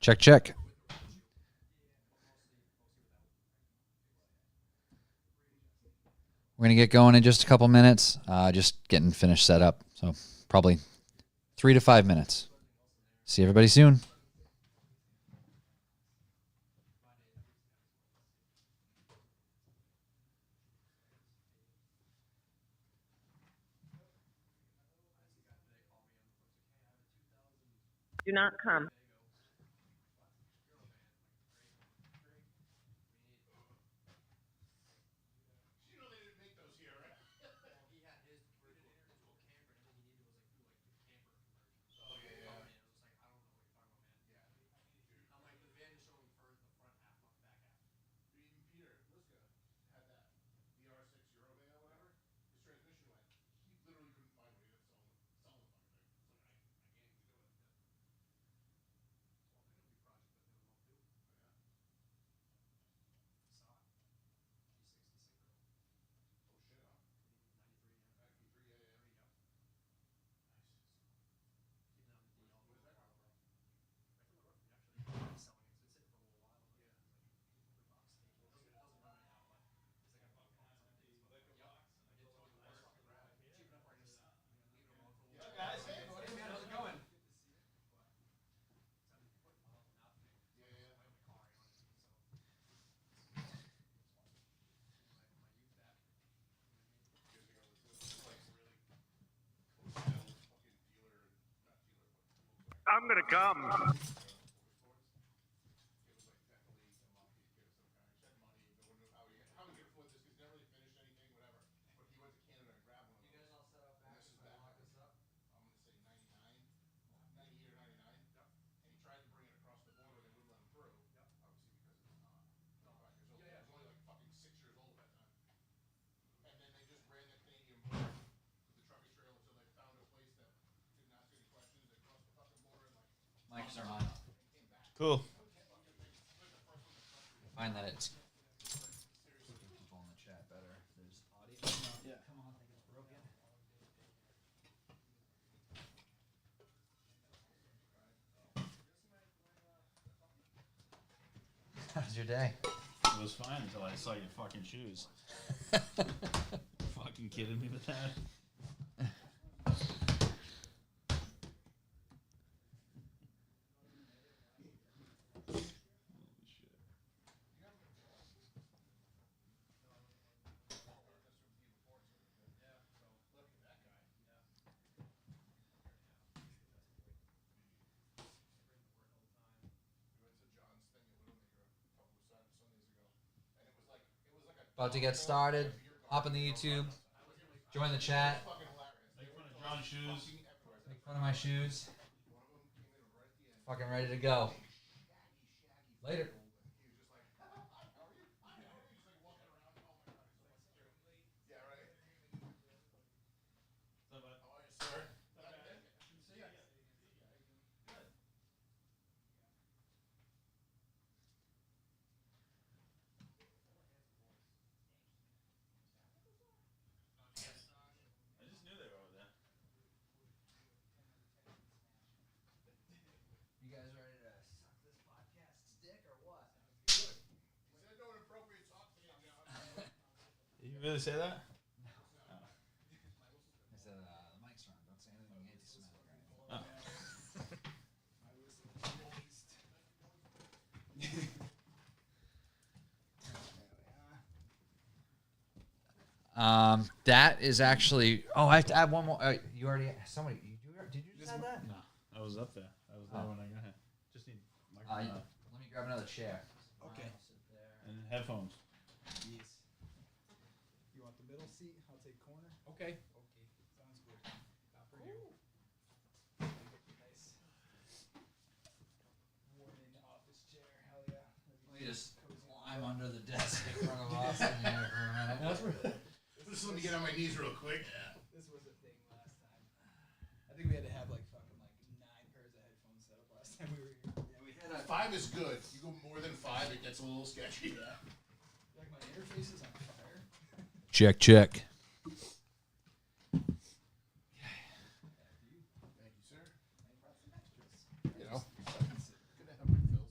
Check, check. We're going to get going in just a couple minutes. Just getting finished set up. So probably 3 to 5 minutes. See everybody soon. Do not come. I'm gonna come. Mics are on. Cool. I find that it's clicking people in the chat better. There's audio. Yeah. Come on, they get broken. How's your day? It was fine until I saw your fucking shoes. Fucking kidding me with that? About to get started. Hop in the YouTube. Join the chat. Make fun of John's shoes. Make fun of my shoes. Fucking ready to go. Later. I just knew they were over there. You guys ready to suck this podcast's dick or what? Did you really say that? I said the mics are on. Don't say anything anti-Semitic or anything. Oh. That is actually. Oh, I have to add one more. You already. Somebody. Did you just add that? No, I was up there. I was there when I got here. Just need microphone Let me grab another chair. Okay. and headphones. Yes. You want the middle seat? I'll take corner. Okay. Okay. Sounds good. Not for you. Nice. Warming office chair. Hell yeah. Let me just climb under the desk in front of Austin here for a minute. Just let me get on my knees real quick. This was a thing last time. I think we had to have like fucking like 9 pairs of headphones set up last time we were here. Yeah, we had 5 is good. You go more than 5, it gets a little sketchy. Yeah. Like my interface is on fire. check, check. Thank you, sir. You know, good to have my fill.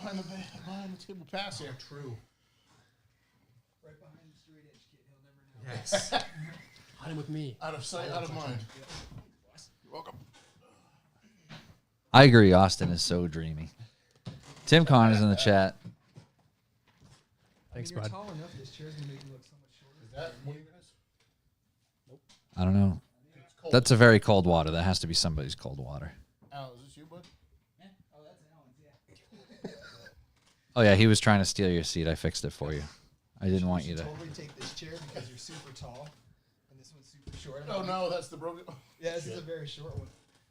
behind the table pass here. True. Right behind the straight edge kid. He'll never know. Yes. Hide him with me. Out of sight, out of mind. You're welcome. I agree. Austin is so dreamy. Tim Connor's in the chat. Thanks, you're bud. tall enough. This chair's gonna make you look so much shorter. Is that one of you guys? I don't know. It's cold. That's a very cold water. That has to be somebody's cold water. Al, is this you, bud? Oh, that's Alan's. Yeah. Oh yeah, he was trying to steal your seat. I fixed it for you. I didn't want you to. Totally take this chair because you're super tall, and this one's super short. Oh no, that's the broken. Yeah, this is a very short one.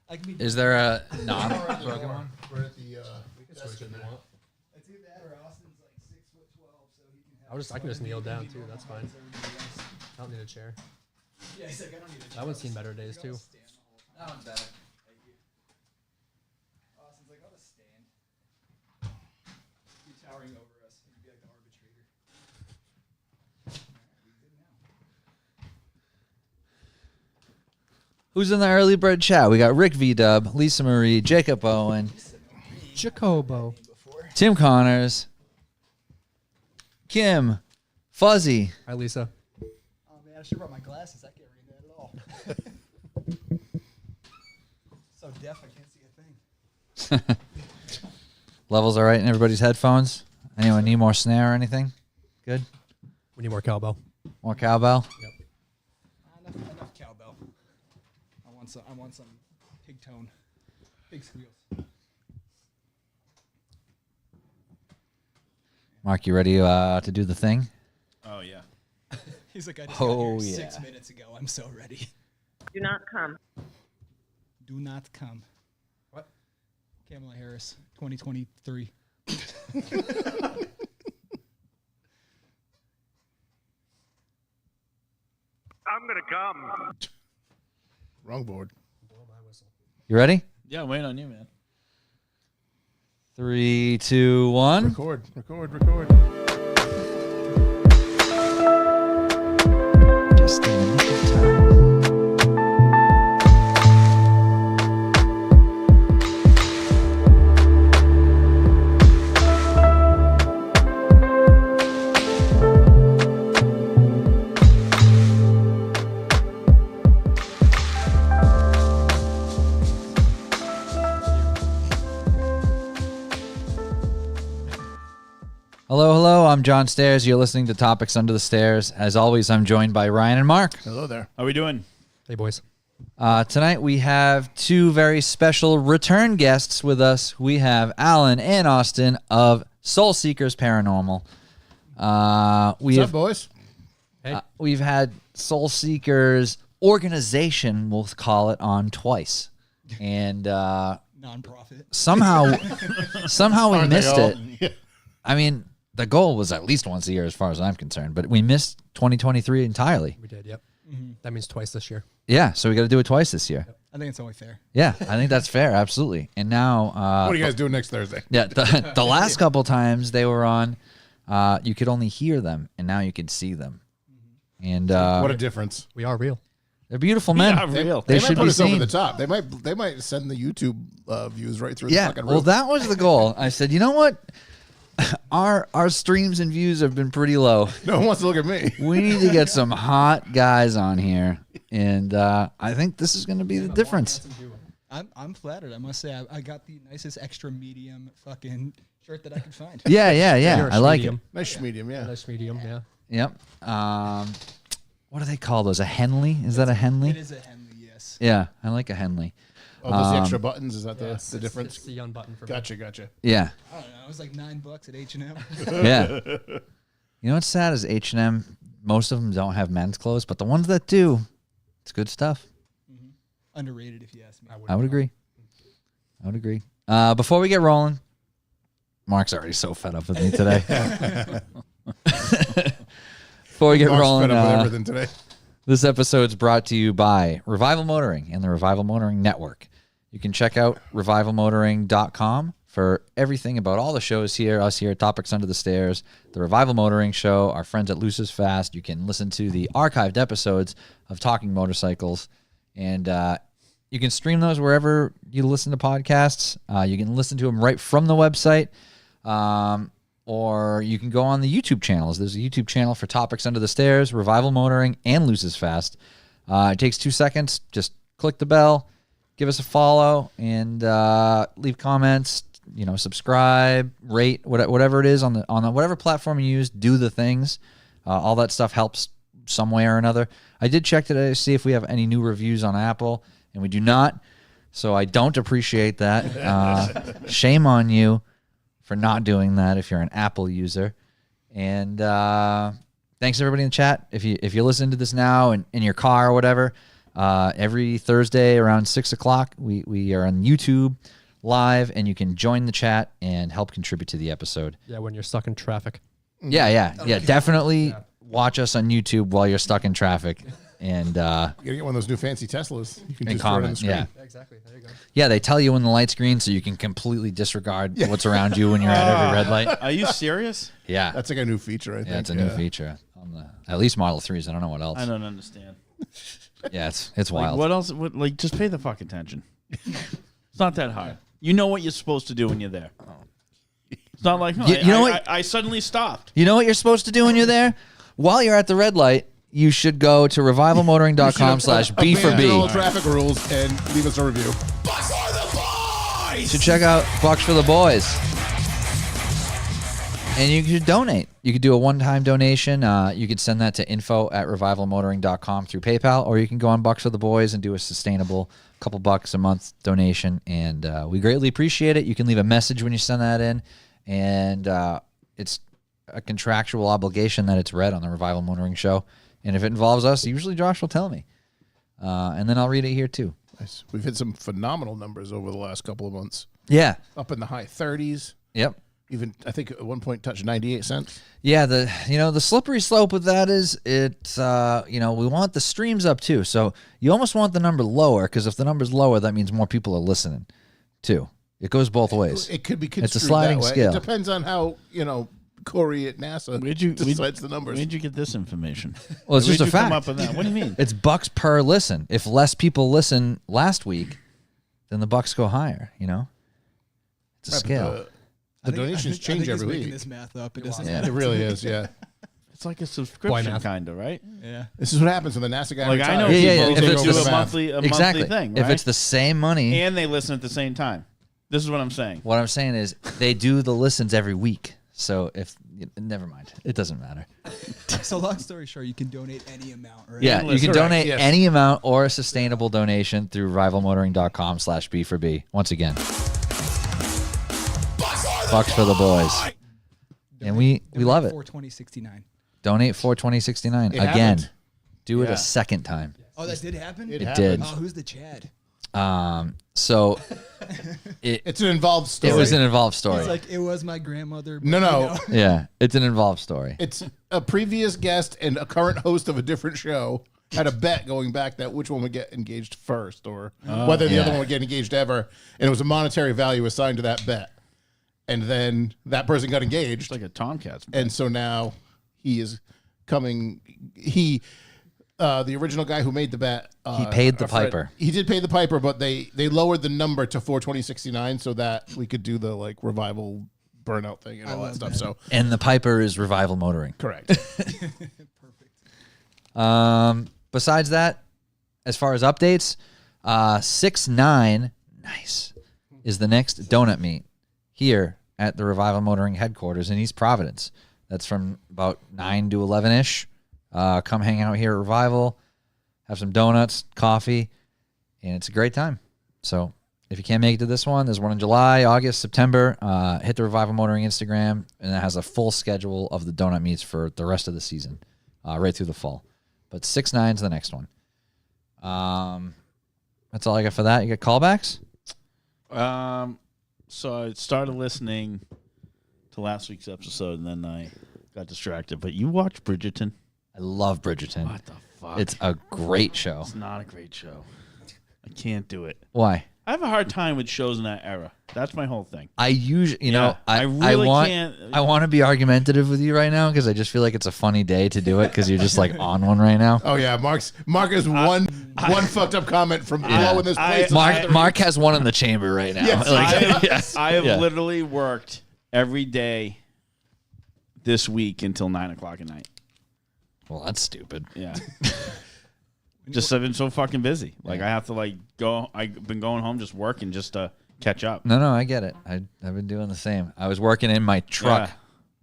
I can be. Is there a We're at non-broken the door. one? We're at the desk switch in if there. you want. It's either that or Austin's like 6'12", so he can. Have I can just kneel down, maybe too, more that's height fine. than everybody else. I don't need a chair. Yeah, he's like, I don't need a chair. That one's seen better days, too. I'll stand the whole time. That one's better. Thank you. Austin's like, I'll just stand. You're towering over us. You'd be like the arbitrator. Alright, we good now. Who's in the early bird chat? We got Rick V Dub, Lisa Marie, Jacob Owen, Jacobo. Before. Tim Connors, Kim, Fuzzy. Hi, Lisa. Oh man, I should have brought my glasses. I can't read that at all. So deaf, I can't see a thing. Levels all right in everybody's headphones? Anyone need more snare or anything? Good? We need more cowbell. More cowbell? Enough cowbell. I want some pig tone, pig squeals. Mark, you ready to do the thing? Oh yeah. He's like, I just Oh, got here yeah. 6 minutes ago. I'm so ready. Do not come. Do not come. What? Kamala Harris, 2023. I'm gonna come. Wrong board. Blow my whistle. You ready? Yeah, I'm waiting on you, man. 3, 2, 1. Record. Just in the nick of time. Hello, I'm John Stairs. You're listening to Topics Under the Stairs. As always, I'm joined by Ryan and Mark. Hello there. How we doing? Hey, boys. Tonight we have two very special return guests with us. We have Alan and Austin of Soul Seekers Paranormal. What's up, boys? Hey. We've had Soul Seekers organization, we'll call it, on twice. And Non-profit. somehow we Aren't they missed all? it. Yeah. I mean, the goal was at least once a year as far as I'm concerned, but we missed 2023 entirely. We did, yep. That means twice this year. Yeah, so we got to do it twice this year. I think it's only fair. Yeah, I think that's fair, absolutely. And now, What are you guys doing next Thursday? yeah, the last couple times they were on, you could only hear them, and now you can see them. And What a difference. We are real. they're beautiful men. Yeah, real. They They should might put be us over seen. the top. They might send the YouTube views right through the Yeah, fucking well, roof. that was the goal. I said, you know what? Our streams and views have been pretty low. No one wants to look at me. We need to get some hot guys on here, and I think this is going to be the difference. I'm flattered. I must say, I got the nicest extra medium fucking shirt that I could find. Yeah. You're a I like it. medium. Nice medium, yeah. Nice medium, yeah. Yep. What do they call those? A Henley? Is that a Henley? It is a Henley, yes. Yeah, I like a Henley. Oh, those extra buttons, is that Yes, the difference? It's the unbutton for me. Gotcha. Yeah, I don't know. It was like $9 at H&M. yeah. You know what's sad is H&M. Most of them don't have men's clothes, but the ones that do, it's good stuff. Underrated, if you ask me. I would agree. Before we get rolling, Mark's already so fed up with me today. Before we get Mark's rolling, fed up with everything today. this episode's brought to you by Revival Motoring and the Revival Motoring Network. You can check out revivalmotoring.com for everything about all the shows here, us here at Topics Under the Stairs, the Revival Motoring Show, our friends at Lucis Fast. You can listen to the archived episodes of Talking Motorcycles, and you can stream those wherever you listen to podcasts. You can listen to them right from the website. Or you can go on the YouTube channels. There's a YouTube channel for Topics Under the Stairs, Revival Motoring, and Loses Fast. It takes 2 seconds. Just click the bell, give us a follow, and leave comments. Subscribe, rate, whatever it is on whatever platform you use. Do the things. All that stuff helps some way or another. I did check today to see if we have any new reviews on Apple, and we do not. So I don't appreciate that. Shame on you for not doing that if you're an Apple user. And thanks everybody in the chat. If you're listening to this now in your car or whatever, every Thursday around 6 o'clock, we are on YouTube live, and you can join the chat and help contribute to the episode. Yeah, when you're stuck in traffic. Yeah. Definitely watch us on YouTube while you're stuck in traffic. And You gotta get one of those new fancy Teslas. You can just throw it on the comment. screen. Yeah. Exactly. There you go. Yeah, they tell you when the light's green so you can completely disregard what's around you when you're at every red light. Are you serious? Yeah. That's like a new feature, I think. Yeah, it's a new feature on the at least Model 3s. I don't know what else. I don't understand. Yeah, it's Like, wild. what else? Just pay the fuck attention. It's not that hard. You know what you're supposed to do when you're there. It's not like, You know what? I suddenly stopped. You know what you're supposed to do when you're there? While you're at the red light, you should go to revivalmotoring.com/B4B. All traffic rules and leave us a review. You should check out Bucks for the Boys. And you could donate. You could do a one-time donation. You could send that to info@revivalmotoring.com through PayPal, or you can go on Bucks for the Boys and do a sustainable couple bucks a month donation. And we greatly appreciate it. You can leave a message when you send that in. And it's a contractual obligation that it's read on the Revival Motoring Show. And if it involves us, usually Josh will tell me. And then I'll read it here too. Nice. We've hit some phenomenal numbers over the last couple of months. Yeah. Up in the high 30s. Yep. Even, I think at one point touched 98 cents. Yeah, the slippery slope with that is we want the streams up too. So you almost want the number lower, because if the number's lower, that means more people are listening too. It goes both ways. It could be construed It's a sliding that way. scale. It depends on how, Corey at NASA decides the numbers. Where'd you get this information? Well, it's just a Where'd you come fact. up with that? What do you mean? It's bucks per listen. If less people listen last week, then the bucks go higher. It's a scale. The donations change every making week. this math up. It doesn't. Yeah. It really is, yeah. It's like a subscription, math. kind of, right? Yeah. This is what happens when the NASA guy Like, I know retires. Yeah, people yeah, who if it's do the a math. monthly Exactly. thing, If right? it's the same money, And they listen at the same time. This is what I'm saying. what I'm saying is they do the listens every week. So never mind. It doesn't matter. So long story short, you can donate any amount, right? Yeah, you can Correct, donate yes. any amount or a sustainable donation through revivalmotoring.com/B4B. Once again, bucks for the boys. And we love it. 42069. Donate 42069 It again. happened. Do it Yeah. a second time. Oh, that did happen. It It happened. did. Oh, who's the Chad? So It's an involved story. it was an involved story. It's like it was my grandmother. But, No. Yeah, it's an involved story. It's a previous guest and a current host of a different show had a bet going back that which one would get engaged first, or whether the other one would get engaged ever. And it was a monetary value assigned to that bet. And then that person got engaged. It's like a Tomcats. And so now he is coming. The original guy who made the bet, He paid the our friend- piper. He did pay the piper, but they lowered the number to 42069 so that we could do the revival burnout thing and all that love stuff. that. So And the piper is Revival Motoring. correct. Besides that, as far as updates, 6/9, nice, is the next donut meet here at the Revival Motoring headquarters in East Providence. That's from about 9 to 11-ish. Come hang out here at Revival, have some donuts, coffee, and it's a great time. So if you can't make it to this one, there's one in July, August, September. Hit the Revival Motoring Instagram, and it has a full schedule of the donut meets for the rest of the season, right through the fall. But 6/9's the next one. That's all I got for that. You got callbacks? So I started listening to last week's episode, and then I got distracted. But you watched Bridgerton? I love Bridgerton. What the fuck? It's a great show. It's not a great show. I can't do it. Why? I have a hard time with shows in that era. That's my whole thing. I usually, Yeah, I really can't- I want to be argumentative with you right now because I just feel like it's a funny day to do it because you're just like on one right now. Oh yeah, Mark is one fucked up comment from blowing this place. Mark has one in the chamber right now. Yes. Like, I have yeah. literally worked every day this week until 9 o'clock at night. Well, that's stupid. Yeah. Just I've been so fucking busy. Like I have to like go. I've been going home just working just to catch up. No, I get it. I've been doing the same. I was working in my truck. Yeah,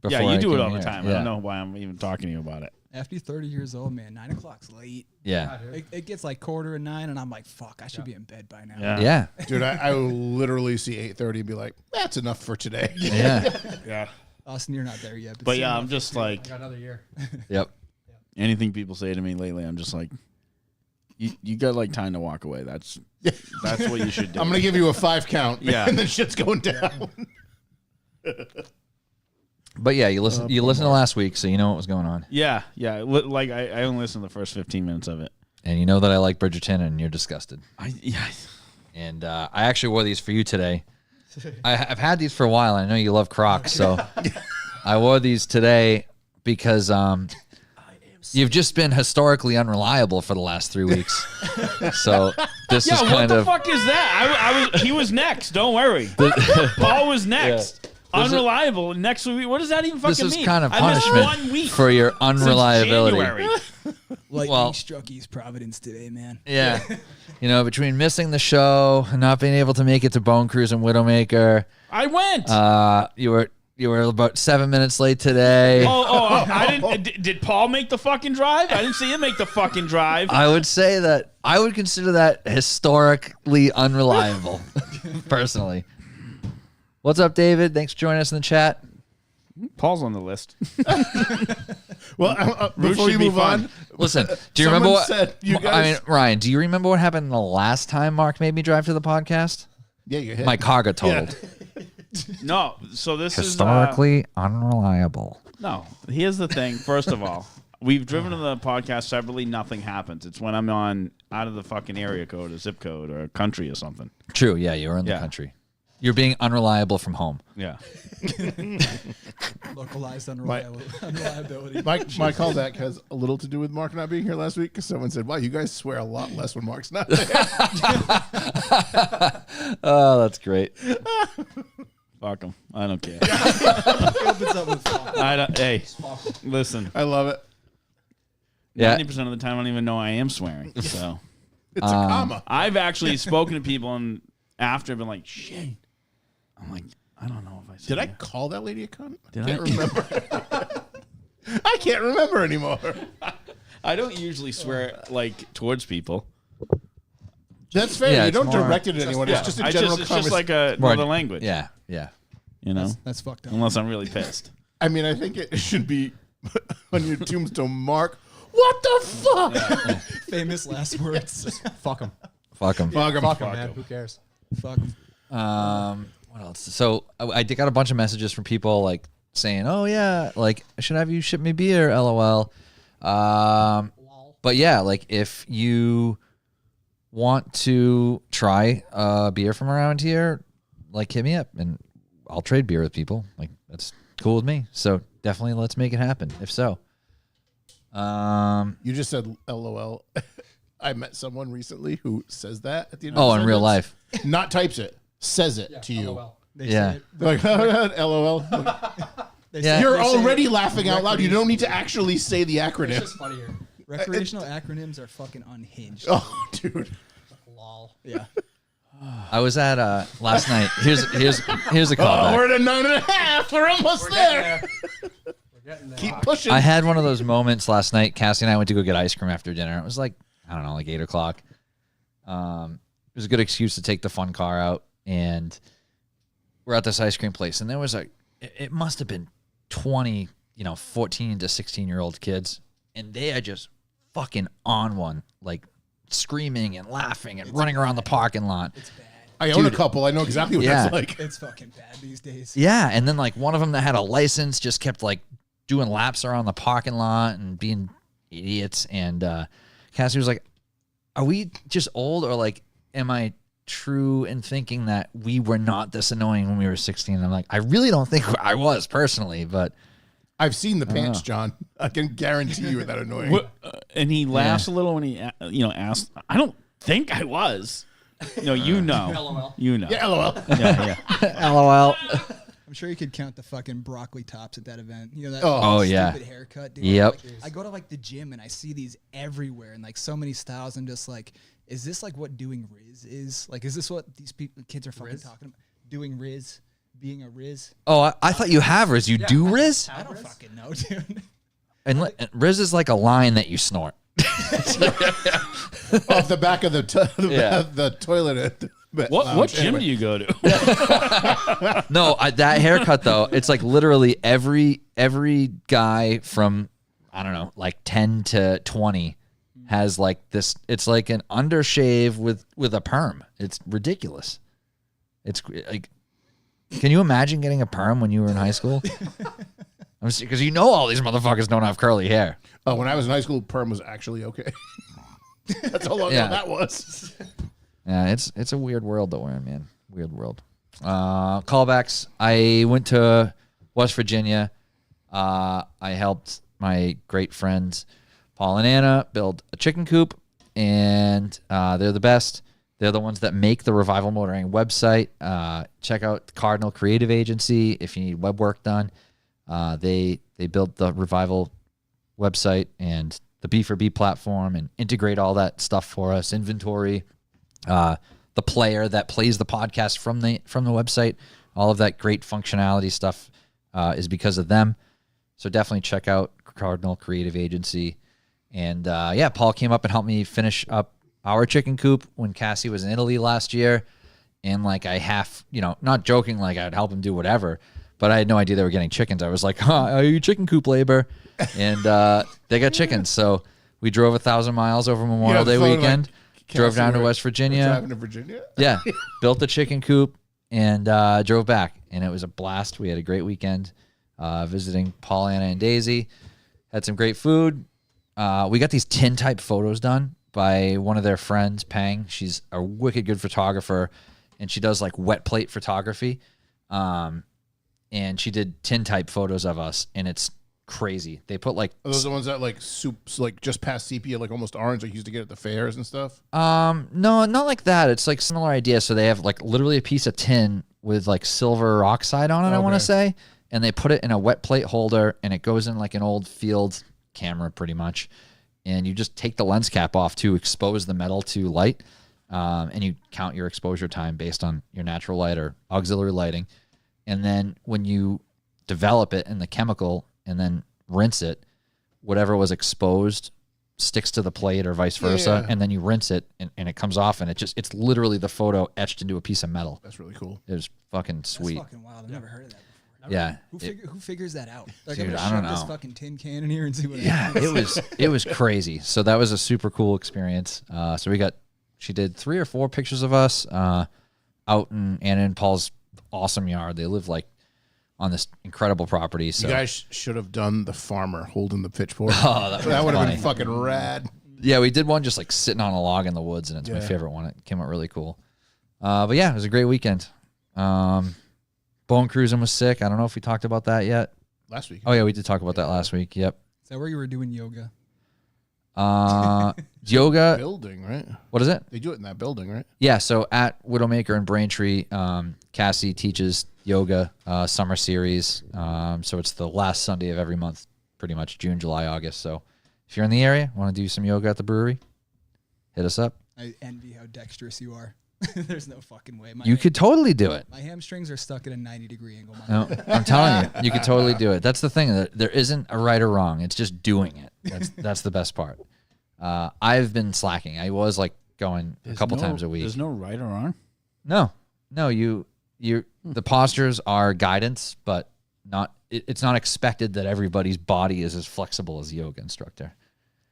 before you I do it came all the here. time. Yeah. I don't know why I'm even talking to you about it. After you're 30 years old, man, 9 o'clock's late. Yeah. It gets like 8:45, and I'm like, fuck, I should be in bed by now. Yeah. Yeah. Dude, I will literally see 8:30 and be like, that's enough for today. Yeah. Yeah. Austin, you're not there yet. But soon yeah, enough. I'm just like I got another year. Yep. anything people say to me lately. I'm just like, you got like time to walk away. That's what you should do. I'm going to give you a 5 count. Yeah. And then shit's going down. But yeah, you listen to last week, so you know what was going on. Yeah. Like I only listened to the first 15 minutes of it. And you know that I like Bridgerton, and you're disgusted. Yeah. And I actually wore these for you today. I've had these for a while. And I know you love Crocs, so I wore these today because you've just been historically unreliable for the last 3 weeks. So this is Yeah, what kind the of fuck is that? He was next. Don't worry. Paul was next. Yeah. Unreliable. Next week. What does that even fucking this is mean? kind of I missed punishment 1 week for your since unreliability. January. Lightning struck East Providence today, man. Yeah. You know, between missing the show and not being able to make it to Bone Cruise and Widowmaker, I went. you were about 7 minutes late today. I didn't. Did Paul make the fucking drive? I didn't see him make the fucking drive. I would say that I would consider that historically unreliable, personally. What's up, David? Thanks for joining us in the chat. Paul's on the list. Well, Root before you should be move fun. on, Listen, do you remember what? said you I guys- mean, Ryan, do you remember what happened the last time Mark made me drive to the podcast? yeah, you hit. My car got totaled. No. So this Historically unreliable. is no. Here's the thing. First of all, we've driven to the podcast separately. Nothing happens. It's when I'm on out of the fucking area code, or zip code, or country, or something. True. Yeah, you were in the Yeah. country. You're being unreliable from home. Yeah. Localized unreliability. My callback has a little to do with Mark not being here last week because someone said, wow, you guys swear a lot less when Mark's not there. Oh, that's great. Fuck him. I don't care. Opens up with Hey, listen. I love it. Yeah. 90% of the time, I don't even know I am swearing. So It's a comma. I've actually spoken to people and after I've been like, shit. I'm like, I don't know if I said Did I that. call that lady a cunt? Did I can't I? remember. I can't remember anymore. I don't usually swear like towards people. That's fair. Yeah, you it's don't more- direct it at anyone. It's just a I general it's just like another More- language. Yeah, yeah. You know? That's fucked up. Unless I'm really pissed. I mean, I think it should be on your tombstone, Mark. What the fuck? Famous last words. Fuck him. Fuck them. Fuck 'em. Fuck him, man. Who cares? Fuck 'em. What else? So I did got a bunch of messages from people like saying, "Oh yeah, like I should have you ship me beer." LOL. But yeah, like if you want to try beer from around here, like hit me up and I'll trade beer with people. Like that's cool with me. So definitely let's make it happen. If so. You just said LOL. I met someone recently who says that at the end of Oh, the in real sentence. life. Not types it. Says it to you. LOL. They Yeah. say it. Like, LOL. They Yeah. say- You're they say already it. laughing out loud. You don't need to actually say the It's acronym. just funnier. Recreational acronyms are fucking unhinged. Oh, dude. Lol. Yeah. I was at last night. Here's a Oh, callback. we're at a 9.5. We're almost there. We're getting there. Keep pushing. I had one of those moments last night. Cassie and I went to go get ice cream after dinner. It was like, I don't know, like 8 o'clock. It was a good excuse to take the fun car out. And we're at this ice cream place. And there was it must have been 20, 14 to 16-year-old kids. And they are just fucking on one, like screaming and laughing and running around the parking lot. It's bad. I own a couple. I know exactly what Yeah. that's like. It's fucking bad these days. Yeah. And then like one of them that had a license just kept like doing laps around the parking lot and being idiots. And Cassie was like, are we just old or like, am I true in thinking that we were not this annoying when we were 16? I'm like, I really don't think I was personally, but I've seen the pants, John. I can guarantee you that annoying. And he laughs a little when he, asks. I don't think I was. You know. LOL. You know. Yeah, LOL. Yeah. LOL. I'm sure you could count the fucking broccoli tops at that event. You know that Oh, yeah. stupid haircut, dude. Yep. Like, I go to like the gym and I see these everywhere and like so many styles. I'm just like, is this like what doing Riz is? Like, is this what these kids are fucking talking about? Doing Riz, being a Riz. Oh, I thought you have Riz. You do Riz? I don't fucking know, dude. And Riz is like a line that you snort. Off the back of the toilet at the What gym Anyway. do you go to? No, that haircut though, it's like literally every guy from I don't know, like 10 to 20 has like this. It's like an undershave with a perm. It's ridiculous. It's like, can you imagine getting a perm when you were in high school? Because you know all these motherfuckers don't have curly hair. When I was in high school, perm was actually okay. That's how long ago that was. Yeah, it's a weird world that we're in, man. Weird world. Callbacks. I went to West Virginia. I helped my great friends Paul and Anna build a chicken coop, and they're the best. They're the ones that make the Revival Motoring website. Check out the Cardinal Creative Agency if you need web work done. They built the Revival website and the B4B platform and integrate all that stuff for us. Inventory, the player that plays the podcast from the website, all of that great functionality stuff is because of them. So definitely check out Cardinal Creative Agency. And Paul came up and helped me finish up our chicken coop when Cassie was in Italy last year. And like I not joking, like I'd help him do whatever, but I had no idea they were getting chickens. I was like, are you chicken coop labor? And they got chickens. So we drove 1,000 miles over Memorial Day weekend, drove down to West Virginia. Driving to Virginia? Yeah. Built the chicken coop and drove back. And it was a blast. We had a great weekend visiting Paul, Anna, and Daisy. Had some great food. We got these tin type photos done by one of their friends, Pang. She's a wicked good photographer, and she does like wet plate photography. And she did tin type photos of us, and it's crazy. They put like Are those the ones that like soups, like just past sepia, like almost orange, like you used to get at the fairs and stuff? no, not like that. It's like similar idea. So they have like literally a piece of tin with like silver oxide on it, I want to say, and they put it in a wet plate holder, and it goes in like an old field camera pretty much, and you just take the lens cap off to expose the metal to light, and you count your exposure time based on your natural light or auxiliary lighting. And then when you develop it in the chemical and then rinse it, whatever was exposed sticks to the plate or vice versa. Yeah. And then you rinse it and it comes off, and it's literally the photo etched into a piece of metal. That's really cool. It was fucking sweet. That's fucking wild. I've never heard of that before. Yeah. Who figures that out? Like, Dude, I'm gonna I don't shove this know. fucking tin can in here and see what Yeah, happens. it was crazy. So that was a super cool experience. So she did 3 or 4 pictures of us out in Anna and Paul's awesome yard. They live like on this incredible property. So You guys should have done the farmer holding the pitchfork. Oh, that would have been fucking rad. yeah, we did one just like sitting on a log in the woods, and it's my favorite one. It came out really cool. But yeah, it was a great weekend. Bone cruising was sick. I don't know if we talked about that yet. Last week. Oh yeah, we did talk about that last week. Yep. Is that where you were doing yoga? Yoga. Building, right? What is it? They do it in that building, right? Yeah, so at Widowmaker in Braintree, Cassie teaches yoga summer series. So it's the last Sunday of every month, pretty much June, July, August. So if you're in the area, want to do some yoga at the brewery, hit us up. I envy how dexterous you are. There's no fucking way. You could totally do it. My hamstrings are stuck at a 90-degree angle. No, I'm telling you, you could totally do it. That's the thing. There isn't a right or wrong. It's just doing it. That's the best part. I've been slacking. I was like going a couple times a week. There's no right or wrong. No, the postures are guidance, but it's not expected that everybody's body is as flexible as a yoga instructor.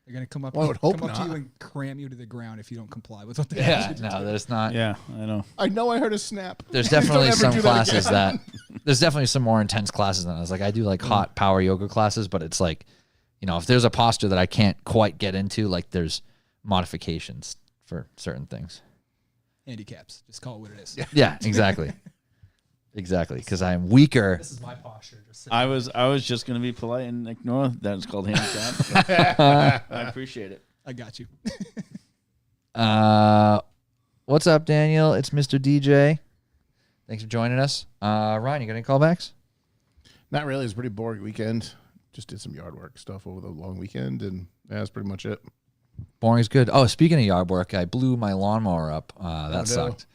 They're gonna come up, Well, I would hope come up to not. you and cram you to the ground if you don't comply with what they ask you to do. No, there's not. Yeah, I know. I know I heard a snap. There's Don't definitely ever some do that classes again. there's definitely some more intense classes than I was like, I do like hot power yoga classes, but it's like, if there's a posture that I can't quite get into, like there's modifications for certain things. Handicaps. Just call it what it is. Yeah, exactly. Exactly. Because I'm weaker. This is my posture. Just sitting I was just gonna be polite and ignore that it's called handicap. I appreciate it. I got you. What's up, Daniel? It's Mr. DJ. Thanks for joining us. Ryan, you got any callbacks? Not really. It's a pretty boring weekend. Just did some yard work stuff over the long weekend, and that's pretty much it. Boring is good. Oh, speaking of yard work, I blew my lawnmower up. That sucked.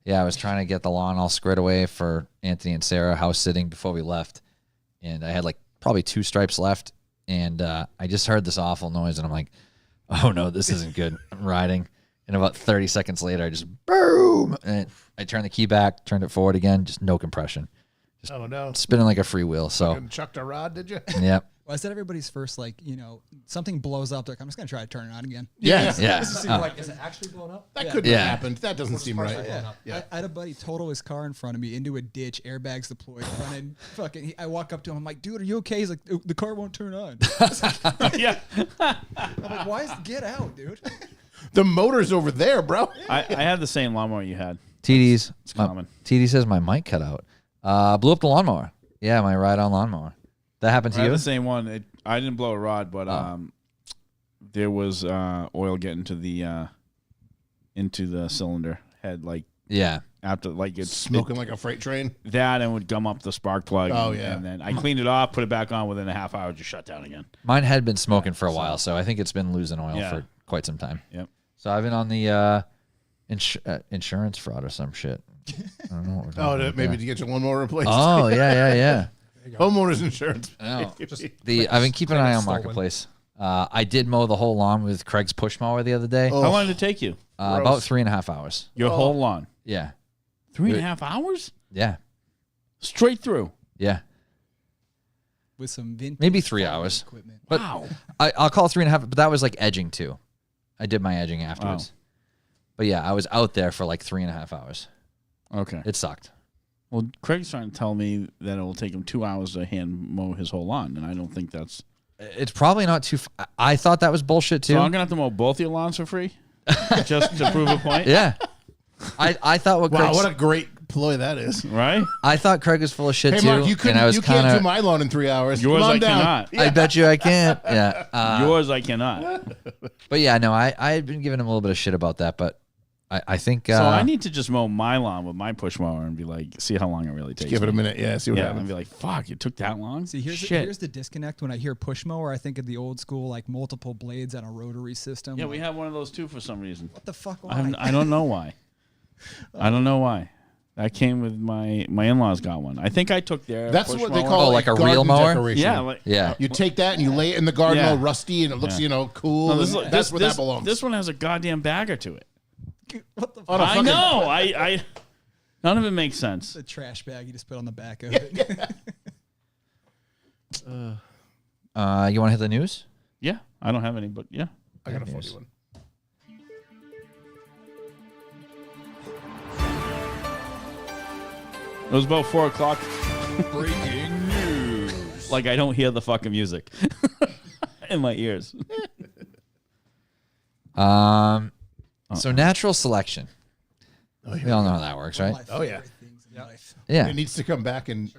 Yeah, I was trying to get the lawn all squared away for Anthony and Sarah house sitting before we left, and I had like probably 2 stripes left, and I just heard this awful noise, and I'm like, oh no, this isn't good. I'm riding, and about 30 seconds later, I just boom, and I turned the key back, turned it forward again, just no compression, Oh no! spinning like a freewheel. So Fucking chucked a rod, did you? yep. Well, is that everybody's first, like, something blows up? They're like, I'm just going to try to turn it on again. Yeah. Yeah. Does it seem like, is it actually blown up? That couldn't Yeah. have happened. That doesn't seem right. Yeah. Yeah. I had a buddy total his car in front of me into a ditch, airbags deployed, running. Fucking, I walk up to him, I'm like, dude, are you okay? He's like, the car won't turn on. Yeah. I'm like, why get out, dude? The motor's over there, bro. I had the same lawnmower you had. TD's. It's common. TD says my mic cut out. Blew up the lawnmower. Yeah, my ride-on lawnmower. That happened I to had you? the same one. I didn't blow a rod, but there was oil getting to the into the cylinder head, like Yeah. after like it's Smoking like a freight train. that, and would gum up the spark plug. Oh, and, yeah. and then I cleaned it off, put it back on. Within a half hour, just shut down again. Mine had been smoking for a while, so I think it's been losing oil Yeah. for quite some time. Yep. So I've been on the insurance fraud or some shit. I don't know what we're talking Oh, about maybe there. to get your lawnmower replaced. Oh, yeah. Homeowners insurance. No. I've been keeping an eye on Marketplace. I did mow the whole lawn with Craig's push mower the other day. Oh. How long did it take you? About 3.5 hours. Your whole lawn? Yeah. 3.5 hours? Yeah. Straight through. Yeah. With some vintage Maybe 3 farming hours. equipment. But Wow. I'll call it 3.5, but that was like edging too. I did my edging afterwards. But yeah, I was out there for like 3.5 hours. Okay. It sucked. Well, Craig's trying to tell me that it will take him 2 hours to hand mow his whole lawn, and I don't think that's. It's probably not too. I thought that was bullshit too. So I'm gonna have to mow both your lawns for free, just to prove a point. Yeah. I thought what Wow, Craig. what a great ploy that is. Right? I thought Craig was full of shit Hey, too. Mark, you, and I was you can't kind do of. my lawn in 3 hours. Yours Come on I down. cannot. I bet you I can't. Yeah. Yours I cannot. But yeah, no, I had been giving him a little bit of shit about that, but I think. So I need to just mow my lawn with my push mower and be like, see how long it really takes. Give it a me. minute. Yeah, see what Yeah, and happens. be like, fuck, it took that long. See, here's the disconnect. When I hear push mower, I think of the old school, like multiple blades on a rotary system. Yeah, like, we have one of those too for some reason. What the fuck? Why? I don't know why. I don't know why. That came with my in-laws got one. I think I took their. That's push what they mower. call like a garden real mower? decoration. Yeah, like, Yeah. You take that and you lay it in the garden Yeah. all rusty and it looks, Yeah. cool. no, this, and is- that's this, where this, that belongs. This one has a goddamn bagger to it. What the? On a I fucking- know. I none of it makes sense. The trash bag you just put on the back of it. You want to hit the news? Yeah, I don't have any, but yeah. I got a funny one. It was about 4 o'clock. Breaking news. Like I don't hear the fucking music in my ears. So natural selection. Oh, yeah. We all know how that works, right? My Oh, yeah. favorite things in life. Yeah. It needs to come back and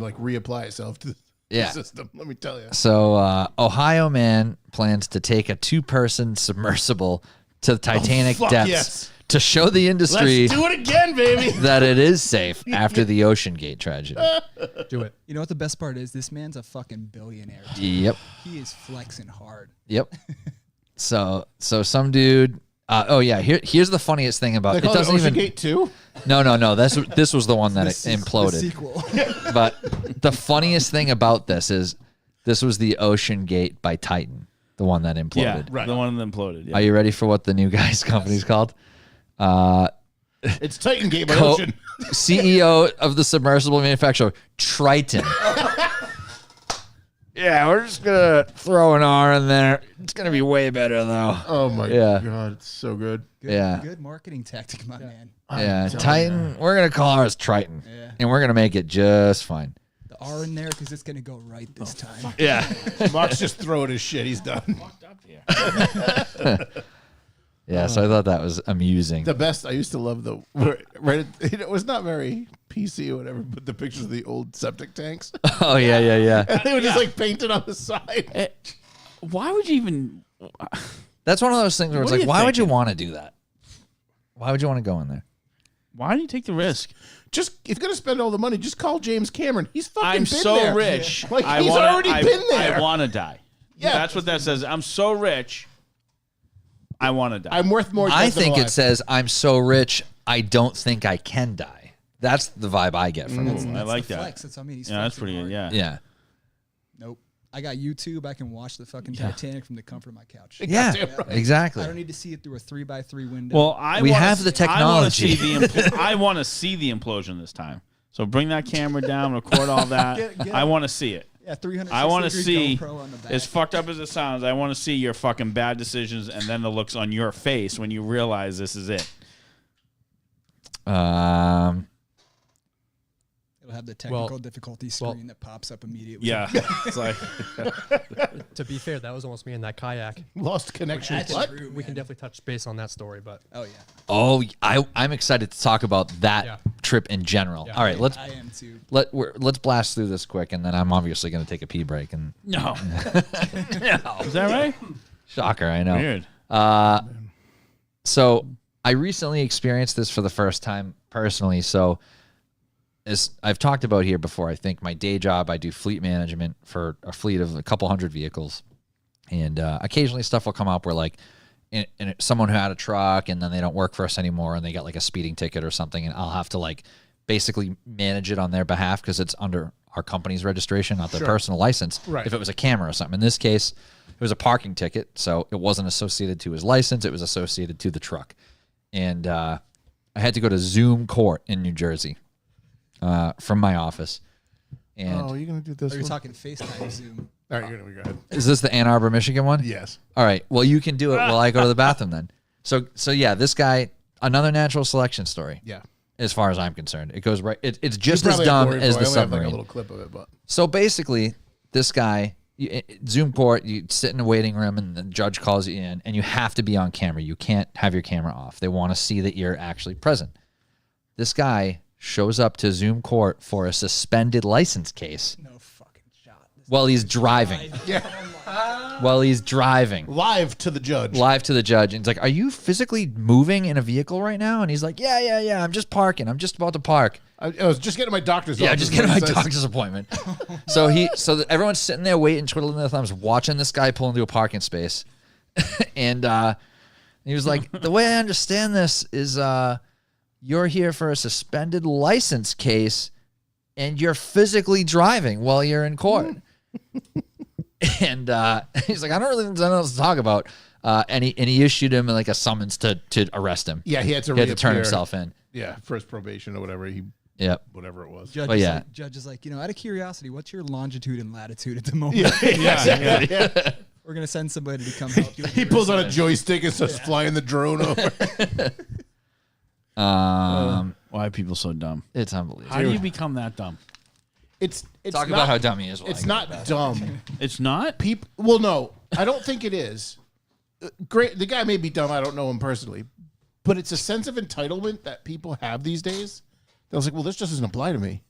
like reapply itself to the Yeah. system. Let me tell you. So Ohio man plans to take a 2-person submersible to the Titanic fuck depths yes. to show the industry Let's do it again, baby. that it is safe after the Ocean Gate tragedy. Do it. You know what the best part is? This man's a fucking billionaire. Yep. He is flexing hard. Yep. So some dude. Here's the funniest thing about They it. call it Doesn't Ocean even. Gate 2? No. This was the one that The imploded. sequel. But the funniest thing about this is this was the Ocean Gate by Titan, the one that imploded. Yeah, Right. the one that imploded. Yeah. Are you ready for what the new guy's company's called? It's Titan Gate by Co- Ocean. CEO of the submersible manufacturer, Triton. Yeah, we're just gonna throw an R in there. It's gonna be way better though. Oh my Yeah. god, it's so good. Good, Yeah. Good marketing tactic, my man. Yeah, Titan. We're gonna call ours Triton, Yeah. and we're gonna make it just fine. The R in there because it's gonna go right this time. Yeah, Mark's just throwing his shit. He's done. yeah. So I thought that was amusing. The best. I used to love the right. It was not very PC or whatever, but the pictures of the old septic tanks. Oh yeah. And they were just like painted on the side. Why would you even? That's one of those things where it's What are like, you why would you thinking? want to do that? Why would you want to go in there? Why do you take the risk? Just if you're gonna spend all the money, just call James Cameron. He's fucking I'm been so there. rich. Like I he's wanna, already been there. I want to die. Yeah. That's what that says. I'm so rich. I want to die. I'm worth more. I dead than think alive. it says, I'm so rich, I don't think I can die. That's the vibe I get from it. I like the that. flex. That's what I mean. He's Yeah, that's flexing pretty good. hard. Yeah. Yeah. Nope. I got YouTube. I can watch the fucking Titanic from the comfort of my couch. Yeah, Goddamn right. I exactly. don't need to see it through a 3x3 window. Well, We wanna have the see- I wanna technology. see the I want to see the implosion this time. So bring that camera down, record all that. Get I want to see it. yeah, 360 I want to degree see, GoPro on the back. as fucked up as it sounds, I want to see your fucking bad decisions and then the looks on your face when you realize this is it. It'll have the technical difficulty screen that pops up immediately. Yeah. It's like, To be fair, that was almost me in that kayak. Lost connection. That's What? true, We can man. definitely touch base on that story, but Oh yeah, Oh, I'm excited to talk about that Yeah. trip in general. Yeah. All right, let's I am too. let's blast through this quick, and then I'm obviously going to take a pee break. And no. Is that right? shocker, I know. Weird. So I recently experienced this for the first time personally. So as I've talked about here before, I think my day job, I do fleet management for a fleet of a couple hundred vehicles. And occasionally stuff will come up where like someone who had a truck and then they don't work for us anymore and they got like a speeding ticket or something. And I'll have to like basically manage it on their behalf because it's under our company's registration, not their personal license. Right. If it was a camera or something. In this case, it was a parking ticket. So it wasn't associated to his license. It was associated to the truck. And I had to go to Zoom court in New Jersey from my office. And Oh, you're gonna do this? Are you one? talking FaceTime Zoom? All right, you're gonna go ahead. is this the Ann Arbor, Michigan one? Yes. All right. Well, you can do it while I go to the bathroom then. So yeah, this guy, another natural selection story. Yeah. As far as I'm concerned, it goes right. It's just You as probably have dumb glory as for it. the I only have, like, submarine. a little clip of it, but So basically, this guy, Zoom court, you sit in a waiting room and the judge calls you in and you have to be on camera. You can't have your camera off. They want to see that you're actually present. This guy shows up to Zoom court for a suspended license case No fucking shot. while he's driving. While he's driving. live to the judge. Live to the judge. And it's like, are you physically moving in a vehicle right now? And he's like, yeah. I'm just parking. I'm just about to park. I was just getting my doctor's. Yeah, office, just getting what my it says. doctor's appointment. So everyone's sitting there waiting, twiddling their thumbs, watching this guy pull into a parking space. And he was like, the way I understand this is you're here for a suspended license case and you're physically driving while you're in court. And he's like, I don't really know what else to talk about. And he issued him like a summons to arrest him. Yeah, he had to. He had to turn reappear. himself in. Yeah, first probation or whatever. Yep. Whatever it was. Judge But is yeah. like, judge is like, out of curiosity, what's your longitude and latitude at the moment? Yeah. We're gonna send somebody to come help you. He pulls out a joystick and starts flying the drone over. Why are people so dumb? It's unbelievable. How do you become that dumb? It's Talk not, about how dumb he is. while It's I not dumb. It's not? People. Well, no, I don't think it is. Great. The guy may be dumb. I don't know him personally, but it's a sense of entitlement that people have these days. They're like, well, this just doesn't apply to me.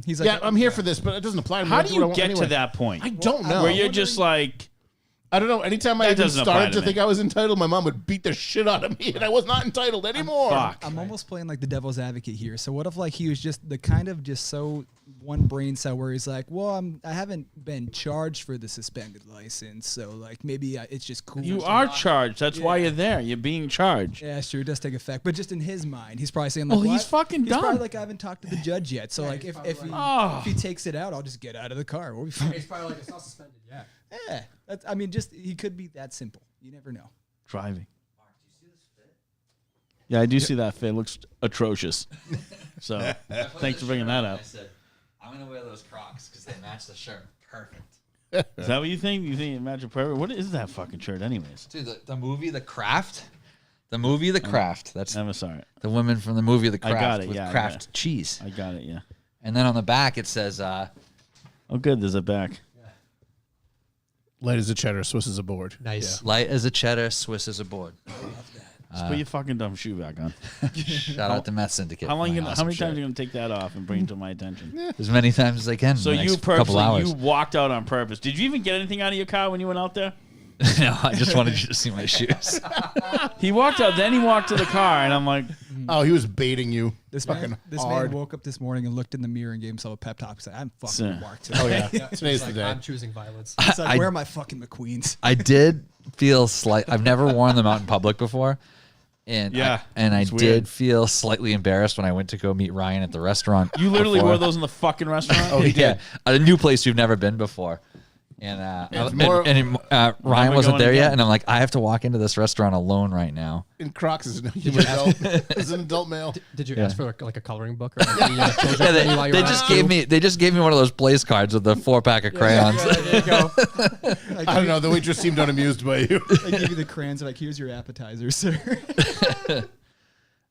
He's like, Yeah, I'm here for this, but it doesn't apply to me. How I'll do what I you want get anyway. to that point? I don't know. Where you're just like, I don't know. Anytime I That even doesn't apply started to to me. think I was entitled, my mom would beat the shit out of me, and I was not entitled anymore. fuck. I'm almost playing like the devil's advocate here. So what if like he was just the kind of just so one brain cell where he's like, well, I haven't been charged for the suspended license, so like maybe it's just cool. You to are not- charged. That's why you're there. You're being charged. Yeah, sure, it does take effect. But just in his mind, he's probably saying like, Well, he's "What?" fucking He's dumb. probably like, I haven't talked to the judge yet. So like if he takes it out, I'll just get out of the car. We'll be fine. it's probably like it's not suspended yet. Yeah, that's, I mean, just he could be that simple. You never know. Driving. Yeah, I do see that fit. It looks atrocious. So, thanks for bringing that up. I said, I'm going to wear those Crocs because they match the shirt. Perfect. Is that what you think? You think Magic Prayer? What is that fucking shirt, anyways? Dude, the movie The Craft? The movie The Craft. That's Never saw it. the women from the movie The I Craft got it, with yeah, I Kraft got it. cheese. I got it, yeah. And then on the back it says, Oh, good. There's a back. Light as a cheddar, Swiss is a board. Nice. light as a cheddar, Swiss as a board. Just put your fucking dumb shoe back on. Shout out to Meth Syndicate. How long? for my How awesome many times are shirt. you gonna take that off and bring it to my attention? As many times as I can. So in the you next couple purposely hours. walked out on purpose. Did you even get anything out of your car when you went out there? No, I just wanted you to see my shoes. He walked out, then he walked to the car, and I'm like, Oh, he was baiting you. This fucking man, this hard. man woke up this morning and looked in the mirror and gave himself a pep talk. He's like, I'm fucking Mark today. Oh yeah, today's It's the like, day. I'm choosing violence. It's like, I- where are my fucking McQueens? I did feel I've never worn them out in public before. And Yeah, I it's did weird. feel slightly embarrassed when I went to go meet Ryan at the restaurant. You literally before. wore those in the fucking restaurant? Oh, he did. Yeah, a new place we've never been before. And Ryan Never wasn't going there yet, again. and I'm like, I have to walk into this restaurant alone right now. And Crocs is an adult. Is an adult male. Did you Yeah. ask for like a coloring book or like, children's Yeah, menu while you they were just out? gave me one of those place cards with the 4-pack of crayons. Yeah, there you go. I don't know. The waitress seemed unamused by you. I give you the crayons and like, here's your appetizer, sir.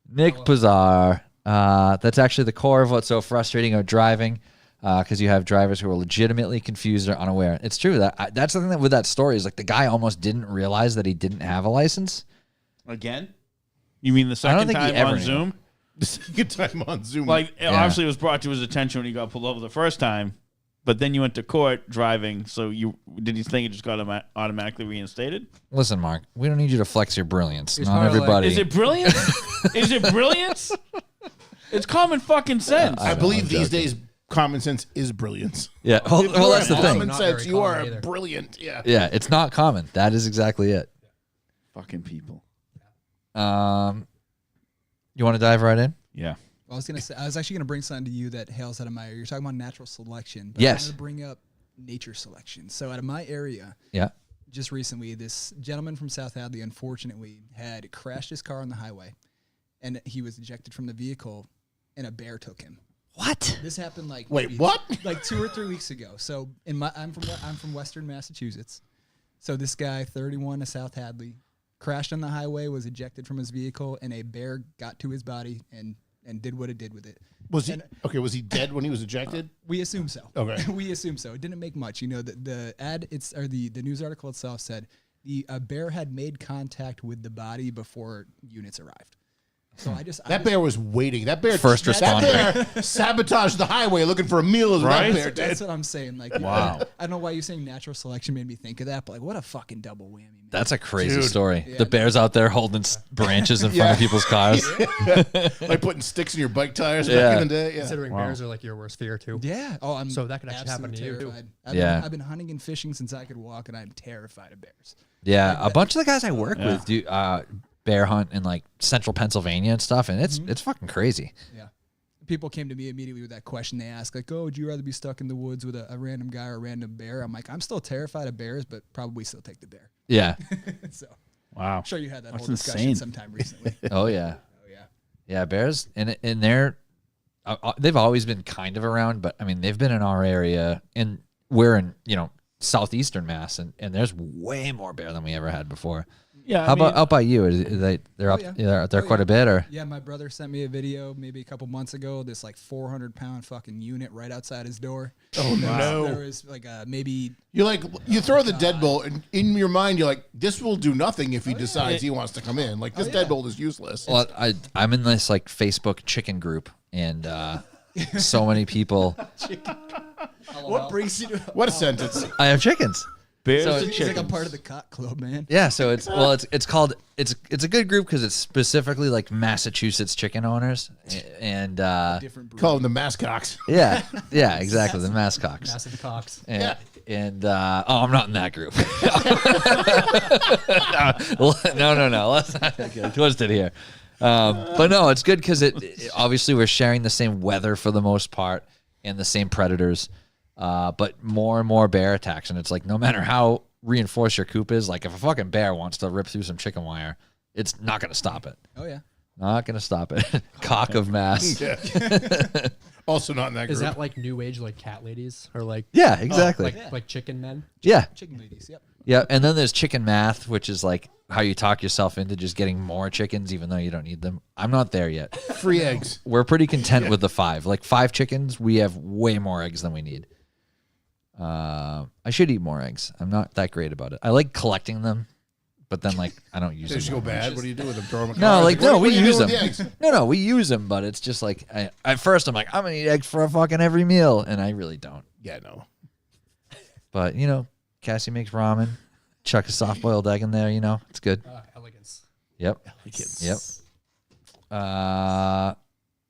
Nick Pazar. That's actually the core of what's so frustrating about driving, because you have drivers who are legitimately confused or unaware. It's true that's the thing with that story is like the guy almost didn't realize that he didn't have a license. Again? You mean the I don't second think he time ever on knew. Zoom? The second time on Zoom. Like, Yeah. obviously it was brought to his attention when he got pulled over the first time, but then you went to court driving, so did you think it just got automatically reinstated? Listen, Mark, we don't need you to flex your brilliance. He's Not probably like, everybody. Is it brilliant? Is it brilliance? It's common fucking sense. I know, believe I'm these joking. days common sense is brilliance. Yeah. Well, that's the thing. Common Not sense, very you are common either. brilliant. Yeah. Yeah, it's not common. That is exactly it. Fucking people. You want to dive right in? Yeah. I was actually gonna bring something to you that hails out of my area. You're talking about natural selection, but Yes. I'm gonna bring up nature selection. So out of my area, Yeah. just recently, this gentleman from South Hadley, unfortunately, had crashed his car on the highway, and he was ejected from the vehicle, and a bear took him. What? This happened like Wait, maybe what? Like 2 or 3 weeks ago. So I'm from Western Massachusetts. So this guy, 31 of South Hadley, crashed on the highway, was ejected from his vehicle, and a bear got to his body and did what it did with it. Was he okay? Was he dead when he was ejected? We assume so. Okay. We assume so. It didn't make much. You know, the ad, the news article itself said a bear had made contact with the body before units arrived. So That bear was waiting. That bear First That bear sabotaged the highway looking for a meal. As Right? that bear did. That's what I'm saying. Like, Wow. I don't know why you're saying natural selection made me think of that, but like, what a fucking double whammy, man. That's a crazy Dude. story. Yeah. The bear's out there holding branches in front of people's cars. Like putting sticks in your bike tires Yeah. back in the day. Yeah. Considering bears are like your worst fear too. Yeah. Oh, I'm So that could actually happen absolutely to you, too. terrified. Yeah. I've been hunting and fishing since I could walk, and I'm terrified of bears. Yeah, a bunch of the guys I work Yeah. with do bear hunt in like central Pennsylvania and stuff, and it's fucking crazy. Yeah. People came to me immediately with that question. They asked, like, oh, would you rather be stuck in the woods with a random guy or a random bear? I'm like, I'm still terrified of bears, but probably still take the bear. Yeah. So Wow. I'm sure you had that That's whole discussion insane. sometime recently. Oh yeah. Oh, yeah. Yeah, bears and they're they've always been kind of around, but I mean they've been in our area, and we're in southeastern Mass, and there's way more bear than we ever had before. Yeah. How about out by you? They're up yeah. they're out there Oh, quite yeah. a bit, or Yeah, my brother sent me a video maybe a couple months ago. This like 400-pound fucking unit right outside his door. Oh no! There was like maybe You throw the deadbolt, and in your mind you're like, this will do nothing if he decides he wants to come in. Like this deadbolt is useless. well, I'm in this like Facebook chicken group, and so many people. what brings you to What a sentence! I have chickens. bears so and He's like a chickens? part of the cock club, man. Yeah, so it's called it's a good group because it's specifically like Massachusetts chicken owners, and Different breed. Call them the mascots. yeah, exactly, the mascots. Massive cocks. And oh, I'm not in that group. No. Let's not get twisted here. But no, it's good because obviously we're sharing the same weather for the most part and the same predators, but more and more bear attacks, and it's like no matter how reinforced your coop is, like if a fucking bear wants to rip through some chicken wire, it's not going to stop it. Oh yeah. Not going to stop it. Cock of mass. Also not in that group. Is that like new age like cat ladies or like Yeah, exactly. like chicken men? Yeah. Chicken ladies. Yep. Yeah, and then there's chicken math, which is like how you talk yourself into just getting more chickens even though you don't need them. I'm not there yet. free eggs? We're pretty content with the 5. Like 5 chickens, we have way more eggs than we need. I should eat more eggs. I'm not that great about it. I like collecting them, but then like I don't use They them. just go bad. What do you do with them? Throw them in No, cars? like What no, do we you do use with them. the eggs? No, we use them, but it's just like at first I'm like I'm gonna eat eggs for a fucking every meal, and I really don't. Yeah, no. But Cassie makes ramen, chuck a soft boiled egg in there. It's good. Elegance. Yep. Yep.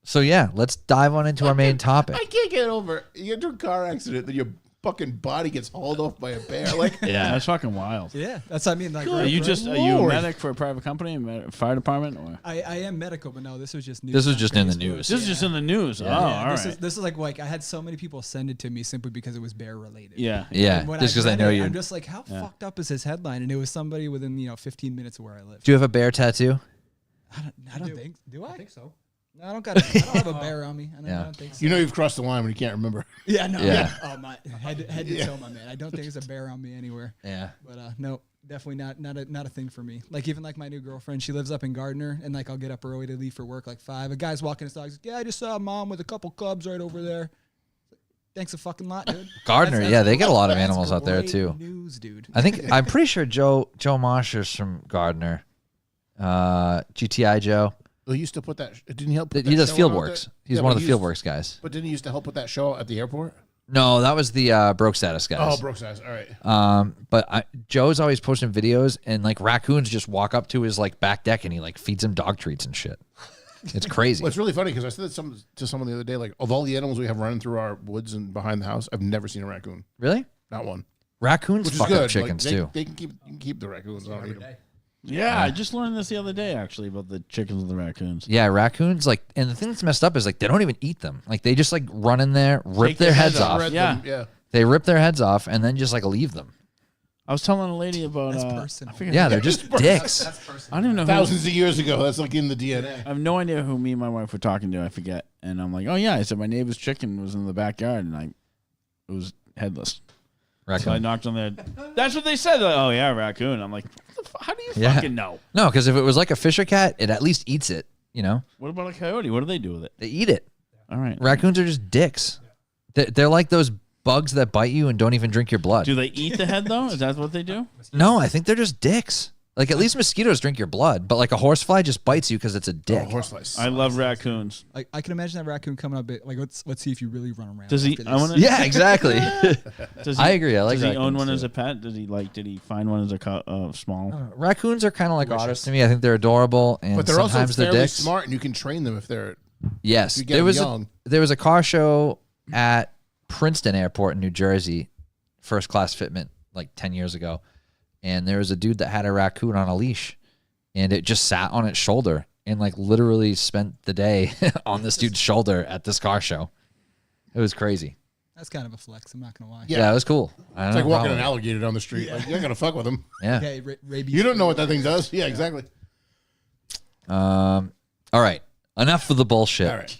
So yeah, let's dive on into our main topic. I can't get over it. You get into a car accident, then your fucking body gets hauled off by a bear. Like, Yeah, that's fucking wild. Yeah, that's what I mean. Like, Good Are right, you right. just are you a Lord. medic for a private company, fire department, or I am medical, but no, this was just news. This was on just in the Facebook. news. this is just in the news? Oh, Yeah, all this right. is this is like I had so many people send it to me simply because it was bear related. Yeah. Yeah, And when just because I read know it, you. I'm just like, how fucked up is his headline? And it was somebody within 15 minutes of where I live. Do you have a bear tattoo? I don't think. Do I? I think so. No, I don't got. I don't have a bear on me. I Yeah. don't think so. you know you've crossed the line when you can't remember. Yeah, no. Yeah. Oh my head to toe, my man. I don't think there's a bear on me anywhere. Yeah. But no, definitely not a thing for me. Like even like my new girlfriend, she lives up in Gardner, and like I'll get up early to leave for work like 5. A guy's walking his dog. He's like, yeah, I just saw a mom with a couple cubs right over there. Thanks a fucking lot, dude. Gardner, That's- yeah, they get a lot of that's animals out there great too. News, dude. I'm pretty sure Joe Mosher's from Gardner. GTI Joe. Well, he used to put that. Didn't he help? Put He that does show field out works. there? He's Yeah, one but of the he field used- works guys. But didn't he used to help with that show at the airport? No, that was the broke status Oh, guys. Brooks eyes. All right. But Joe's always posting videos, and like raccoons just walk up to his like back deck, and he like feeds him dog treats and shit. It's crazy. Well, it's really funny because I said to someone the other day, like, of all the animals we have running through our woods and behind the house, I've never seen a raccoon. Really? Not one. Raccoons Which is fuck good. up chickens like, too. They can keep the raccoons. I don't eat them. Yeah, I just learned this the other day actually about the chickens and the raccoons. Yeah, raccoons like, and the thing that's messed up is like they don't even eat them. Like they just like run in there, rip Take their their heads heads off. Read Yeah. them, yeah. They rip their heads off and then just like leave them. I was telling a lady about. That's I personal. forget. Yeah, they're just dicks. I don't even know. Who, Thousands of years ago, that's like in the DNA. I have no idea who me and my wife were talking to. I forget. And I'm like, oh yeah. I said my neighbor's chicken was in the backyard, and it was headless. So I Raccoon. knocked on their. That's what they said. Like, oh yeah, raccoon. I'm like, what the how do you Yeah. fucking know? No, because if it was like a fisher cat, it at least eats it. You know, What about a coyote? What do they do with it? they eat it. All right. Raccoons are just dicks. They're like those bugs that bite you and don't even drink your blood. Do they eat the head though? Is that what they do? No, I think they're just dicks. Like at least mosquitoes drink your blood, but like a horsefly just bites you because it's a dick. Oh, horseflies. I love raccoons. Like I can imagine that raccoon coming up. Like let's see if you really run around. Does he? after I this. want to. Yeah, exactly. Does I agree. I like Does he own raccoons, one too. as a pet? Did he find one as a small? Raccoons are kind of like otters to me. I think they're adorable, and But they're also sometimes they're fairly dicks. smart, and you can train them if they're. Yes, you get there them was young. there was a car show at Princeton Airport in New Jersey, first class fitment, like 10 years ago, and there was a dude that had a raccoon on a leash, and it just sat on its shoulder and like literally spent the day on this dude's shoulder at this car show. It was crazy. That's kind of a flex. I'm not gonna lie. Yeah, it was cool. I It's don't like know walking how- an alligator down the street. Like, you're not gonna fuck with them. Yeah. Okay, rabies. You don't know what that thing does. Yeah, exactly. All right. Enough of the bullshit. All right.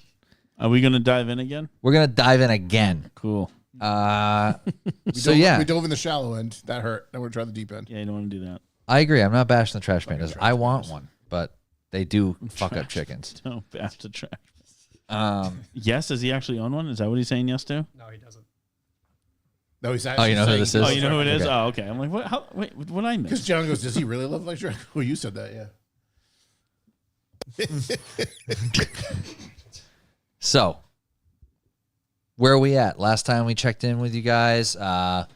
Are we gonna dive in again? We're gonna dive in again. Cool. We dove in the shallow end. That hurt. Now we're trying the deep end. Yeah, you don't want to do that. I agree. I'm not bashing the trash pandas. I want one, but they do fuck up chickens. No, back to trash. Um, Yes, does he actually own one? Is that what he's saying yes to? No, he doesn't. No, he's you actually know who saying- this is? Oh, you know who it is? Okay. Oh, okay. I'm like, what? How, wait, what I Because missed? John goes, does he really love like Shrek? Well, you said that, yeah. So, where are we at? Last time we checked in with you guys, there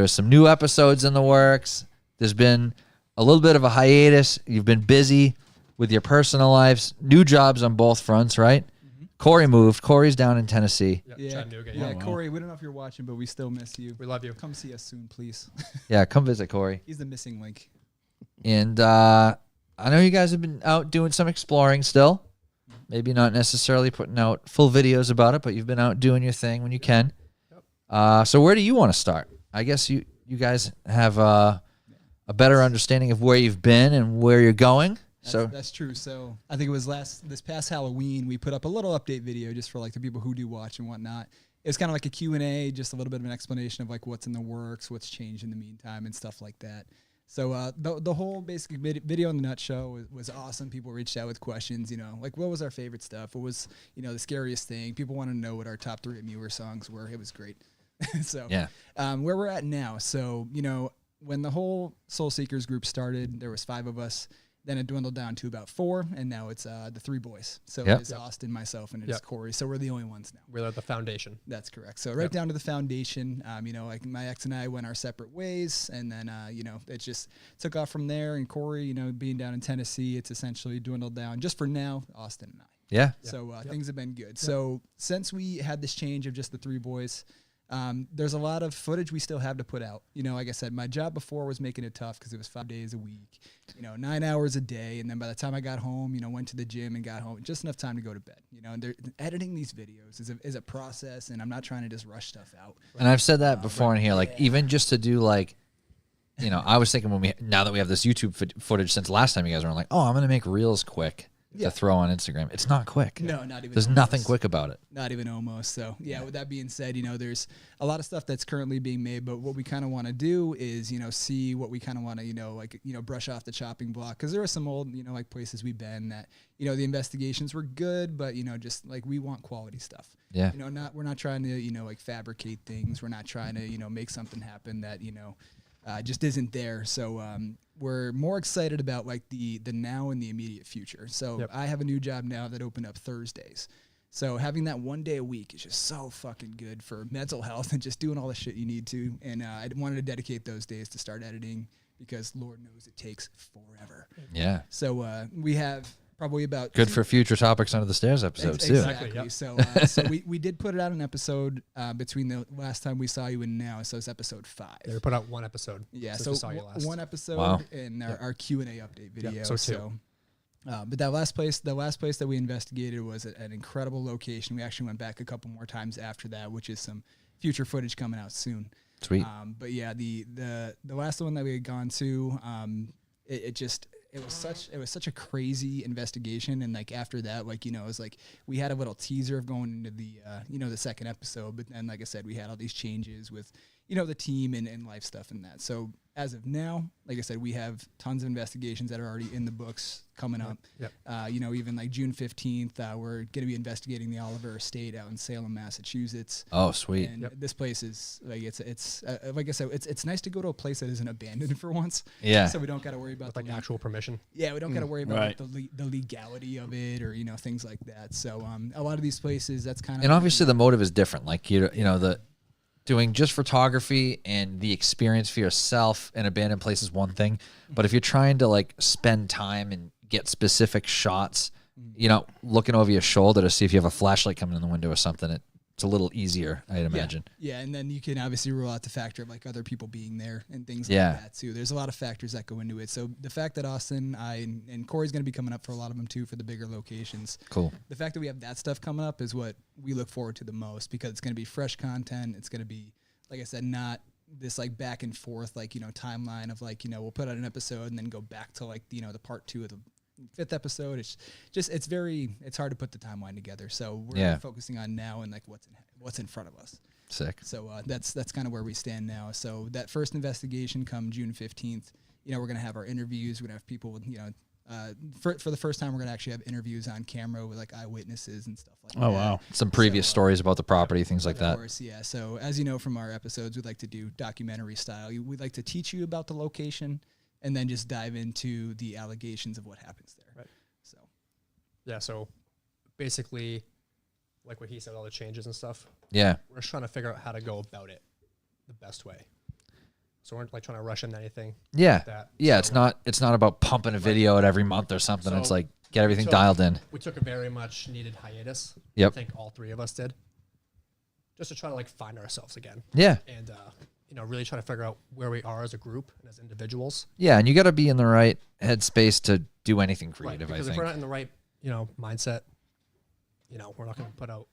was some new episodes in the works. There's been a little bit of a hiatus. You've been busy with your personal lives, new jobs on both fronts, right? Corey moved. Corey's down in Tennessee. Yep, Yeah, Chattanooga. yeah, Yeah. Corey. We don't know if you're watching, but we still miss you. We love you. Come see us soon, please. Yeah, come visit Corey. He's the missing link. And I know you guys have been out doing some exploring still. Maybe not necessarily putting out full videos about it, but you've been out doing your thing when you can. So where do you want to start? I guess you guys have a better understanding of where you've been and where you're going. That's true. So I think it was this past Halloween, we put up a little update video just for like the people who do watch and whatnot. It's kind of like a Q&A, just a little bit of an explanation of like what's in the works, what's changed in the meantime and stuff like that. So the whole basic video in the nutshell was awesome. People reached out with questions, like what was our favorite stuff? What was, the scariest thing? People want to know what our top 3 Muir songs were. It was great. So Yeah. Where we're at now. So, when the whole Soul Seekers group started, there was 5 of us. Then it dwindled down to about 4, and now it's the 3 boys. So Yep. it's Austin, myself, and it's Yep. Corey. So we're the only ones now. We're the foundation. That's correct. So right down to the foundation. Like my ex and I went our separate ways, and then it just took off from there. And Corey, being down in Tennessee, it's essentially dwindled down just for now. Austin and I. Yeah. So things have been good. So since we had this change of just the 3 boys, there's a lot of footage we still have to put out. Like I said, my job before was making it tough because it was 5 days a week, 9 hours a day. And then by the time I got home, went to the gym and got home, just enough time to go to bed. And editing these videos is a process, and I'm not trying to just rush stuff out. And I've said that before in here, like even just to do like, I was thinking now that we have this YouTube footage since last time you guys were on, like, oh, I'm going to make reels quick to throw on Instagram. It's not quick. No, not even. There's nothing quick about it. Not even almost. So with that being said, there's a lot of stuff that's currently being made, but what we kind of want to do is, see what we kind of want to, brush off the chopping block. Cause there are some old, like places we've been that, the investigations were good, but just like we want quality stuff. Yeah. We're not trying to, fabricate things. We're not trying to, make something happen that, just isn't there. So we're more excited about like the now and the immediate future. So I have a new job now that opened up Thursdays. So having that 1 day a week is just so fucking good for mental health and just doing all the shit you need to. And I wanted to dedicate those days to start editing because Lord knows it takes forever. Yeah. So we have probably about Good for future topics under the stairs episodes too. Exactly. Yep. So we did put it out an episode between the last time we saw you and now. So it's episode 5. Yeah, we put out 1 episode. Yeah, since so we saw you last. 1 episode Wow. and our Q&A update video. so 2. But the last place that we investigated was an incredible location. We actually went back a couple more times after that, which is some future footage coming out soon. Sweet. But yeah, the last one that we had gone to, it was such a crazy investigation. And like after that, like, it was like we had a little teaser of going into the the second episode, but then like I said, we had all these changes with the team and life stuff and that. So as of now, like I said, we have tons of investigations that are already in the books coming up. Yep. Even like June 15th, we're going to be investigating the Oliver Estate out in Salem, Massachusetts. Oh, sweet. And this place is like it's like I said, it's nice to go to a place that isn't abandoned for once. Yeah. So we don't got to worry about With like actual permission. Yeah, we don't got to worry about Right. like, the legality of it or things like that. So a lot of these places, that's kind of And obviously the motive is different. Like the doing just photography and the experience for yourself in abandoned place is one thing, but if you're trying to like spend time and get specific shots, looking over your shoulder to see if you have a flashlight coming in the window or something, it's a little easier, I'd imagine. Yeah, and then you can obviously rule out the factor of like other people being there and things Yeah. like that too. There's a lot of factors that go into it. So the fact that Austin, and Corey's going to be coming up for a lot of them too for the bigger locations. Cool. The fact that we have that stuff coming up is what we look forward to the most because it's going to be fresh content. It's going to be, like I said, not this like back and forth like timeline of like we'll put out an episode and then go back to like the part 2 of the 5th episode. It's just it's hard to put the timeline together. So we're focusing on now and like what's in front of us. Sick. So that's kind of where we stand now. So that first investigation come June 15th, we're going to have our interviews. We're going to have people with, for the first time, we're going to actually have interviews on camera with like eyewitnesses and stuff like that. Oh, wow. Some previous stories about the property, things like that. Of course, yeah. So as you know from our episodes, we'd like to do documentary style. We'd like to teach you about the location and then just dive into the allegations of what happens there. Right. So. Yeah, so basically, like what he said, all the changes and stuff, Yeah. we're just trying to figure out how to go about it the best way. So we're not like trying to rush into anything. Yeah. Like that. Yeah, So it's not about pumping a video out every month or something. So it's like get everything so- dialed in. we took a very much needed hiatus. Yep. I think all 3 of us did. Just to try to like find ourselves again. Yeah. And really try to figure out where we are as a group and as individuals. Yeah, and you got to be in the right headspace to do anything creative, Because I if think. we're not in the right, mindset, we're not going to put out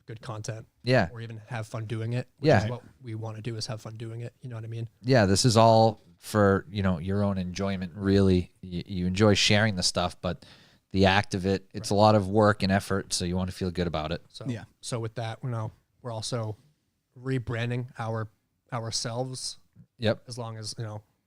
good content Yeah. or even have fun doing it. Which Yeah. is what we want to do is have fun doing it. You know what I mean? Yeah, this is all for, your own enjoyment, really. You enjoy sharing the stuff, but the act of it, it's a lot of work and effort, so you want to feel good about it. So Yeah. So with that, we're also rebranding ourselves Yep. as long as,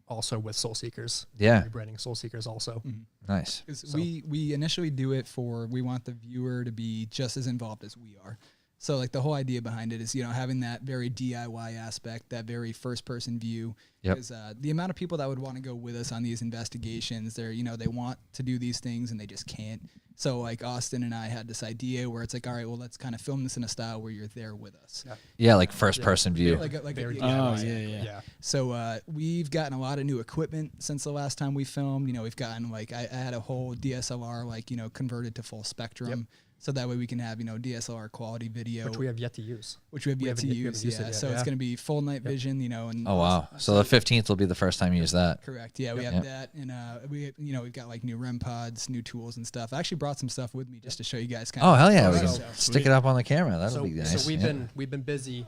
also with Soul Seekers. Yeah. Rebranding Soul Seekers also. Nice. 'Cause we initially do it we want the viewer to be just as involved as we are. So like the whole idea behind it is, having that very DIY aspect, that very first person view. Yep. Because the amount of people that would want to go with us on these investigations, they want to do these things and they just can't. So like Austin and I had this idea where it's like, all right, well, let's kind of film this in a style where you're there with us. Yeah, like first person view. Very yeah. DIY. Yeah. So we've gotten a lot of new equipment since the last time we filmed. We've gotten I had a whole DSLR converted to full spectrum. Yep. So that way we can have, DSLR quality video. Which we have yet to use. Which we have yet to use, it yeah. yet, So it's going to be full night vision, and Oh, wow. So the 15th will be the first time you use that. correct. Yeah, we have that, and we've got like new REM pods, new tools and stuff. I actually brought some stuff with me just to show you guys. Oh, hell yeah. We So- can stick it up on the camera. That'll be nice. So we've been busy.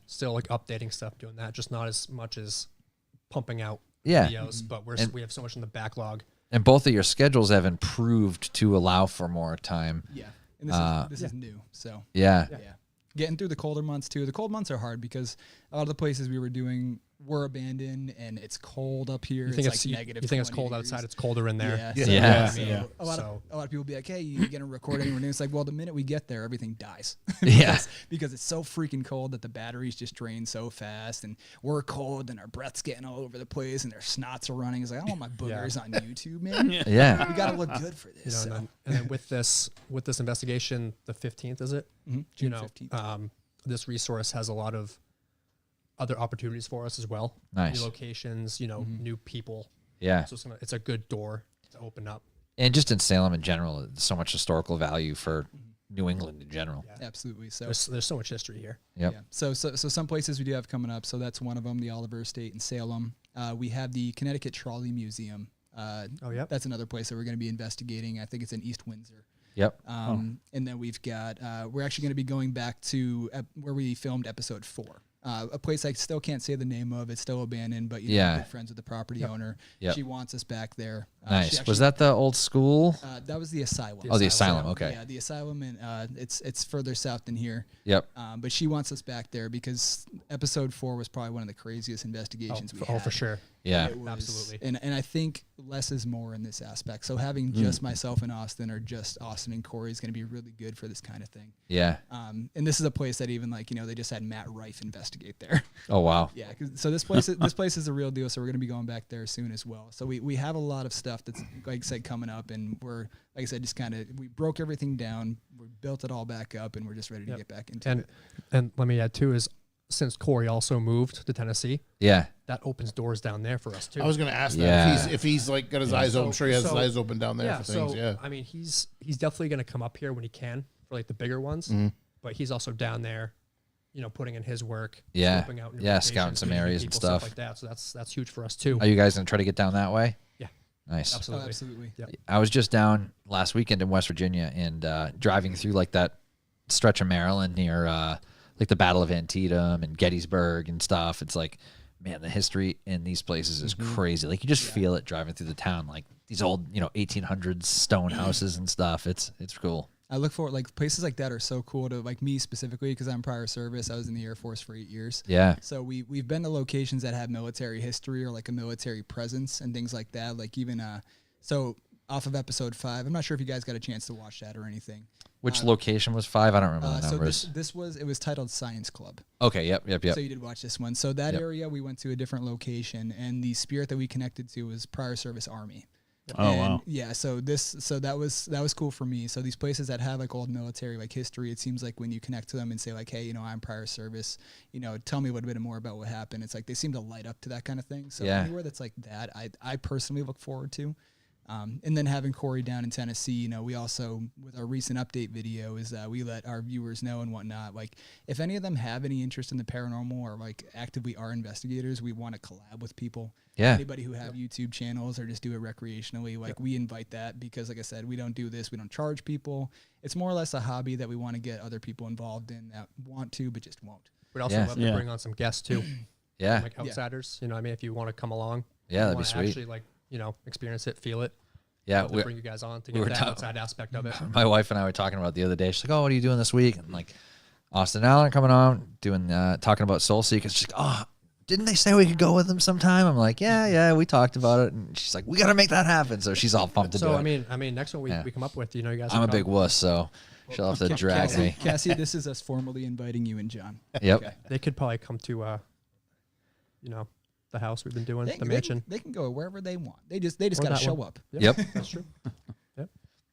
Still like updating stuff, doing that. Just not as much as pumping out videos, but we have so much in the backlog. And both of your schedules have improved to allow for more time. Yeah, and this is new. So Yeah. getting through the colder months too. The cold months are hard because a lot of the places we were doing were abandoned, and it's cold up here. You think it's like negative. You think it's 20 cold degrees. outside? It's colder in there. Yeah. So a lot of people be like, "Hey, you gonna record anywhere new?" It's like, well, the minute we get there, everything dies. because it's so freaking cold that the batteries just drain so fast, and we're cold, and our breath's getting all over the place, and their snots are running. It's like, I don't want my boogers on YouTube, man. Yeah. We gotta look good for this. And then with this investigation, the 15th, is it? June 15th. This resource has a lot of other opportunities for us as well. Nice. New locations, new people. Yeah. So it's a good door to open up. And just in Salem in general, there's so much historical value for New England in general. Yeah. Absolutely. So there's so much history here. Yep. Yeah. So some places we do have coming up. So that's one of them, the Oliver Estate in Salem. We have the Connecticut Trolley Museum. That's another place that we're going to be investigating. I think it's in East Windsor. Yep. And then we've got, we're actually going to be going back to where we filmed episode 4. A place I still can't say the name of. It's still abandoned, but we're good friends with the property owner. Yep. She wants us back there. Nice. Was that the old school? That was the asylum. The asylum. Okay. Yeah, the asylum, and it's further south than here. Yep. But she wants us back there because episode 4 was probably one of the craziest investigations we had. For sure. Yeah. It was, Absolutely. And I think less is more in this aspect. So having just myself and Austin, or just Austin and Corey, is going to be really good for this kind of thing. Yeah. And this is a place that even they just had Matt Rife investigate there. Oh, wow. Yeah. So this place is a real deal. So we're going to be going back there soon as well. So we have a lot of stuff that's, like I said, coming up, and we're, like I said, just we broke everything down, we built it all back up, and we're just ready to get back into it. And let me add too is, since Corey also moved to Tennessee, Yeah. that opens doors down there for us too. I was going to ask Yeah. that if he's like got his eyes open. I'm sure he has his eyes open down there for things. So, I mean, he's definitely going to come up here when he can for like the bigger ones, but he's also down there, putting in his work. Yeah. Scoping out new Yeah, locations, scouting some meeting areas and people, stuff. like that. So that's huge for us too. Are you guys going to try to get down that way? Yeah. Nice. Oh, Absolutely. absolutely. Yeah. I was just down last weekend in West Virginia and driving through like that stretch of Maryland near like the Battle of Antietam and Gettysburg and stuff. It's like, man, the history in these places is crazy. Like you just feel it driving through the town, like these old, 1800s stone houses and stuff. It's cool. I look forward, places like that are so cool to, me specifically, because I'm prior service. I was in the Air Force for 8 years. Yeah. So we've been to locations that have military history or like a military presence and things like that. Like even, so off of episode 5, I'm not sure if you guys got a chance to watch that or anything. Which location was 5? I don't remember the So numbers. it was titled Science Club. Okay. Yep. So you did watch this one. So that area, we went to a different location, and the spirit that we connected to was prior service Army. Oh, And, wow. Yeah, so that was cool for me. So these places that have like old military history, it seems like when you connect to them and say like, hey, I'm prior service, tell me a little bit more about what happened. It's like they seem to light up to that kind of thing. So anywhere that's like that, I personally look forward to. And then having Corey down in Tennessee, we also, with our recent update video, is we let our viewers know and whatnot. Like, if any of them have any interest in the paranormal or actively are investigators, we want to collab with people. Yeah. Anybody who have YouTube channels or just do it recreationally, we invite that because, like I said, we don't do this. We don't charge people. It's more or less a hobby that we want to get other people involved in that want to but just won't. We'd also love to bring on some guests too. Yeah. Like outsiders. If you want to come along. Yeah, that'd be sweet. Actually, experience it, feel it. Yeah. Love to bring you guys on to get that outside aspect of it. My wife and I were talking about it the other day. She's like, "Oh, what are you doing this week?" And like, Austin and Allen are coming on doing talking about Soul Seekers. She's like, "Oh, didn't they say we could go with them sometime?" I'm like, "Yeah, we talked about it." And she's like, "We got to make that happen." So she's all pumped to do it. I mean, next one we come up with, you guys. I'm a big wuss, so She'll have to drag me. Cassie, this is us formally inviting you and John. Yep. Okay. They could probably come to, the house we've been doing, the mansion. They can go wherever they want. They just got to that show one. up. Yep. That's true.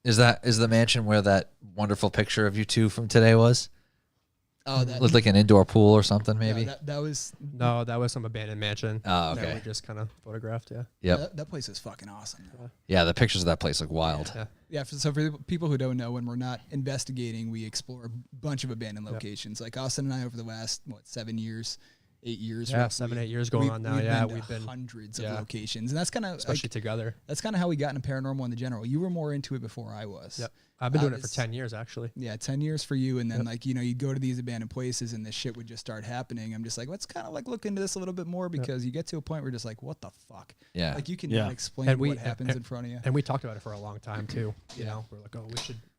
Is the mansion where that wonderful picture of you two from today was? Oh, that Looked like an indoor pool or something, maybe. No, that was No, that was some abandoned mansion. Oh, That okay. we just kind of photographed, yeah. Yep. that place is fucking awesome. Yeah, the pictures of that place look wild. Yeah. Yeah, so for people who don't know, when we're not investigating, we explore a bunch of abandoned locations. Like Austin and I, over the last 7 years, 8 years. Yeah, 7, 8 years going on now. Yeah, we've been hundreds of locations, and that's kind of especially together. That's kind of how we got into paranormal in the general. You were more into it before I was. Yep. I've been doing it for 10 years, actually. Yeah, 10 years for you. And then, you'd go to these abandoned places and this shit would just start happening. I'm just like, let's kind of look into this a little bit more because you get to a point where you're just like, what the fuck? Yeah. Like, you can not explain what happens in front of you. And we talked about it for a long time, too. You know, we're like, oh,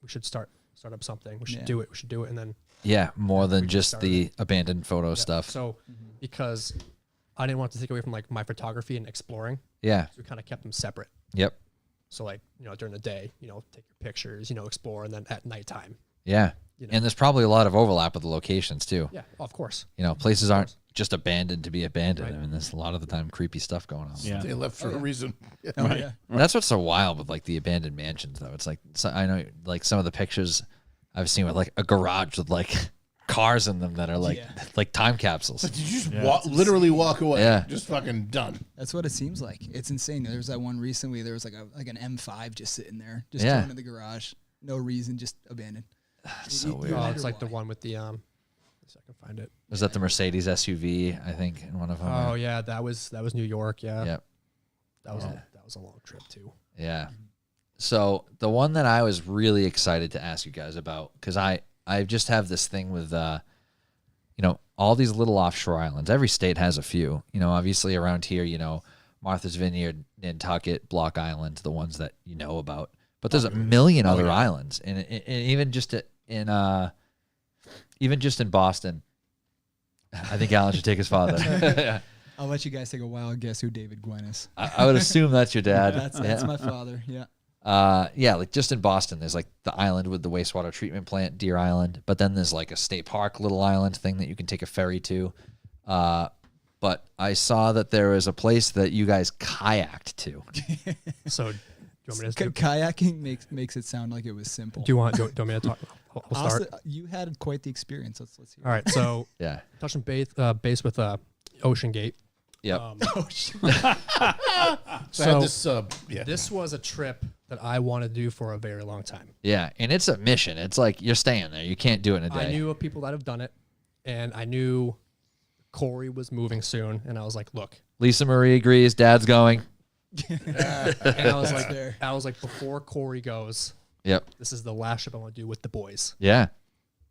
we should start up something. We should do it. We should do it. And then. Yeah, more than just the abandoned photo stuff. So, because I didn't want to take away from, my photography and exploring. Yeah. So we kind of kept them separate. Yep. So during the day, take your pictures, explore, and then at nighttime. Yeah. And there's probably a lot of overlap with the locations too. Yeah, of course. Places aren't just abandoned to be abandoned. Right. I mean, there's a lot of the time creepy stuff going on. Yeah. They left for a reason. Oh, yeah. That's what's so wild with the abandoned mansions though. It's I know some of the pictures I've seen with a garage with cars in them that are like time capsules. Did you just literally walk away? Yeah. Just fucking done. That's what it seems like. It's insane. There's that one recently. There was an M5 just sitting there, just Yeah. thrown in the garage. No reason, just abandoned. That's so weird. Oh, wonder it's like the why. one with the if I can find it. Was that the Mercedes SUV? I think in one of them. Oh yeah, that was New York. Yeah. Yep. That was a long trip too. Yeah. So the one that I was really excited to ask you guys about, because I just have this thing with all these little offshore islands. Every state has a few. Obviously around here, Martha's Vineyard, Nantucket, Block Island, the ones that you know about. But there's a million other islands, and even just in Boston. I think Alan should take his father. I'll let you guys take a wild guess who David Gwynn is. I would assume that's your dad. That's my father. Yeah. Just in Boston, there's the island with the wastewater treatment plant, Deer Island, but then there's a state park little island thing that you can take a ferry to. But I saw that there was a place that you guys kayaked to. So, do you want me to Kayaking makes it sound like it was simple. do you want me to talk? I'll start. Austin, you had quite the experience. Let's hear. All right. So, Yeah. touching base with Ocean Gate. Yep. So I had this, This was a trip that I wanted to do for a very long time. Yeah, and it's a mission. It's you're staying there. You can't do it in a day. I knew of people that have done it, and I knew Corey was moving soon, and I was like, look. Lisa Marie agrees. Dad's going. And I was like, before Corey goes, Yep. this is the last trip I want to do with the boys. Yeah.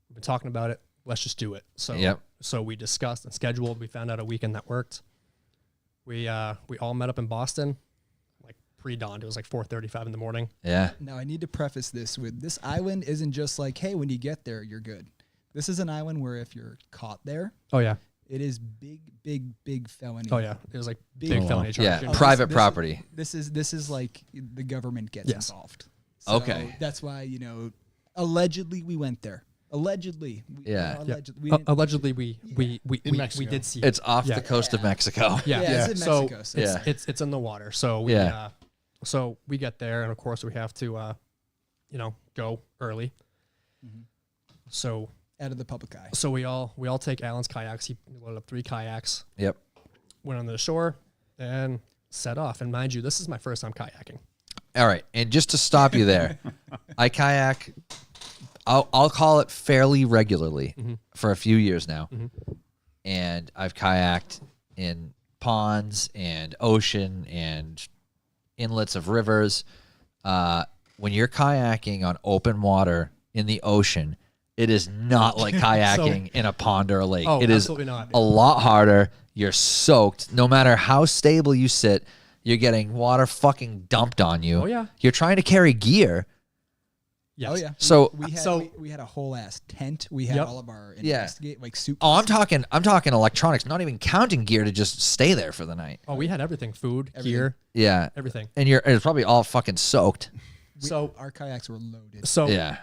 We've been talking about it. Let's just do it. So, Yep. So we discussed and scheduled. We found out a weekend that worked. We all met up in Boston, pre-dawn. It was 4:35 in the morning. Yeah. Now, I need to preface this with this island isn't just hey, when you get there, you're good. This is an island where if you're caught there, Oh yeah. it is big felony. Oh yeah. It was big felony charge. Yeah. You know? Private property. This is the government gets Yes. involved. So Okay. That's why allegedly we went there. Allegedly. Yeah. Allegedly, we Mexico. did see. It's off Yeah. the coast of Mexico. Yeah, it's in So Mexico. So Yeah. it's in the water. So we get there, and of course we have to go early. So out of the public eye. so we all take Alan's kayaks. He loaded up 3 kayaks, Yep. went on the shore, and set off. And mind you, this is my first time kayaking. All right, and just to stop you there, I kayak. I'll call it fairly regularly for a few years now, and I've kayaked in ponds and ocean and inlets of rivers. When you're kayaking on open water in the ocean, it is not like kayaking in a pond or a lake. Oh, It is absolutely not. a lot harder. You're soaked. No matter how stable you sit, you're getting water fucking dumped on you. Oh, yeah. You're trying to carry gear. Yes. Oh yeah. So- we had a whole ass tent. We had Yep. all of our Yeah. soup. Oh, I'm talking electronics, not even counting gear to just stay there for the night. Oh, we had everything: food, gear, Yeah. everything. And it's probably all fucking soaked. So our kayaks were loaded. So Yeah.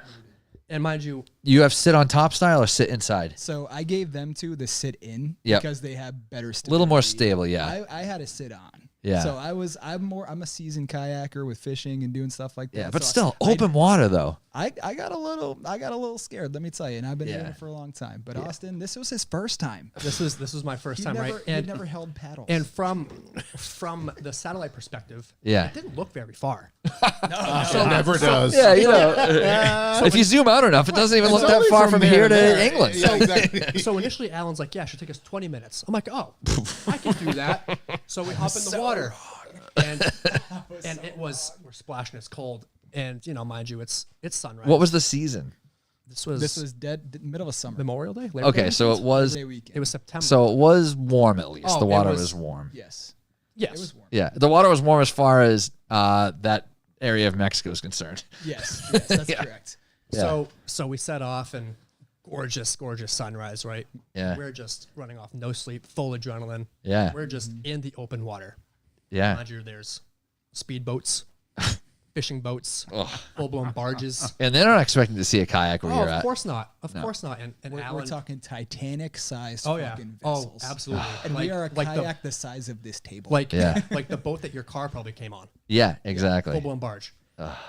And mind you, You have sit on top style or sit inside? So I gave them the sit in Yep. because they have better A stability. little more stable, yeah. I had a sit on. Yeah. So I'm a seasoned kayaker with fishing and doing stuff like that. Yeah, but So still, open water though. I got a little scared, let me tell you, and I've been doing Yeah. it for a long time. But Austin, this was his first time. this was my first time, right? He'd never held paddles. And from the satellite perspective, Yeah. it didn't look very far. It never does. Yeah, you know, if you zoom out enough, it doesn't even look that only far from from here to there to there. England. Yeah, exactly. So initially, Alan's like, "Yeah, it should take us 20 minutes." I'm like, "Oh, I can do that." So we hop in the water, and we're splashing. It's cold, and mind you, it's sunrise. What was the season? This was middle of summer. Memorial Day. Labor Okay, Day? so it was. Labor Day weekend. It was September. So it was warm at least. Oh, The it water was- was warm. Yes. yes, It was warm. Yeah, the water was warm as far as that area of Mexico is concerned. Yes, that's correct. Yeah. So we set off and gorgeous sunrise, right? Yeah. We're just running off, no sleep, full adrenaline. Yeah. We're just in the open water. Yeah. Mind you, there's speed boats, fishing boats, full-blown barges. And they're not expecting to see a kayak where Oh, you're of at. course not. Of course not. And We're Alan, talking Titanic-sized oh yeah, fucking vessels. oh absolutely. And we are a like kayak the size of this table. Yeah. like the boat that your car probably came on, Yeah, exactly. full-blown barge.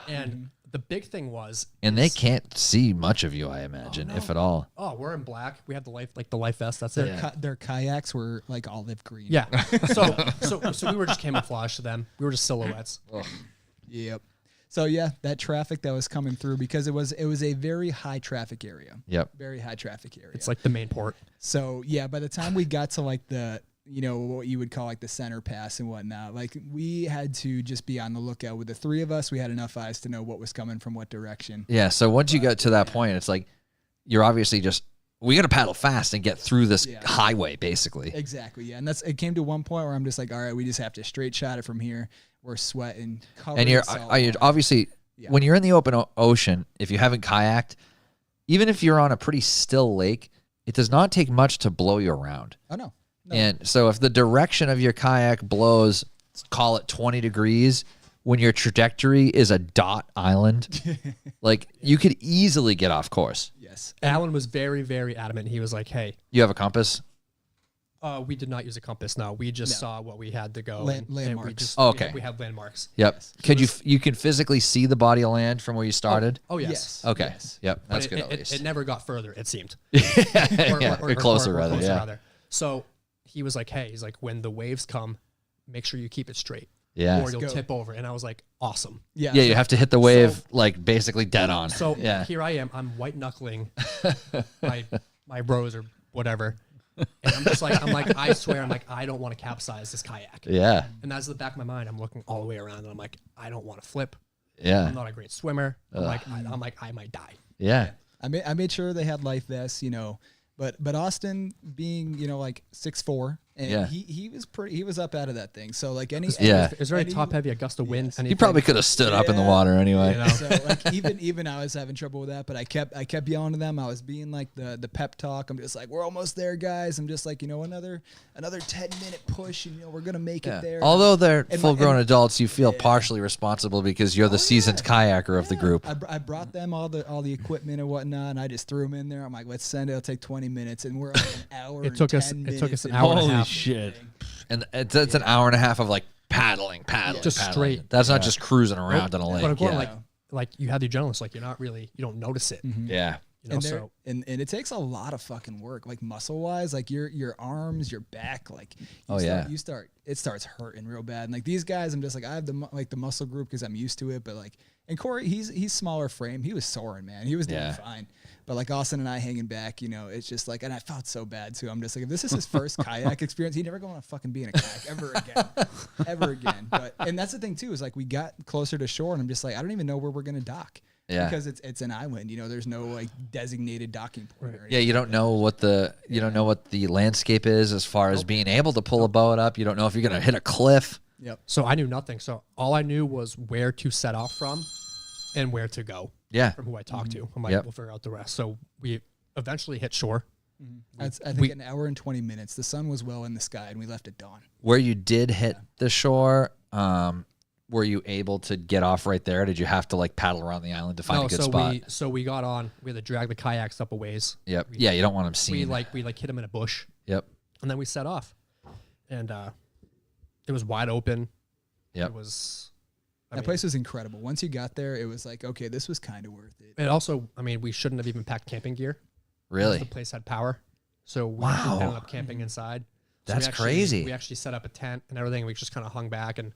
And the big thing was, And they can't see much of you, I imagine, if at all. oh, we're in black. We have the life vest. That's it. Their kayaks were like olive green. Yeah. So we were just camouflage to them. We were just silhouettes. Yep. So yeah, that traffic that was coming through, because it was a very high traffic area. Yep. Very high traffic area. It's like the main port. So yeah, by the time we got to like the what you would call like the center pass and whatnot, like we had to just be on the lookout. With the three of us, we had enough eyes to know what was coming from what direction. Yeah, so once you get to that point, it's like you're obviously just we got to paddle fast and get through this highway, basically. Exactly, yeah. And it came to one point where I'm just like, all right, we just have to straight shot it from here. We're sweating, covered And in salt water. obviously when you're in the open ocean, if you haven't kayaked, even if you're on a pretty still lake, it does not take much to blow you around. Oh no. And so if the direction of your kayak blows, call it 20 degrees, when your trajectory is a dot island, like you could easily get off course. Yes. Alan was very, very adamant. He was like, "Hey, You have a compass? we did not use a compass. No, we just saw what we had to go. Landmarks. We just, Okay. we have landmarks. Yep. Could you can physically see the body of land from where you started? Oh yes. Okay. Yes. Yep. That's But good at least. It never got further. It seemed. Or closer, rather. Yeah. So he was like, "Hey, he's like, when the waves come, make sure you keep it straight, Yeah. or you'll go. tip over." And I was like, "Awesome." Yeah. Yeah, you have to hit the wave like basically dead on. So yeah. here I am. I'm white knuckling my bros or whatever, and I'm just like, I swear, I don't want to capsize this kayak. Yeah. And that's the back of my mind. I'm looking all the way around, and I'm like, I don't want to flip. Yeah. I'm not a great swimmer. I'm like, I might die. Yeah. I made sure they had life vests, but Austin being, like 6'4", and he was up out of that thing. So like Is there any top heavy, a gust of wind? He probably could have stood up in the water anyway. So like even I was having trouble with that, but I kept yelling to them. I was being like the pep talk. I'm just like, we're almost there, guys. I'm just like, another 10-minute push, and we're gonna make it there. Although they're And full-grown adults, you feel partially responsible because you're the seasoned kayaker of the group. I brought them all the equipment and whatnot, and I just threw them in there. I'm like, let's send it. It'll take 20 minutes, and we're on an hour. It took us an hour and a Holy half. shit. And it's an hour and a half of like paddling. Just paddling. straight. That's not just cruising around on a lake. But I'm going yeah. like you have the adrenaline, like you don't notice it. Yeah. And it takes a lot of fucking work, like muscle wise, like your arms, your back, like it starts hurting real bad. And like these guys, I'm just like, I have the muscle group because I'm used to it, but like, and Corey, he's smaller frame, he was soaring, man, he was doing fine. But like Austin and I hanging back, it's just like, and I felt so bad too. I'm just like, if this is his first kayak experience, he never going to fucking be in a kayak ever again. And that's the thing too, is like we got closer to shore, and I'm just like, I don't even know where we're gonna dock. Yeah. Because it's an island, there's no like designated docking point. Or Yeah, you don't know what the landscape is as far as being able to pull a boat up. You don't know if you're gonna hit a cliff. Yep. So I knew nothing. So all I knew was where to set off from and where to go. Yeah. From who I talked to. I'm like, we'll figure out the rest. So we eventually hit shore. I think an hour and 20 minutes. The sun was well in the sky, and we left at dawn. Where you did hit the shore, were you able to get off right there? Or did you have to like paddle around the island to find a good spot? We got on. We had to drag the kayaks up a ways. Yep. Yeah, you don't want them seen. We hit them in a bush. Yep. And then we set off, and it was wide open. Yep. It was. That place was incredible. Once you got there, it was like, okay, this was kind of worth it. And also, I mean, we shouldn't have even packed camping gear. Really? The place had power, so we Wow. ended up camping inside. So That's crazy. We actually set up a tent and everything. We just kind of hung back, and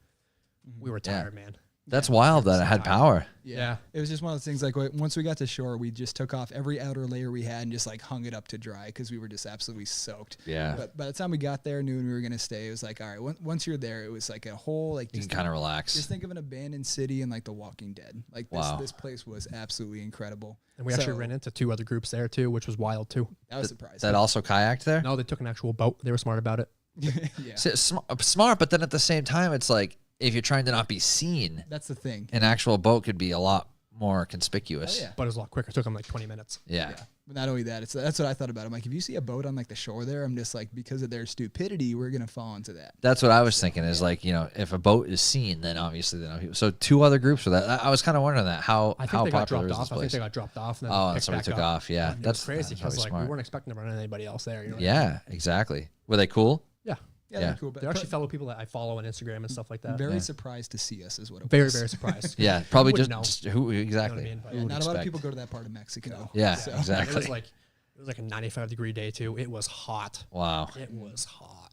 we were tired, man. That's wild that it had power. Yeah. It was just one of those things like once we got to shore, we just took off every outer layer we had and just like hung it up to dry because we were just absolutely soaked. Yeah. But by the time we got there, knew we were going to stay, it was like, all right, once you're there, it was like a whole, like, You just can kind of relax. Just think of an abandoned city and like The Walking Dead. Like this place was absolutely incredible. And we actually ran into 2 other groups there too, which was wild too. That was surprising. That also kayaked there? No, they took an actual boat. They were smart about it. Yeah. See, smart, but then at the same time, it's like if you're trying to not be seen, That's the thing. an actual boat could be a lot more conspicuous. Oh, yeah. But it was a lot quicker. It took them like 20 minutes. Yeah. But not only that, that's what I thought about. I'm like, if you see a boat on like the shore there, I'm just like, because of their stupidity, we're gonna fall into that. That's what I was thinking is like, you know, if a boat is seen, then obviously they know people. So 2 other groups for that. I was kind of wondering that. How I think they got popular dropped is this off. I think place? they got dropped off. And then Oh, and picked somebody back took up. off. Yeah. And That's it was crazy that's because really like smart. we weren't expecting to run into anybody else there. You know what Yeah, exactly. Were they cool? Yeah. Yeah, Yeah. they're cool. But They're actually fellow people that I follow on Instagram and stuff like that. very surprised to see us, is what it Very, was. very surprised. Yeah, probably wouldn't just know. who You exactly. know what I mean? But Who Yeah, would not a lot of expect? people go to that part of Mexico. Yeah, So. exactly. It was like a 95-degree day too. It was hot. Wow. It was hot.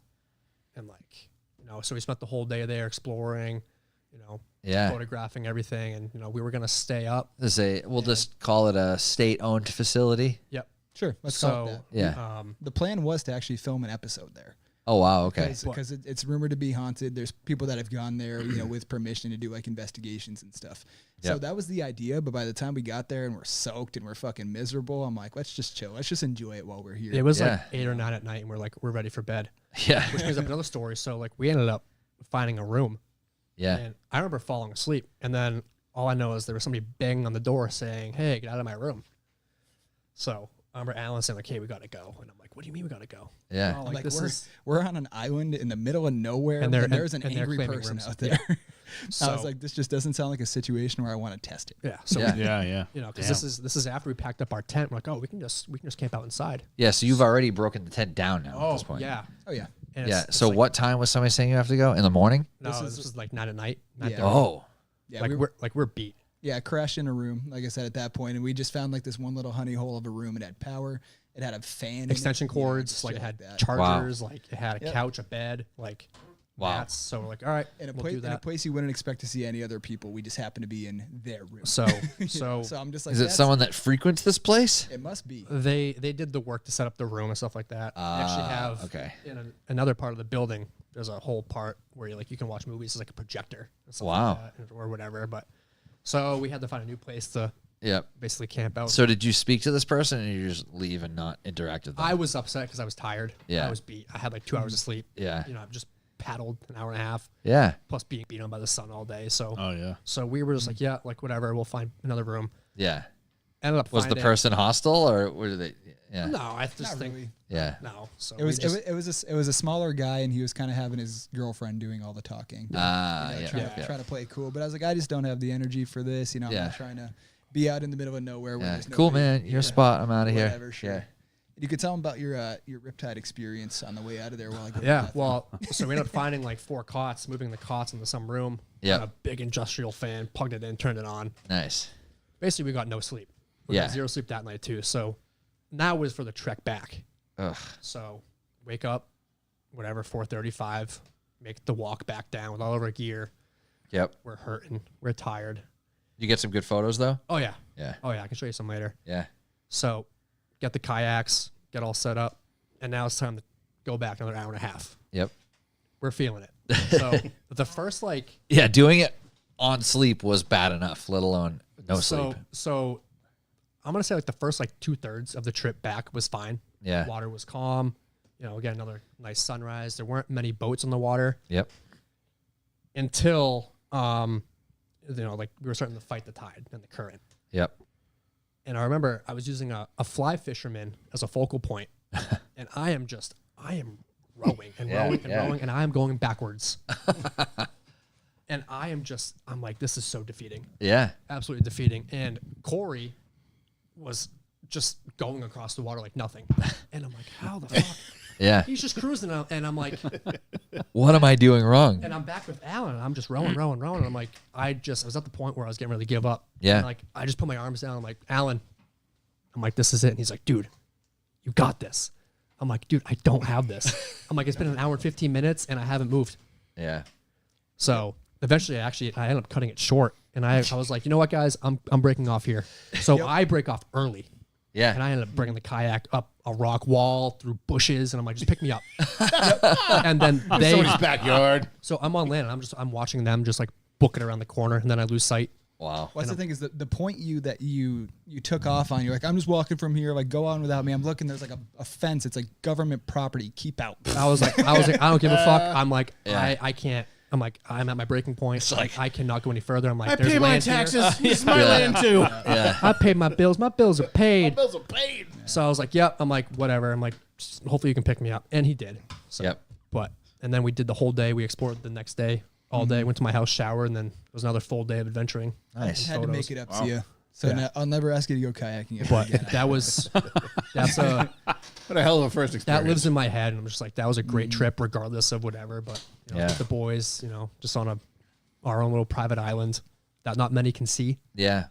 And like, you know, so we spent the whole day there exploring, you know, Yeah. photographing everything, and you know, we were gonna stay up. We'll just call it a state-owned facility. Yep. Sure, let's call it So that. Yeah. The plan was to actually film an episode there. Oh wow. Okay. Because it's rumored to be haunted. There's people that have gone there, you know, with permission to do like investigations and stuff. So Yep. that was the idea. But by the time we got there and we're soaked and we're fucking miserable, I'm like, let's just chill. Let's just enjoy it while we're here. It was like Yeah. 8 or 9 at night, and we're ready for bed. Yeah. Which brings up another story. So like, we ended up finding a room, Yeah. and I remember falling asleep, and then all I know is there was somebody banging on the door saying, "Hey, get out of my room." So I remember Alan saying like, "Hey, we gotta go," and I'm like, "What do you mean we gotta go?" Yeah. Oh, I'm like, this we're on an island in the middle of nowhere, And and, they're- there's an and they're angry claiming person rooms. out there. I So- was like, this just doesn't sound like a situation where I want to test it. Yeah. So Yeah. Yeah. you know, because this is after we packed up our tent. We're like, oh, we can just camp out inside. Yeah. So you've already broken the tent down now at this point. yeah. Oh yeah, And Yeah. it's So like, what time was somebody saying you have to go? In the morning? No, this is like 9 at night. 9:30. Yeah. Oh. yeah. Like we're beat. Yeah, crashed in a room, like I said, at that point, and we just found like this one little honey hole of a room. It had power. It had a fan, in it. Extension Yeah, cords, just like it shit had that. chargers, like it had a Yep. couch, a bed, like Wow. mats. So we're like, all right, in a, we'll place, do in a that. place you wouldn't expect to see any other people. We just happen to be in their room. So So I'm just like, Is it that's- someone that frequents this place? It must be. they did the work to set up the room and stuff like that. They actually have okay. in another part of the building. There's a whole part where you can watch movies. It's like a projector, and stuff Wow. like that, or whatever. But so we had to find a new place to Yep. basically camp out. So did you speak to this person and you just leave and not interact with them? I was upset because I was tired. Yeah. I was beat. I had like 2 hours of sleep. Yeah. You know, I've just paddled an hour and a half, Yeah. plus being beat on by the sun all day. So Oh yeah. so we were just like, yeah, like whatever, we'll find another room. Yeah. Ended up Was the finding- person hostile or were they? Yeah. No, I just Not think really. Yeah. no. So It was, we just, it was a smaller guy, and he was kind of having his girlfriend doing all the talking. Yeah. Trying to play cool, but I was like, I just don't have the energy for this. You know, I'm Yeah. not trying to be out in the middle of nowhere. Where Yeah. there's Cool, nobody. man. Your spot. I'm out of here. Whatever, sure. Yeah. You could tell him about your Riptide experience on the way out of there while I go. to the yeah. bathroom. Well, so we ended up finding like 4 cots, moving the cots into some room. Yeah. got a big industrial fan, plugged it in, turned it on. Nice. Basically, we got no sleep. We Yeah. got 0 sleep that night too. So now was for the trek back. Ugh. So wake up, whatever, 4:35, make the walk back down with all of our gear. Yep. We're hurting. We're tired. You get some good photos though? Oh yeah. Yeah. Oh yeah. I can show you some later. Yeah. So get the kayaks, get all set up, and now it's time to go back another hour and a half. Yep. We're feeling it. So the first like Yeah. Doing it on sleep was bad enough, let alone no sleep. So I'm gonna say like the first like 2/3 of the trip back was fine. Yeah. Water was calm. You know, again, another nice sunrise. There weren't many boats on the water Yep. until you know, like we were starting to fight the tide and the current. Yep. And I remember I was using a fly fisherman as a focal point, and I am rowing and Yeah, rowing and yeah. rowing, and I am going backwards. And I'm like, this is so defeating. Yeah. Absolutely defeating. And Corey was just going across the water like nothing. And I'm like, how the fuck? Yeah. He's just cruising, and I'm like, What am I doing wrong? and I'm back with Alan, and I'm just rowing. And I'm like, I was at the point where I was getting ready to give up. Yeah. And like, I just put my arms down. I'm like, Alan, I'm like, this is it. And he's like, dude, you got this. I'm like, dude, I don't have this. I'm like, it's been an hour and 15 minutes, and I haven't moved. Yeah. So eventually, I ended up cutting it short, and I was like, you know what, guys, I'm breaking off here. So I break off early. Yeah. And I ended up bringing the kayak up a rock wall through bushes, and I'm like, just pick me up. And then Somebody's backyard. so I'm on land, and I'm watching them just like book it around the corner, and then I lose sight. Wow. What's the thing is that the point you took off on, you're like, I'm just walking from here, like go on without me. I'm looking, there's like a fence. It's like government property. Keep out. I was like, I don't give a fuck. I'm like, Yeah. I can't. I'm like, I'm at my breaking point. Like, I cannot go any further. I'm like, I there's pay my land here. taxes. This is my land too. Yeah. I paid my bills. My bills are paid. Bills are paid. So I was like, yep. I'm like, whatever. I'm like, hopefully you can pick me up. And he did. So, Yep. and then we did the whole day. We explored the next day, all day. Went to my house, showered, and then it was another full day of adventuring. Nice. Had to Photos. make it up to you. So I'll never ask you to go kayaking ever But again. that's a What a hell of a first experience. that lives in my head, and I'm just like, that was a great trip, regardless of whatever. But Yeah. with the boys, just on our own little private island that not many can see. Yeah.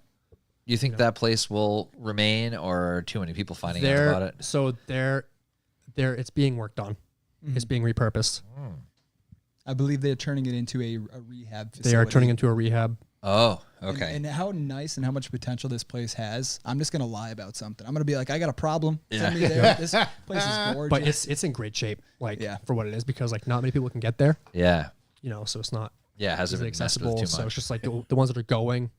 You think that place will remain, or are too many people finding out about it? So it's being worked on. It's being repurposed. I believe they're turning it into a rehab facility. They are turning into a rehab. Oh, okay. And how nice and how much potential this place has. I'm just going to lie about something. I'm going to be like, I got a problem. Send me there. This place is gorgeous. But it's in great shape, Yeah. for what it is, because like not many people can get there. Yeah. So it's not Yeah. It hasn't easily been messed with accessible. too So much. it's just like the ones that are going,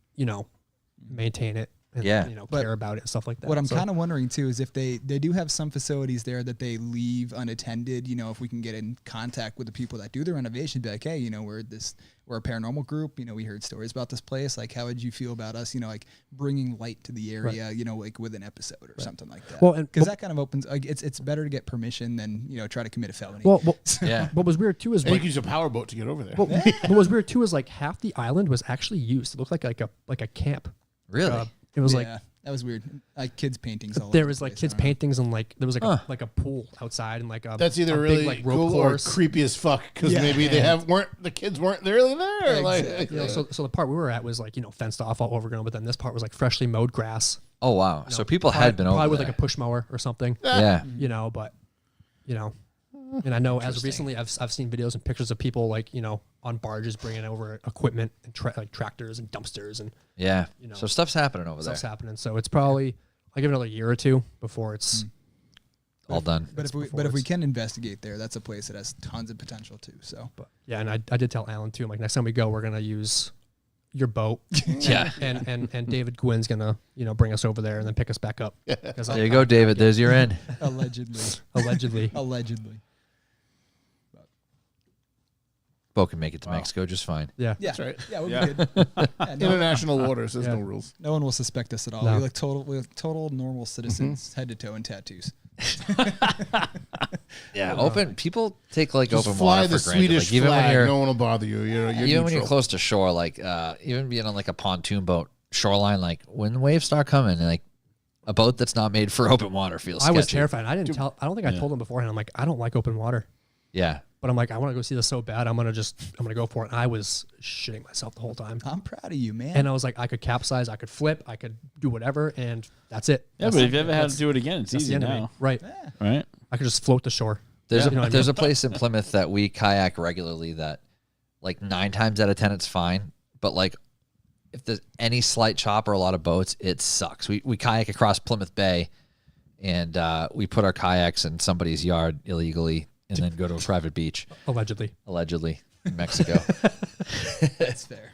maintain it. And, Yeah. But care about it and stuff like that. what I'm So- kind of wondering too is if they do have some facilities there that they leave unattended, if we can get in contact with the people that do the renovation, be like, hey, we're a paranormal group, we heard stories about this place. Like, how would you feel about us, like bringing light to the area, like with an episode or something like that? Well, because that kind of opens, like, it's better to get permission than, try to commit a felony. Well, Yeah. what was weird too is And you like, can use a powerboat to get over there. what was weird too is like half the island was actually used. It looked like a camp. Really? It was yeah, like that was weird. Like kids paintings. All there over was the like place. kids I don't know. paintings, and like there was like a pool outside, and like That's either a really big, like rope cool or course. creepy as fuck because Yeah. maybe the kids weren't really there. Like, Exactly. So the part we were at was like fenced off, all overgrown, but then this part was like freshly mowed grass. Oh, wow. So people Probably- had been over probably with there. like a push mower or something. Yeah. But and I know as recently I've seen videos and pictures of people like on barges bringing over equipment and like tractors and dumpsters and Yeah. So stuff's happening over there. stuff's happening. So it's probably I give it another year or two before it's All done. But if we can investigate there, that's a place that has tons of potential too. So But yeah, and I did tell Alan too. I'm like, next time we go, we're gonna use your boat. Yeah. and David Gwynn's gonna bring us over there and then pick us back up. There you go, David. There's your end. allegedly. Allegedly. Bo can make it to Mexico just fine. Yeah. Yeah, That's right. Yeah, we'll Yeah. be good. Yeah, International waters, there's Yeah. no rules. no one will suspect us at all. No. We look total normal citizens, head to toe in tattoos. Yeah. Open. People take like Just open fly water the for granted. Swedish Like, even when flag. you're No one will bother you. You're even when you're neutral. close to shore, like even being on like a pontoon boat shoreline, like when the waves start coming, like a boat that's not made for open water feels. I was sketchy. terrified. I don't think I told him beforehand. I'm like, I don't like open water. Yeah. But I'm like, I want to go see this so bad. I'm gonna go for it. And I was shitting myself the whole time. I'm proud of you, man. And I was like, I could capsize, I could flip, I could do whatever, and that's it. Yeah, That's but it. if you ever had That's- to do it again, it's that's the easy end of me. now, Right. right? I could just float to shore. There's You know what I there's mean? a place in Plymouth that we kayak regularly that like 9 times out of 10 it's fine, but like if there's any slight chop or a lot of boats, it sucks. We kayak across Plymouth Bay and we put our kayaks in somebody's yard illegally and then go to a private beach, Allegedly. in Mexico. That's fair.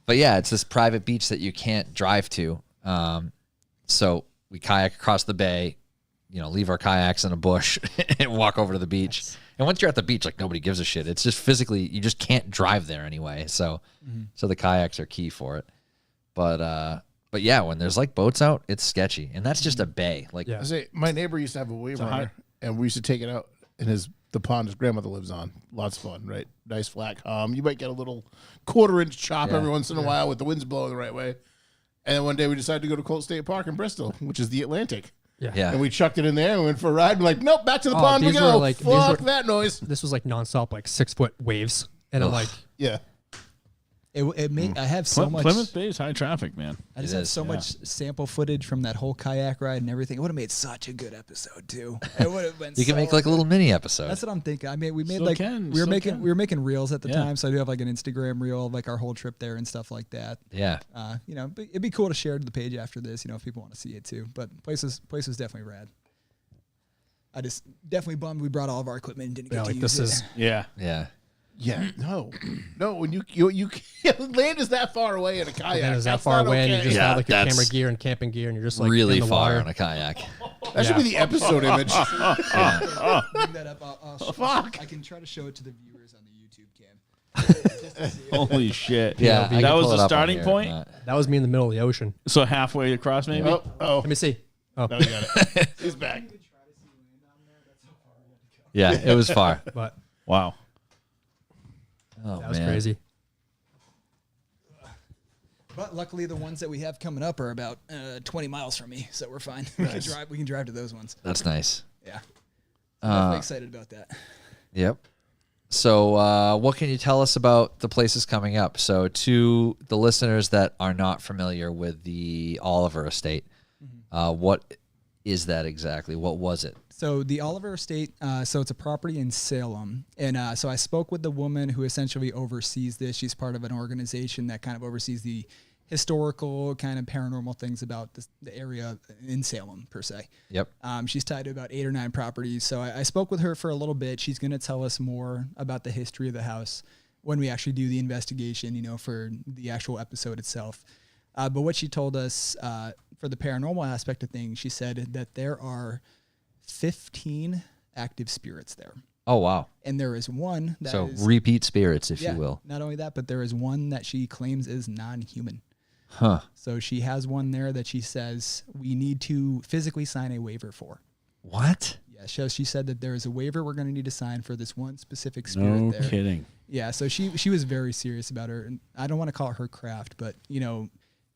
But yeah, it's this private beach that you can't drive to. So we kayak across the bay, leave our kayaks in a bush and walk over to the beach. And once you're at the beach, like nobody gives a shit. It's just physically, you just can't drive there anyway. So, so the kayaks are key for it. But yeah, when there's like boats out, it's sketchy. And that's just a bay. Like, Yeah. I say, my neighbor used to have a wave runner, and we used to take it out in his the pond his grandmother lives on. Lots of fun, right? Nice flat calm. You might get a little 1/4-inch chop every once in a while with the winds blowing the right way. And then one day we decided to go to Colt State Park in Bristol, which is the Atlantic. Yeah. And we chucked it in there and went for a ride. We're like, nope, back to the pond we these go. were like- these Fuck were- that noise. This was like nonstop, like 6-foot waves, and I'm like, Yeah. It made, I have so much. Plymouth Bay is high traffic, man. I just It have is, so much sample footage from that whole kayak ride and everything. It would have made such a good episode too. It would have been. You can so make like a little mini episode. That's what I'm thinking. I mean, we made Still like can, we were still making can. we were making reels at the Yeah. time, so I do have like an Instagram reel of like our whole trip there and stuff like that. Yeah. You know, but it'd be cool to share to the page after this. You know, if people want to see it too. But place was definitely rad. I just definitely bummed we brought all of our equipment and didn't yeah, get to like use this it. is Yeah. Yeah. No. When you can't, land is that far away in a kayak. and is that That's far not away, and you okay. just Yeah, have like your that's camera gear and camping gear, and you're just like really in the far water. on a kayak. That should be the episode image. Bring that up. Fuck. I can try to show it to the viewers on the YouTube cam. Holy shit. Yeah. I that can was pull it the up on starting here, point. but- That was me in the middle of the ocean. So halfway across, maybe. Oh. Let me see. Oh, No, we got it. He's back. Yeah, it was far. but Wow. Oh, that was man. crazy. But luckily, the ones that we have coming up are about 20 miles from me, so we're fine. We can drive to those ones. That's nice. Yeah, definitely excited about that. Yep. So, what can you tell us about the places coming up? So, to the listeners that are not familiar with the Oliver Estate, what is that exactly? What was it? So the Oliver Estate, so it's a property in Salem. And so I spoke with the woman who essentially oversees this. She's part of an organization that kind of oversees the historical kind of paranormal things about the area in Salem, per se. Yep. She's tied to about 8 or 9 properties. So I spoke with her for a little bit. She's going to tell us more about the history of the house when we actually do the investigation, you know, for the actual episode itself. But what she told us for the paranormal aspect of things, she said that there are 15 active spirits there. Oh, wow. And there is one that So, is, repeat spirits, if yeah, you will. not only that, but there is one that she claims is non-human. Huh. So she has one there that she says we need to physically sign a waiver for. What? Yeah, so she said that there is a waiver we're going to need to sign for this one specific spirit No there. kidding. Yeah, so she was very serious about her, and I don't want to call it her craft, but you know,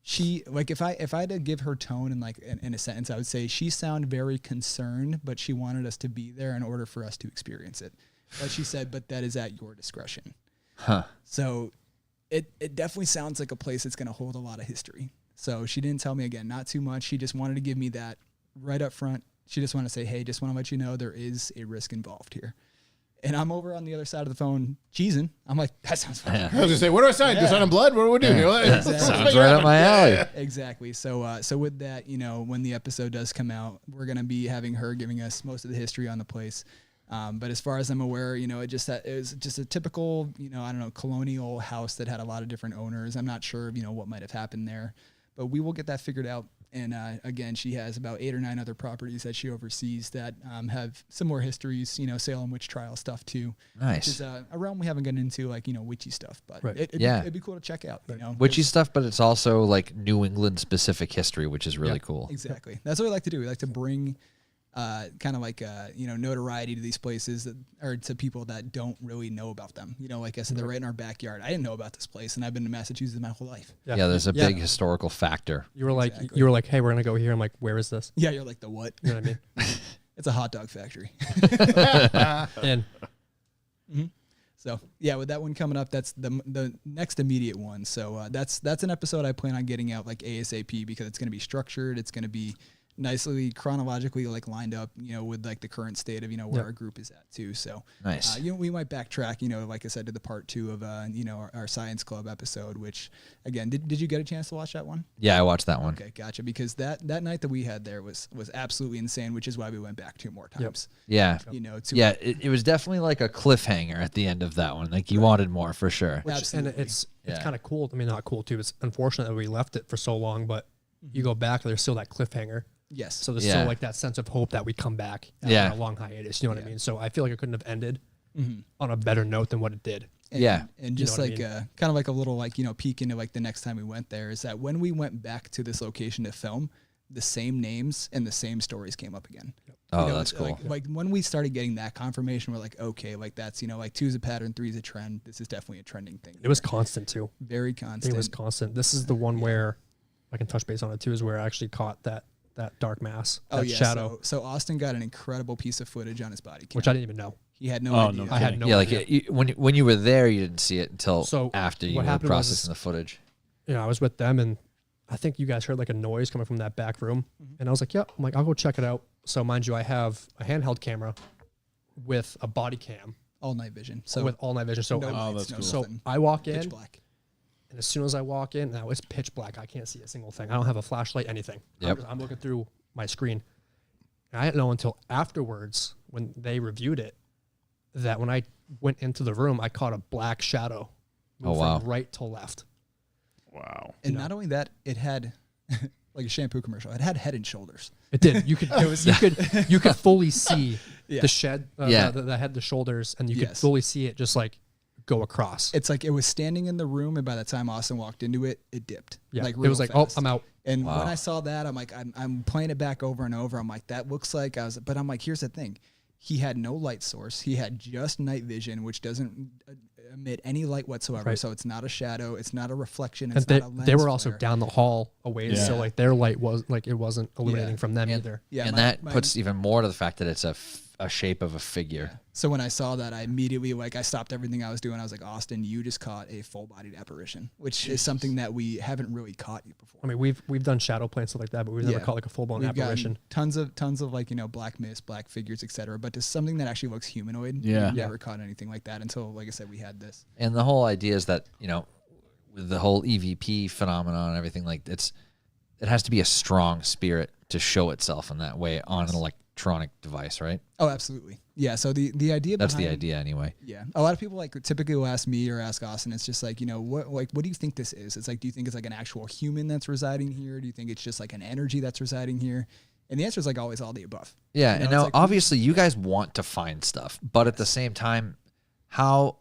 she like if I had to give her tone in like in a sentence, I would say she sounded very concerned, but she wanted us to be there in order for us to experience it. But she said, but that is at your discretion. Huh. So it definitely sounds like a place that's going to hold a lot of history. So she didn't tell me again, not too much. She just wanted to give me that right up front. She just wanted to say, hey, just want to let you know there is a risk involved here. And I'm over on the other side of the phone cheesing. I'm like, that sounds fun. I was going to say, what do I sign? Do I sign in blood? What do we do here? Exactly. Sounds right up my alley. Exactly. So so with that, you know, when the episode does come out, we're going to be having her giving us most of the history on the place. But as far as I'm aware, you know, it was just a typical, you know, I don't know, colonial house that had a lot of different owners. I'm not sure, you know, what might have happened there, but we will get that figured out. And again, she has about 8 or 9 other properties that she oversees that have similar histories, you know, Salem witch trial stuff too. Nice. Which is a realm we haven't gotten into, like, you know, witchy stuff, but Right. it'd be cool to check out, you know. Witchy stuff, but it's also like New England specific history, which is really cool. Exactly. That's what we like to do. We like to bring kind of like you know, notoriety to these places that, or to people that don't really know about them. You know, like I said, they're right in our backyard. I didn't know about this place, and I've been to Massachusetts my whole life. Yeah, there's a big historical factor. You were like, hey, we're gonna go here. I'm like, where is this? Yeah, you're like the what? You know what I mean? It's a hot dog factory. And So yeah, with that one coming up, that's the next immediate one. So that's an episode I plan on getting out like ASAP because it's going to be structured. It's going to be nicely chronologically like lined up, you know, with like the current state of, you know, where our group is at too. So Nice. you know, we might backtrack, you know, like I said, to the part 2 of you know, our science club episode, which again, did you get a chance to watch that one? Yeah, I watched that one. Okay, gotcha. Because that night that we had there was absolutely insane, which is why we went back 2 more times. Yeah. You know, Yeah, it was definitely like a cliffhanger at the end of that one. Like you wanted more for sure. and Absolutely. it's Yeah. kind of cool. I mean, not cool too. It's unfortunate that we left it for so long, but you go back, there's still that cliffhanger. Yes. So there's Yeah. still like that sense of hope that we come back after Yeah. a long hiatus. You know what I mean? So I feel like it couldn't have ended Mm-hmm. on a better note than what it did. And, Yeah. And You just know what I like mean? kind of like a little like, you know, peek into like the next time we went there is that when we went back to this location to film, the same names and the same stories came up again. Oh, that's cool. Like when we started getting that confirmation, we're like, okay, like that's, like 2 is a pattern, 3 is a trend. This is definitely a trending thing. It was constant too. Very constant. It was constant. This is the one where I can touch base on it too, is where I actually caught that dark mass, that shadow. So Austin got an incredible piece of footage on his body cam. Which I didn't even know. He had no idea. I had no idea. Like when you were there, you didn't see it until after you what were happened processing the footage. I was with them, and I think you guys heard like a noise coming from that back room, and I was like, "Yep." I'm like, "I'll go check it out." So mind you, I have a handheld camera with a body cam, all night vision. So with all night vision. So no lights, no so nothing. I walk in, Pitch black. and as soon as I walk in, now it's pitch black. I can't see a single thing. I don't have a flashlight, anything. Yep. I'm looking through my screen. And I didn't know until afterwards when they reviewed it that when I went into the room, I caught a black shadow move from right to left. Wow. And not only that, it had like a shampoo commercial. It had Head and Shoulders. It did. You could you could fully see the shed, the head, the shoulders, and you could fully see it just like go across. It's like it was standing in the room, and by the time Austin walked into it, it dipped. Yeah, like it was like, fast. oh, I'm out. And when I saw that, I'm like, I'm playing it back over and over. I'm like, that looks like I was, but I'm like, here's the thing. He had no light source. He had just night vision, which doesn't emit any light whatsoever. Right. So it's not a shadow. It's not a reflection. It's And not a lens they were also flare. down the hall a ways, so like their light was like it wasn't illuminating from them either. Yeah, And that puts even more to the fact that it's a shape of a figure. So when I saw that, I immediately I stopped everything I was doing. I was like, Austin, you just caught a full-bodied apparition, which is something that we haven't really caught before. I mean, we've done shadow play and stuff like that, but we've never caught like a full-blown We've apparition. Tons of black mist, black figures, etc. But to something that actually looks humanoid, Yeah. we've never caught anything like that until, like I said, we had this. And the whole idea is that, with the whole EVP phenomenon and everything, like it has to be a strong spirit to show itself in that way on an electronic device, right? Oh, absolutely. Yeah. So the idea That's the behind- idea anyway. Yeah. A lot of people typically will ask me or ask Austin. It's just like, what do you think this is? It's like, do you think it's like an actual human that's residing here? Do you think it's just like an energy that's residing here? And the answer is like always all the above. Yeah. You know, And it's now like- obviously you guys want to find stuff, but at the same time, how,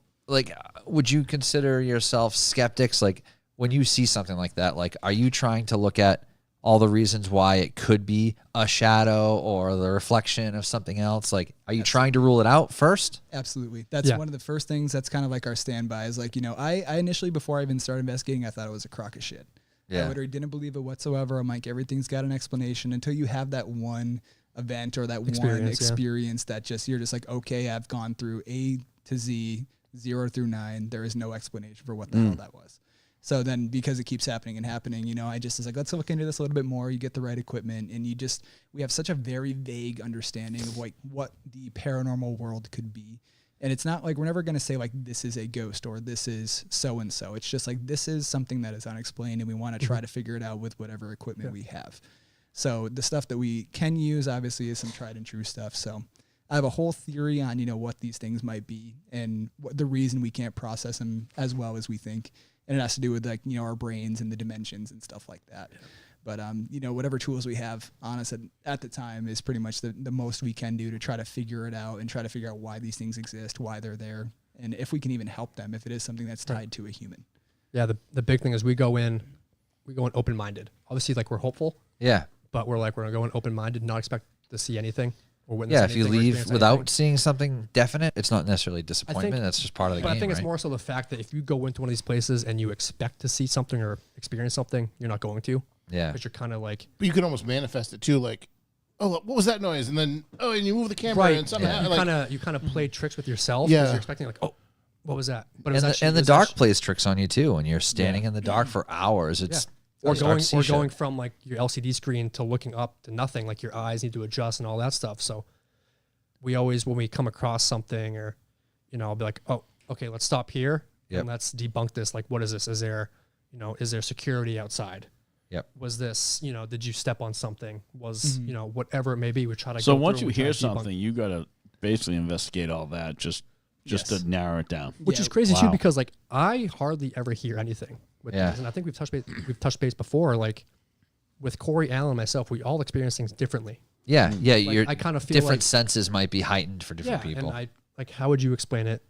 would you consider yourself skeptics? Like when you see something like that, are you trying to look at all the reasons why it could be a shadow or the reflection of something else? Are you trying to rule it out first? Absolutely. That's one of the first things that's kind of like our standby is I initially, before I even started investigating, I thought it was a crock of shit. Yeah. I literally didn't believe it whatsoever. I'm like, everything's got an explanation until you have that one event or that one experience that you're just like, okay, I've gone through A to Z, 0 through 9. There is no explanation for what the hell that was. So then because it keeps happening and happening, I just was like, let's look into this a little bit more. You get the right equipment and we have such a very vague understanding of what the paranormal world could be. And it's not like we're never going to say this is a ghost or this is so-and-so. It's just this is something that is unexplained and we want to try to figure it out with whatever equipment we have. So the stuff that we can use obviously is some tried and true stuff. So I have a whole theory on, what these things might be and what the reason we can't process them as well as we think. And it has to do with our brains and the dimensions and stuff like that. Yeah. But, whatever tools we have on us at the time is pretty much the most we can do to try to figure it out and try to figure out why these things exist, why they're there, and if we can even help them, if it is something that's tied to a human. Yeah, the big thing is we go in open-minded. Obviously, we're hopeful. Yeah. But we're going to go in open-minded, not expect to see anything or witness Yeah, if you anything or leave experience without anything. seeing something definite, it's not necessarily disappointment. That's just part of the But game, I think it's right? more so the fact that if you go into one of these places and you expect to see something or experience something, you're not going to. Yeah. Because you're kind of like... But you can almost manifest it too, oh, what was that noise? And then, and you move the camera and somehow... You kind of play tricks with yourself. Yeah. Because you're expecting oh, what was that? But it was And the dark plays tricks on you too. When you're standing in the dark for hours, it's... Or start to see going shit. from your LCD screen to looking up to nothing, your eyes need to adjust and all that stuff. So we always, when we come across something or, I'll be like, oh, okay, let's stop here and let's debunk this. What is this? Is there security outside? Yep. Was this, did you step on something? Was, whatever it may be, we try to So go once through you and try hear to debunk. something, you got to basically investigate all that just to narrow it down. Which is crazy too, because I hardly ever hear anything with Yeah. these. And I think we've touched base before, with Corey, Allen, and myself, we all experience things differently. Yeah, your I kind of feel different senses might be heightened for different people. And how would you explain it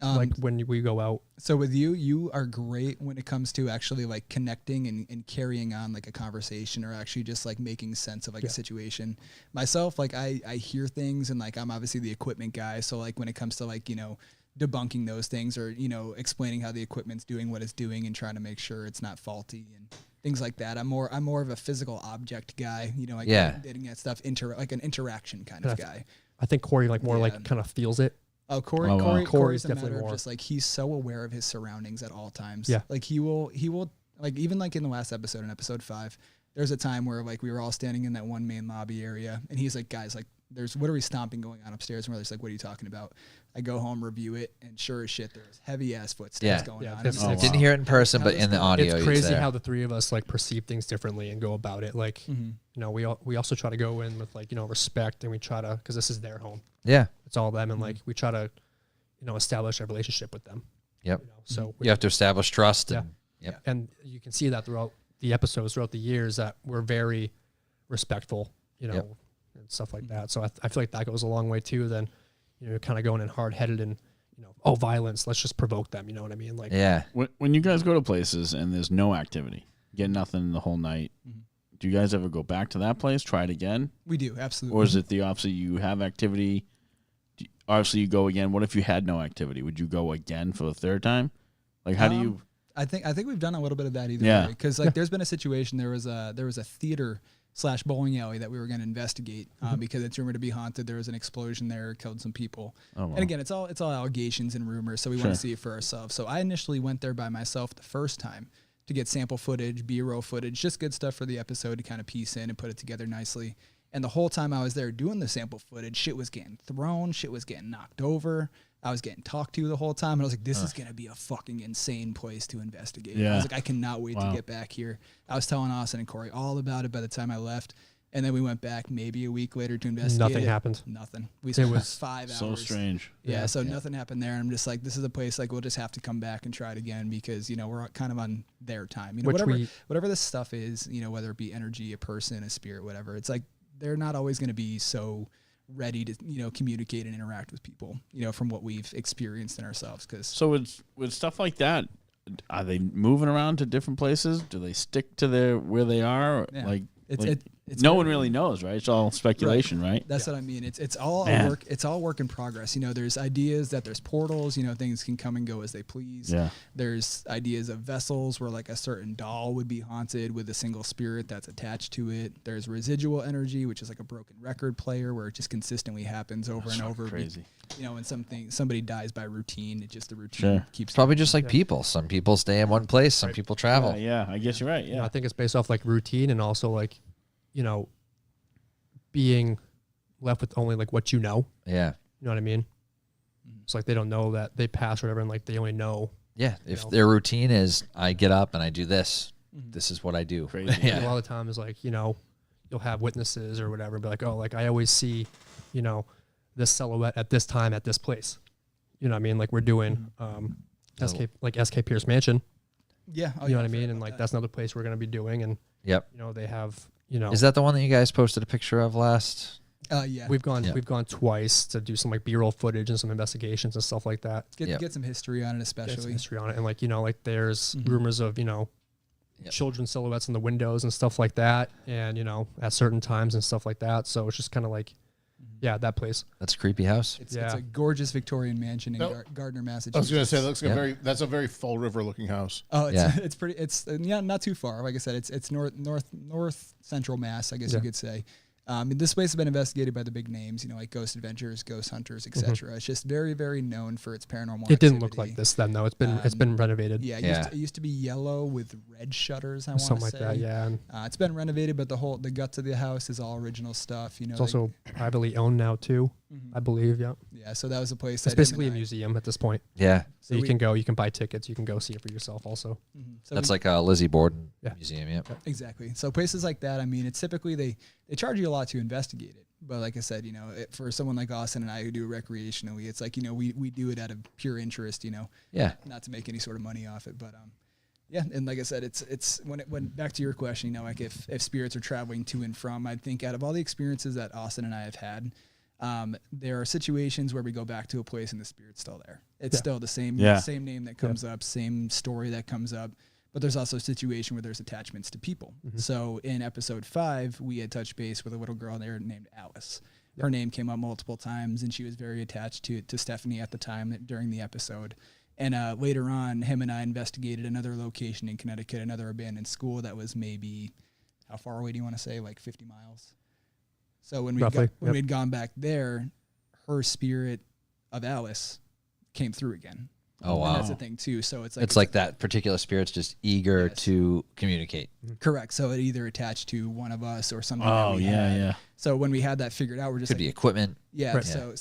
like when we go out. So with you are great when it comes to actually like connecting and carrying on like a conversation or actually just like making sense of like a situation. Myself, like I hear things and like I'm obviously the equipment guy. So like when it comes to like, you know, debunking those things or, you know, explaining how the equipment's doing what it's doing and trying to make sure it's not faulty and things like that. I'm more of a physical object guy, you know, like getting at stuff like an interaction kind of guy. I think Corey like more like kind of feels it. Oh, Corey's definitely a matter more. of just like he's so aware of his surroundings at all times. Yeah. Like he will like even like in the last episode, in episode 5, there's a time where like we were all standing in that one main lobby area and he's like, guys, like what are we stomping going on upstairs? And we're just like, what are you talking about? I go home, review it, and sure as shit, there's heavy ass footsteps going on. Didn't hear it in person, but in the audio, it's crazy how the three of us like perceive things differently and go about it. Like, you know, we also try to go in with like, you know, respect, and we try to, because this is their home. Yeah, it's all them, and like we try to, you know, establish a relationship with them. Yep. You know, so you have to establish trust. And, and you can see that throughout the episodes, throughout the years, that we're very respectful, you know, and stuff like that. So I feel like that goes a long way too. Then, you know, you're kind of going in hard headed and, you know, violence. Let's just provoke them. You know what I mean? Like, When you guys go to places and there's no activity, get nothing the whole night. Do you guys ever go back to that place, try it again? We do, absolutely. Or is it the opposite? You have activity, obviously you go again. What if you had no activity? Would you go again for the third time? Like, how do you? I think we've done a little bit of that either way. Because like there's been a situation, there was a theater / bowling alley that we were going to investigate because it's rumored to be haunted. There was an explosion there, killed some people. Oh, wow. And again, it's all allegations and rumors, so we want to see it for ourselves. So I initially went there by myself the first time to get sample footage, B-roll footage, just good stuff for the episode to kind of piece in and put it together nicely. And the whole time I was there doing the sample footage, shit was getting thrown, shit was getting knocked over. I was getting talked to the whole time. And I was like, this is going to be a fucking insane place to investigate. I was like, I cannot wait to get back here. I was telling Austin and Corey all about it by the time I left. And then we went back maybe a week later to investigate. Nothing happened. Nothing. We spent 5 hours. So strange. Yeah, so nothing happened there. And I'm just like, this is a place like we'll just have to come back and try it again because, you know, we're kind of on their time. You know, whatever this stuff is, you know, whether it be energy, a person, a spirit, whatever, it's like they're not always going to be so ready to, you know, communicate and interact with people, you know, from what we've experienced in ourselves. So with stuff like that, are they moving around to different places? Do they stick to where they are? Yeah. Like, it's no one really knows, right? It's all speculation, right? That's what I mean. It's all work. It's all work in progress. You know, there's ideas that there's portals. You know, things can come and go as they please. Yeah. There's ideas of vessels where like a certain doll would be haunted with a single spirit that's attached to it. There's residual energy, which is like a broken record player where it just consistently happens over and over. Crazy. You know, when somebody dies by routine, it just the routine keeps. Probably just like people. Some people stay in one place. Some people travel. Yeah, I guess you're right. Yeah, you know, I think it's based off like routine and also like, you know, being left with only like what you know. Yeah. You know what I mean? It's like they don't know that they pass or whatever, and like they only know. Yeah. If their routine is I get up and I do this, this is what I do. Crazy. Yeah. A lot of the time is like, you know, you'll have witnesses or whatever and be like, oh, like I always see, you know, this silhouette at this time at this place. You know what I mean? Like we're doing SK Pierce Mansion. Yeah. You know what I mean? And like that's another place we're gonna be doing, and you know, they have, you know, is that the one that you guys posted a picture of last? Yeah. We've gone twice to do some like B-roll footage and some investigations and stuff like that. Get some history on it, especially. Get some history on it, and like, you know, like there's rumors of, you know, children's silhouettes in the windows and stuff like that, and you know, at certain times and stuff like that. So it's just kind of like, that place. That's a creepy house. It's a gorgeous Victorian mansion in Gardner, Massachusetts. I was going to say, that's a very Fall River looking house. Oh, it's pretty. It's not too far. Like I said, it's north central Mass, I guess you could say. This place has been investigated by the big names, you know, like Ghost Adventures, Ghost Hunters, etc. It's just very, very known for its paranormal. It didn't look like this then, though. It's been renovated. Yeah, it used to be yellow with red shutters. I want to say something like that. Yeah, and it's been renovated, but the guts of the house is all original stuff. You know, it's also privately owned now too, I believe. Yeah. Yeah, so that was a place. It's basically a museum at this point. Yeah. So you can go, you can buy tickets, you can go see it for yourself also. So that's like a Lizzie Borden museum. Yeah. Exactly. So places like that, I mean, it's typically they charge you a lot to investigate it. But like I said, you know, for someone like Austin and I who do it recreationally, it's like, you know, we do it out of pure interest, you know. Yeah. Not to make any sort of money off it, but yeah, and like I said, it's when back to your question, you know, like if spirits are traveling to and from, I think out of all the experiences that Austin and I have had, there are situations where we go back to a place and the spirit's still there. It's still the same name that comes up, same story that comes up. But there's also a situation where there's attachments to people. So in episode 5, we had touched base with a little girl there named Alice. Her name came up multiple times, and she was very attached to Stephanie at the time during the episode. And later on, him and I investigated another location in Connecticut, another abandoned school that was maybe, how far away do you want to say? Like 50 miles. So when we'd gone back there, her spirit of Alice came through again. Oh, wow. And that's the thing, too. So it's like that particular spirit's just eager to communicate. Correct. So it either attached to one of us or something. Oh, yeah. So when we had that figured out, we're just Could be equipment. Yeah. Right. So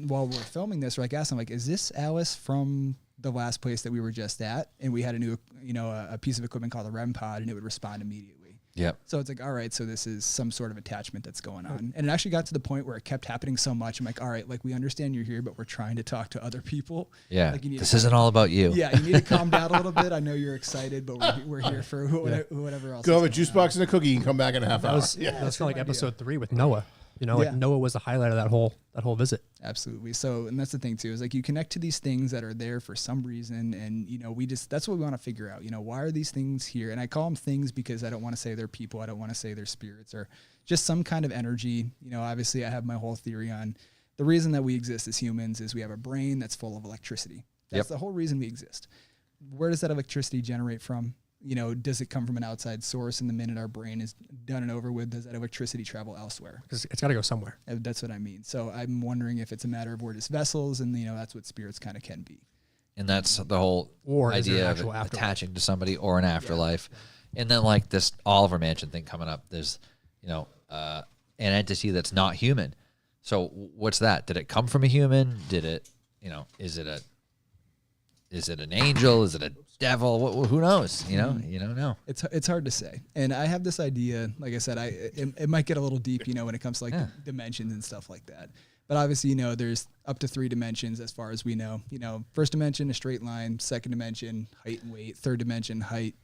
while we're filming this, we're like asking, like, is this Alice from the last place that we were just at? And we had a new, a piece of equipment called a REM pod, and it would respond immediately. Yep. So it's like, all right, so this is some sort of attachment that's going on. And it actually got to the point where it kept happening so much. I'm like, all right, like, we understand you're here, but we're trying to talk to other people. Yeah. Like, this isn't all about you. Yeah, you need to calm down a little bit. I know you're excited, but we're here for whatever else. Go have a juice box and a cookie and come back in a half hour. That's kind of like episode 3 with Noah. Like Noah was the highlight of that whole visit. Absolutely. So, and that's the thing too, is like you connect to these things that are there for some reason. And, that's what we want to figure out, why are these things here? And I call them things because I don't want to say they're people. I don't want to say they're spirits or just some kind of energy. Obviously I have my whole theory on the reason that we exist as humans is we have a brain that's full of electricity. That's the whole reason we exist. Where does that electricity generate from? Does it come from an outside source? And the minute our brain is done and over with, does that electricity travel elsewhere? Because it's got to go somewhere. That's what I mean. So I'm wondering if it's a matter of we're just vessels, and that's what spirits kind of can be. And that's the whole idea of attaching to somebody or an afterlife. And then like this Oliver Mansion thing coming up, there's, an entity that's not human. So what's that? Did it come from a human? Did it, is it an angel? Is it a devil? Who knows? You don't know. It's hard to say. And I have this idea, like I said, it might get a little deep, when it comes to like dimensions and stuff like that. But obviously, there's up to 3 dimensions as far as we know. First dimension, a straight line. Second dimension, height and weight. Third dimension, height,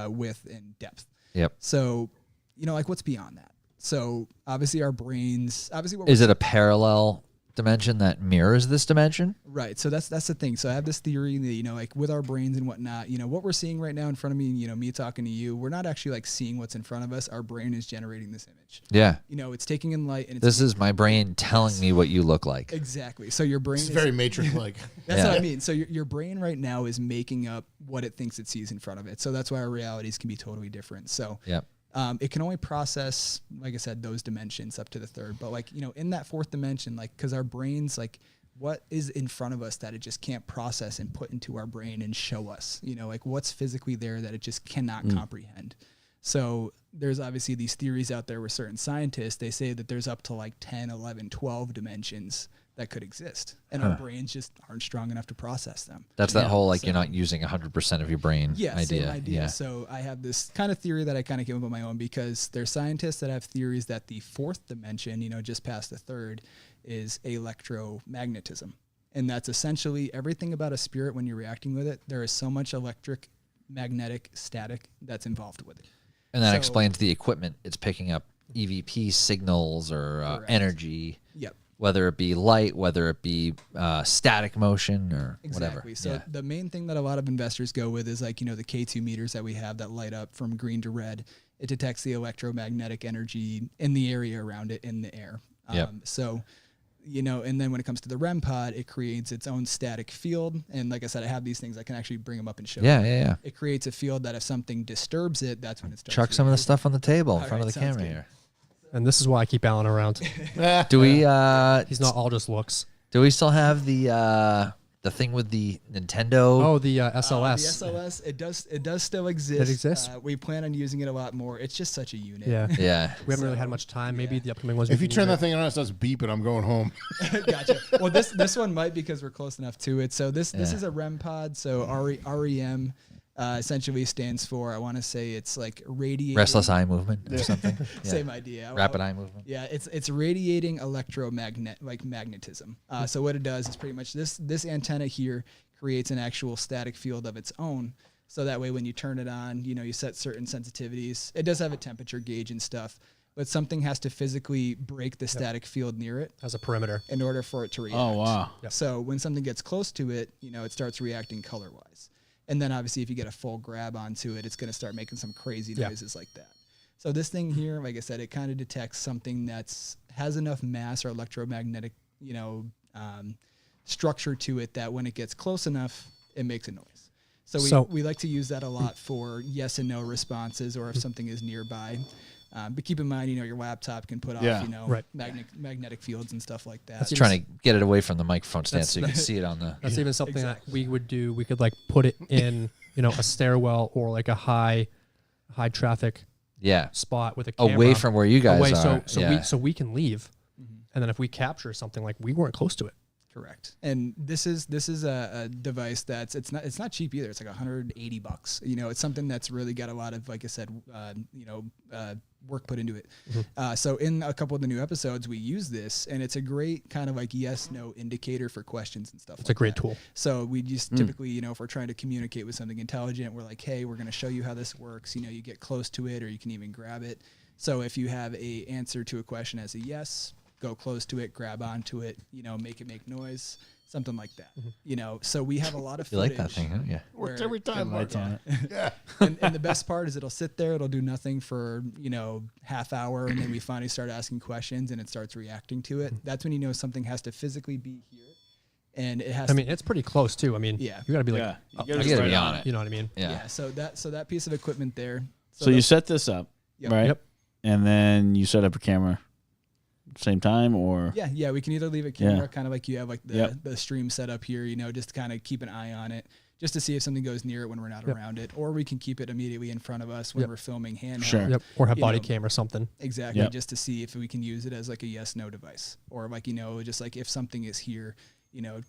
width, and depth. Yep. So, like what's beyond that? So obviously our brains, is it a parallel dimension that mirrors this dimension? Right. So that's the thing. So I have this theory that, like with our brains and whatnot, what we're seeing right now in front of me, me talking to you, we're not actually like seeing what's in front of us. Our brain is generating this image. Yeah. It's taking in light. And this is my brain telling me what you look like. Exactly. So your brain is very Matrix-like. That's what I mean. So your brain right now is making up what it thinks it sees in front of it. So that's why our realities can be totally different. So it can only process, like I said, those dimensions up to the 3rd. But like, in that 4th dimension, like, because our brains, like, what is in front of us that it just can't process and put into our brain and show us, like what's physically there that it just cannot comprehend. So there's obviously these theories out there with certain scientists, they say that there's up to like 10, 11, 12 dimensions that could exist. And our brains just aren't strong enough to process them. That's that whole, like, you're not using 100% of your brain idea. Same idea. Yeah. So I have this kind of theory that I kind of came up with my own because there's scientists that have theories that the 4th dimension, just past the 3rd, is electromagnetism. And that's essentially everything about a spirit when you're reacting with it. There is so much electric, magnetic, static that's involved with it. And that explains the equipment. It's picking up EVP signals or energy. Yep. Whether it be light, whether it be static motion or whatever. Exactly. So the main thing that a lot of investors go with is like, the K2 meters that we have that light up from green to red. It detects the electromagnetic energy in the area around it in the air. So, and then when it comes to the REM pod, it creates its own static field. And like I said, I have these things. I can actually bring them up and show you. Yeah. It creates a field that if something disturbs it, that's when it starts. Chuck some of the stuff on the table in front of the camera here. And this is why I keep Alan around. Do we? He's not all just looks. Do we still have the thing with the Nintendo? Oh, the SLS. The SLS. It does still exist. It exists. We plan on using it a lot more. It's just such a unit. Yeah. We haven't really had much time. Maybe the upcoming ones. If you turn that thing on, it starts beeping. I'm going home. Gotcha. Well, this one might because we're close enough to it. So this is a REM pod. So REM. Essentially stands for, I want to say it's like radiating. Restless eye movement or something. Same idea. Rapid eye movement. Yeah, it's radiating magnetism. So what it does is pretty much this antenna here creates an actual static field of its own. So that way when you turn it on, you set certain sensitivities. It does have a temperature gauge and stuff. but something has to physically break the static field near it As a perimeter. in order for it to react. Oh, wow. Yep. So when something gets close to it, it starts reacting color-wise. And then obviously if you get a full grab onto it, it's going to start making some crazy noises like that. So this thing here, like I said, it kind of detects something has enough mass or electromagnetic, structure to it that when it gets close enough, it makes a noise. So we like to use that a lot for yes and no responses, or if something is nearby. But keep in mind, your laptop can put off, magnetic fields and stuff like that. That's trying to get it away from the microphone stand so you can see it on the. That's even something that we would do. We could like put it in, a stairwell or like a high traffic spot with a camera away from where you guys are. So we can leave, and then if we capture something, like we weren't close to it. Correct. And this is a device it's not cheap either. It's like $180. It's something that's really got a lot of, like I said, work put into it. So in a couple of the new episodes, we use this, and it's a great kind of like yes/no indicator for questions and stuff. It's a great tool. So we just typically, if we're trying to communicate with something intelligent, we're like, hey, we're going to show you how this works. You get close to it, or you can even grab it. So if you have a answer to a question as a yes, go close to it, grab onto it, make it make noise, something like that. So we have a lot of You footage. like that thing, huh? Yeah. Works every time. Lights on it. Yeah. and the best part is it'll sit there, it'll do nothing for, half hour, and then we finally start asking questions and it starts reacting to it. That's when something has to physically be here. And it has it's pretty close too. You got to be like, you You gotta be on it. you know what I mean? Yeah. So that piece of equipment there. So you set this up, Yep. right? Yep. And then you set up a camera same time, or Yeah, we can either leave a camera, kind of like you have like the stream set up here, just to kind of keep an eye on it, just to see if something goes near it when we're not around it, or we can keep it immediately in front of us when we're filming handheld. Sure. Yep. Or have body cam or something. Exactly, just to see if we can use it as like a yes/no device, or like just like if something is here,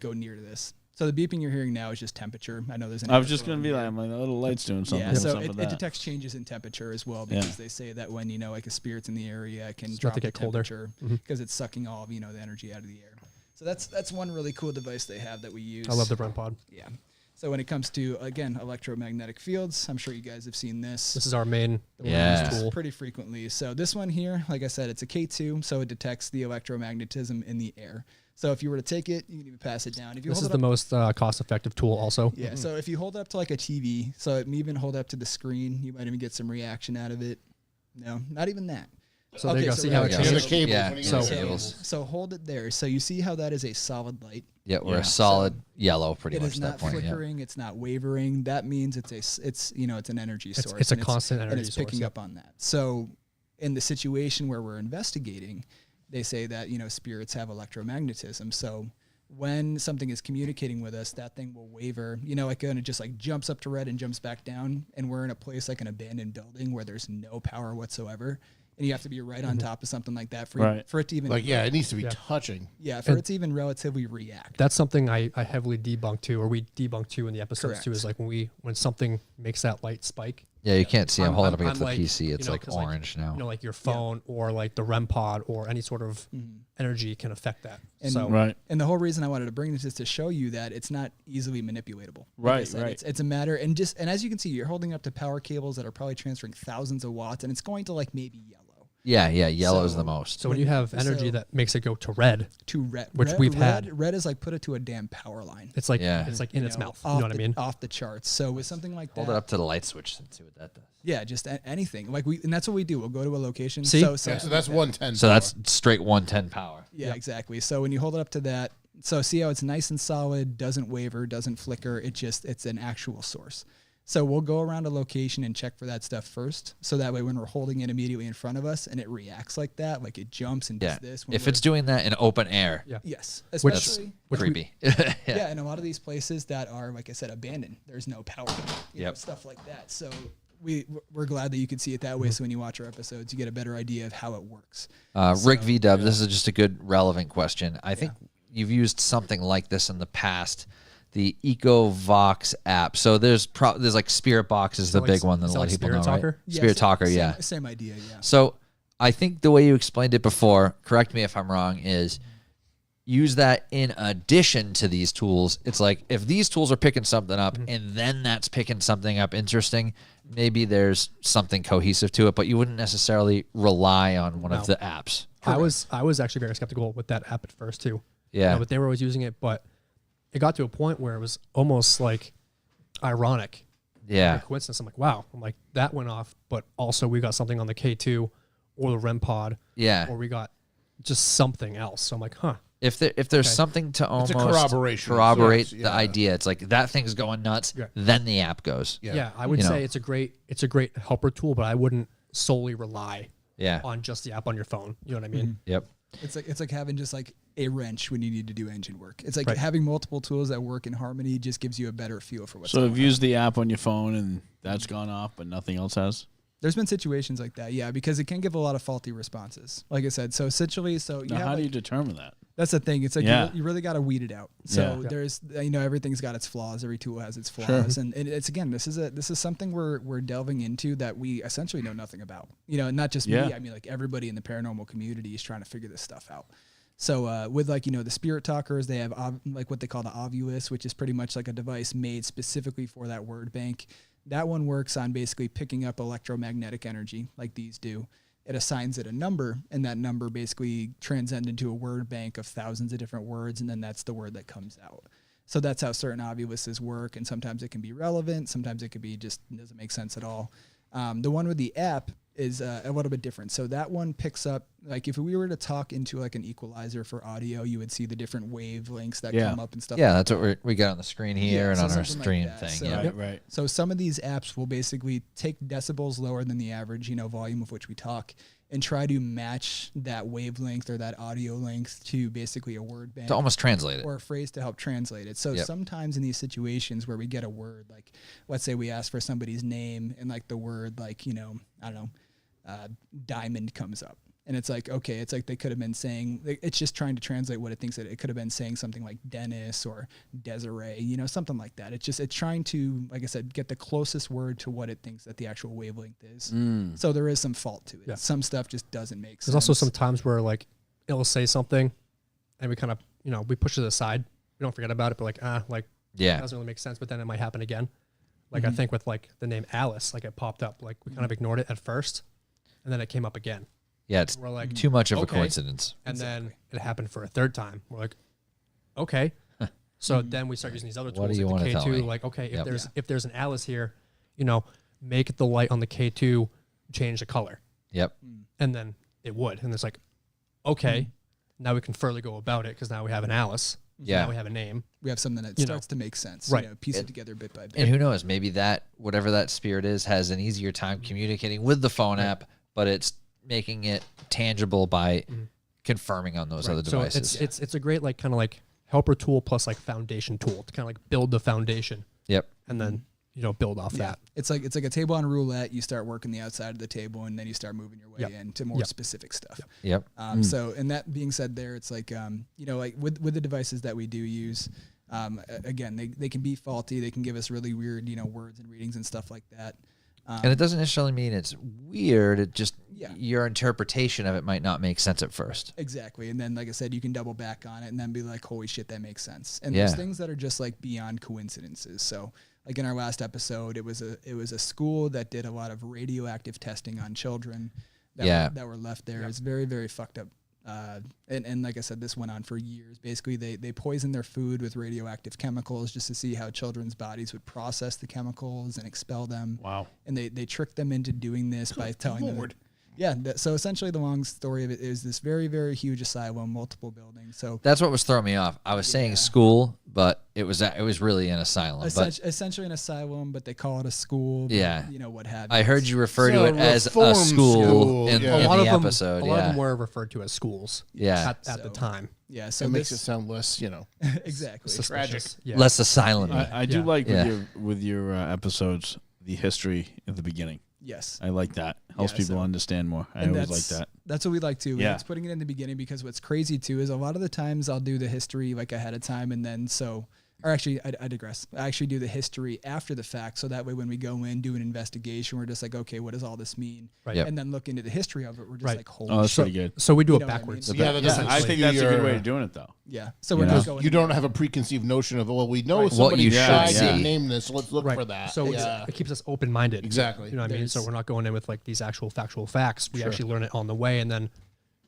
go near to this. So the beeping you're hearing now is just temperature. I know there's an. I was just gonna be like, the little light's doing something. Yeah, so What's up it with that? detects changes in temperature as well, because they say that when like a spirit's in the area, it can Start drop to the get colder. temperature because it's sucking all of the energy out of the air. So that's one really cool device they have that we use. I love the REM pod. Yeah. So when it comes to, again, electromagnetic fields, I'm sure you guys have seen this. This is our main Yeah. Pretty frequently. So this one here, like I said, it's a K2, so it detects the electromagnetism in the air. So if you were to take it, you can even pass it down. If you This hold is it the up, most cost-effective tool also. yeah. So if you hold it up to like a TV, so it may even hold up to the screen, you might even get some reaction out of it. No, not even that. So there you go. See how it yeah. changes? The cables. Yeah, when you so- get the cables. So hold it there. So you see how that is a solid light. Yeah, we're a solid yellow pretty It much is at not that point. Yeah. flickering. It's not wavering. That means it's an energy source. It's a and constant and energy it's picking source, up on that. So in the situation where we're investigating, they say that spirits have electromagnetism. So when something is communicating with us, that thing will waver. It just like jumps up to red and jumps back down. And we're in a place like an abandoned building where there's no power whatsoever. And you have to be right on top of something like that for it to even it needs to be touching. for it to even relatively react. That's something I heavily debunk too, or we debunk too in the episodes Correct. too, is like when something makes that light spike. Yeah, you can't see. I'm holding up against the unlike, PC. It's like 'cause orange now. Like your phone or like the REM pod or any sort of energy can affect that. And- So Right. And the whole reason I wanted to bring this is to show you that it's not easily manipulatable. Like I Right, said, right. It's a matter, and as you can see, you're holding up to power cables that are probably transferring thousands of watts, and it's going to like maybe yellow Yeah, yellow is So- the most. so when you have energy So- that makes it go to red, to red, Which red, we've red, had. Red is like put it to a damn power line. it's like Yeah. in its mouth. You off know what I mean? Off the charts. So with something like Hold that, it up to the light switch and see what that does. yeah, just anything. Like and that's what we do. We'll go to a location. See? So Yeah, so that's 110. So that's straight 110 power. Yeah, exactly. So when you hold it up to that, so see how it's nice and solid, doesn't waver, doesn't flicker. It's an actual source. So we'll go around a location and check for that stuff first. So that way when we're holding it immediately in front of us and it reacts like that, like it jumps and Yeah. does this. when If we're- it's doing that in open air, Yeah. yes, that's especially creepy. yeah, and a lot of these places that are, like I said, abandoned. There's no power, you know, Yep. stuff like that. So we're glad that you can see it that way. So when you watch our episodes, you get a better idea of how it works. Rick V Dub, this is just a good relevant question. I think you've used something like this in the past, the EcoVox app. So there's like Spirit Box is the like- big one that is a that lot of like people know, Spirit right? Talker? Spirit Talker, same, yeah. Same idea, yeah. So I think the way you explained it before, correct me if I'm wrong, is use that in addition to these tools. It's like if these tools are picking something up and then that's picking something up interesting, maybe there's something cohesive to it, but you wouldn't necessarily rely on one of the apps. I was actually very skeptical with that app at first too. Yeah. But they were always using it, but it got to a point where it was almost like ironic. Yeah. Like coincidence. I'm like, wow. I'm like, that went off, but also we got something on the K2 or the REM pod. Yeah. Or we got just something else. So I'm like, huh. If there's something to almost corroboration. corroborate Yes, the idea, it's like that thing's going nuts, then the app goes. Yeah, I would say it's a great helper tool, but I wouldn't solely rely on just the app on your phone. You know what I mean? Yep. It's like having just like a wrench when you need to do engine work. It's like having multiple tools that work in harmony just gives you a better feel for what's going on. So you've used the app on your phone and that's gone off, but nothing else has? There's been situations like that, yeah, because it can give a lot of faulty responses. Like I said, so essentially, how do you determine that? That's the thing. It's like you really got to weed it out. So there's, everything's got its flaws. Every tool has its flaws, and it's again, this is something we're delving into that we essentially know nothing about. Not just me. I mean, like everybody in the paranormal community is trying to figure this stuff out. So with the spirit talkers, they have like what they call the Ovulus, which is pretty much like a device made specifically for that word bank. That one works on basically picking up electromagnetic energy like these do. It assigns it a number, and that number basically transcends into a word bank of thousands of different words, and then that's the word that comes out. So that's how certain Ovuluses work, and sometimes it can be relevant, sometimes it could be just doesn't make sense at all. The one with the app is a little bit different. So that one picks up, like if we were to talk into like an equalizer for audio, you would see the different wavelengths that come up and stuff. Yeah, that's what we got on the screen here and on our stream like thing. So, Right. So some of these apps will basically take decibels lower than the average, volume of which we talk, and try to match that wavelength or that audio length to basically a word bank. To almost translate it. Or a phrase to help translate it. So sometimes in these situations where we get a word, like let's say we ask for somebody's name and like the word like, I don't know, diamond comes up. And it's like, okay, it's like they could have been saying, it's just trying to translate what it thinks that it could have been saying something like Dennis or Desiree, something like that. It's trying to, like I said, get the closest word to what it thinks that the actual wavelength is. So there is some fault to it. Yeah. Some stuff just doesn't make sense. There's also some times where like it'll say something and we kind of, we push it aside. We don't forget about it, but it doesn't really make sense, but then it might happen again. Like I think with like the name Alice, like it popped up, like we kind of ignored it at first and then it came up again. Yeah, it's we're like, too much of a coincidence. And then it happened for a third time. We're like, okay. So then we start using these other tools. What do you like want the to tell me? K2, like, okay, if there's an Alice here, make the light on the K2 change the color. Yep. And then it would. And it's like, okay, now we can further go about it because now we have an Alice. Yeah. Now we have a name. We have something that starts to make sense. Right. Piece it together bit by bit. And who knows, maybe that, whatever that spirit is, has an easier time communicating with the phone app, but it's making it tangible by confirming on those other devices. So it's a great like kind of like helper tool plus like foundation tool to kind of like build the foundation. Yep. And then build off that. It's like a table on roulette. You start working the outside of the table, and then you start moving your way into more specific stuff. Yep. So, and that being said, there it's like like with the devices that we do use, again they can be faulty. They can give us really weird words and readings and stuff like that. And it doesn't necessarily mean it's weird. It just your interpretation of it might not make sense at first. Exactly. And then, like I said, you can double back on it and then be like, holy shit, that makes sense. And there's things that are just like beyond coincidences. So like in our last episode, it was a school that did a lot of radioactive testing on children that were left there. It's very, very fucked up. And like I said, this went on for years. Basically, they poisoned their food with radioactive chemicals just to see how children's bodies would process the chemicals and expel them. Wow. And they tricked them into doing this by telling them. So essentially the long story of it is this very, very huge asylum, multiple buildings. So that's what was throwing me off. I was saying school, but it was really an asylum. Essentially an asylum, but they call it a school. Yeah. What have you. I heard you refer to it as a school in the episode. A lot of them were referred to as schools. Yeah. At the time. Yeah. So it makes it sound less, exactly tragic. Yeah. Less asylum. I do like with your episodes the history at the beginning. Yes. I like that. Helps people understand more. I always like that. That's what we like too. Yeah. It's putting it in the beginning because what's crazy too is a lot of the times I'll do the history like ahead of time and then so Or actually, I digress. I actually do the history after the fact, so that way when we go in, do an investigation, we're just like, okay, what does all this mean? Right. Yep. And then look into the history of it. We're just Right. like, holy Oh, that's shit. pretty good. So we do You it know what I backwards. mean? Yeah, I think that's a good way of doing it, though. Yeah. So You we're know? just going. You don't have a preconceived notion of, well, we know Right. somebody What you should died see. and name this. Let's look Right. for that. So yeah. it keeps us open-minded. Exactly. You know what I mean? So we're not going in with like these actual factual facts. We Sure. actually learn it on the way, and then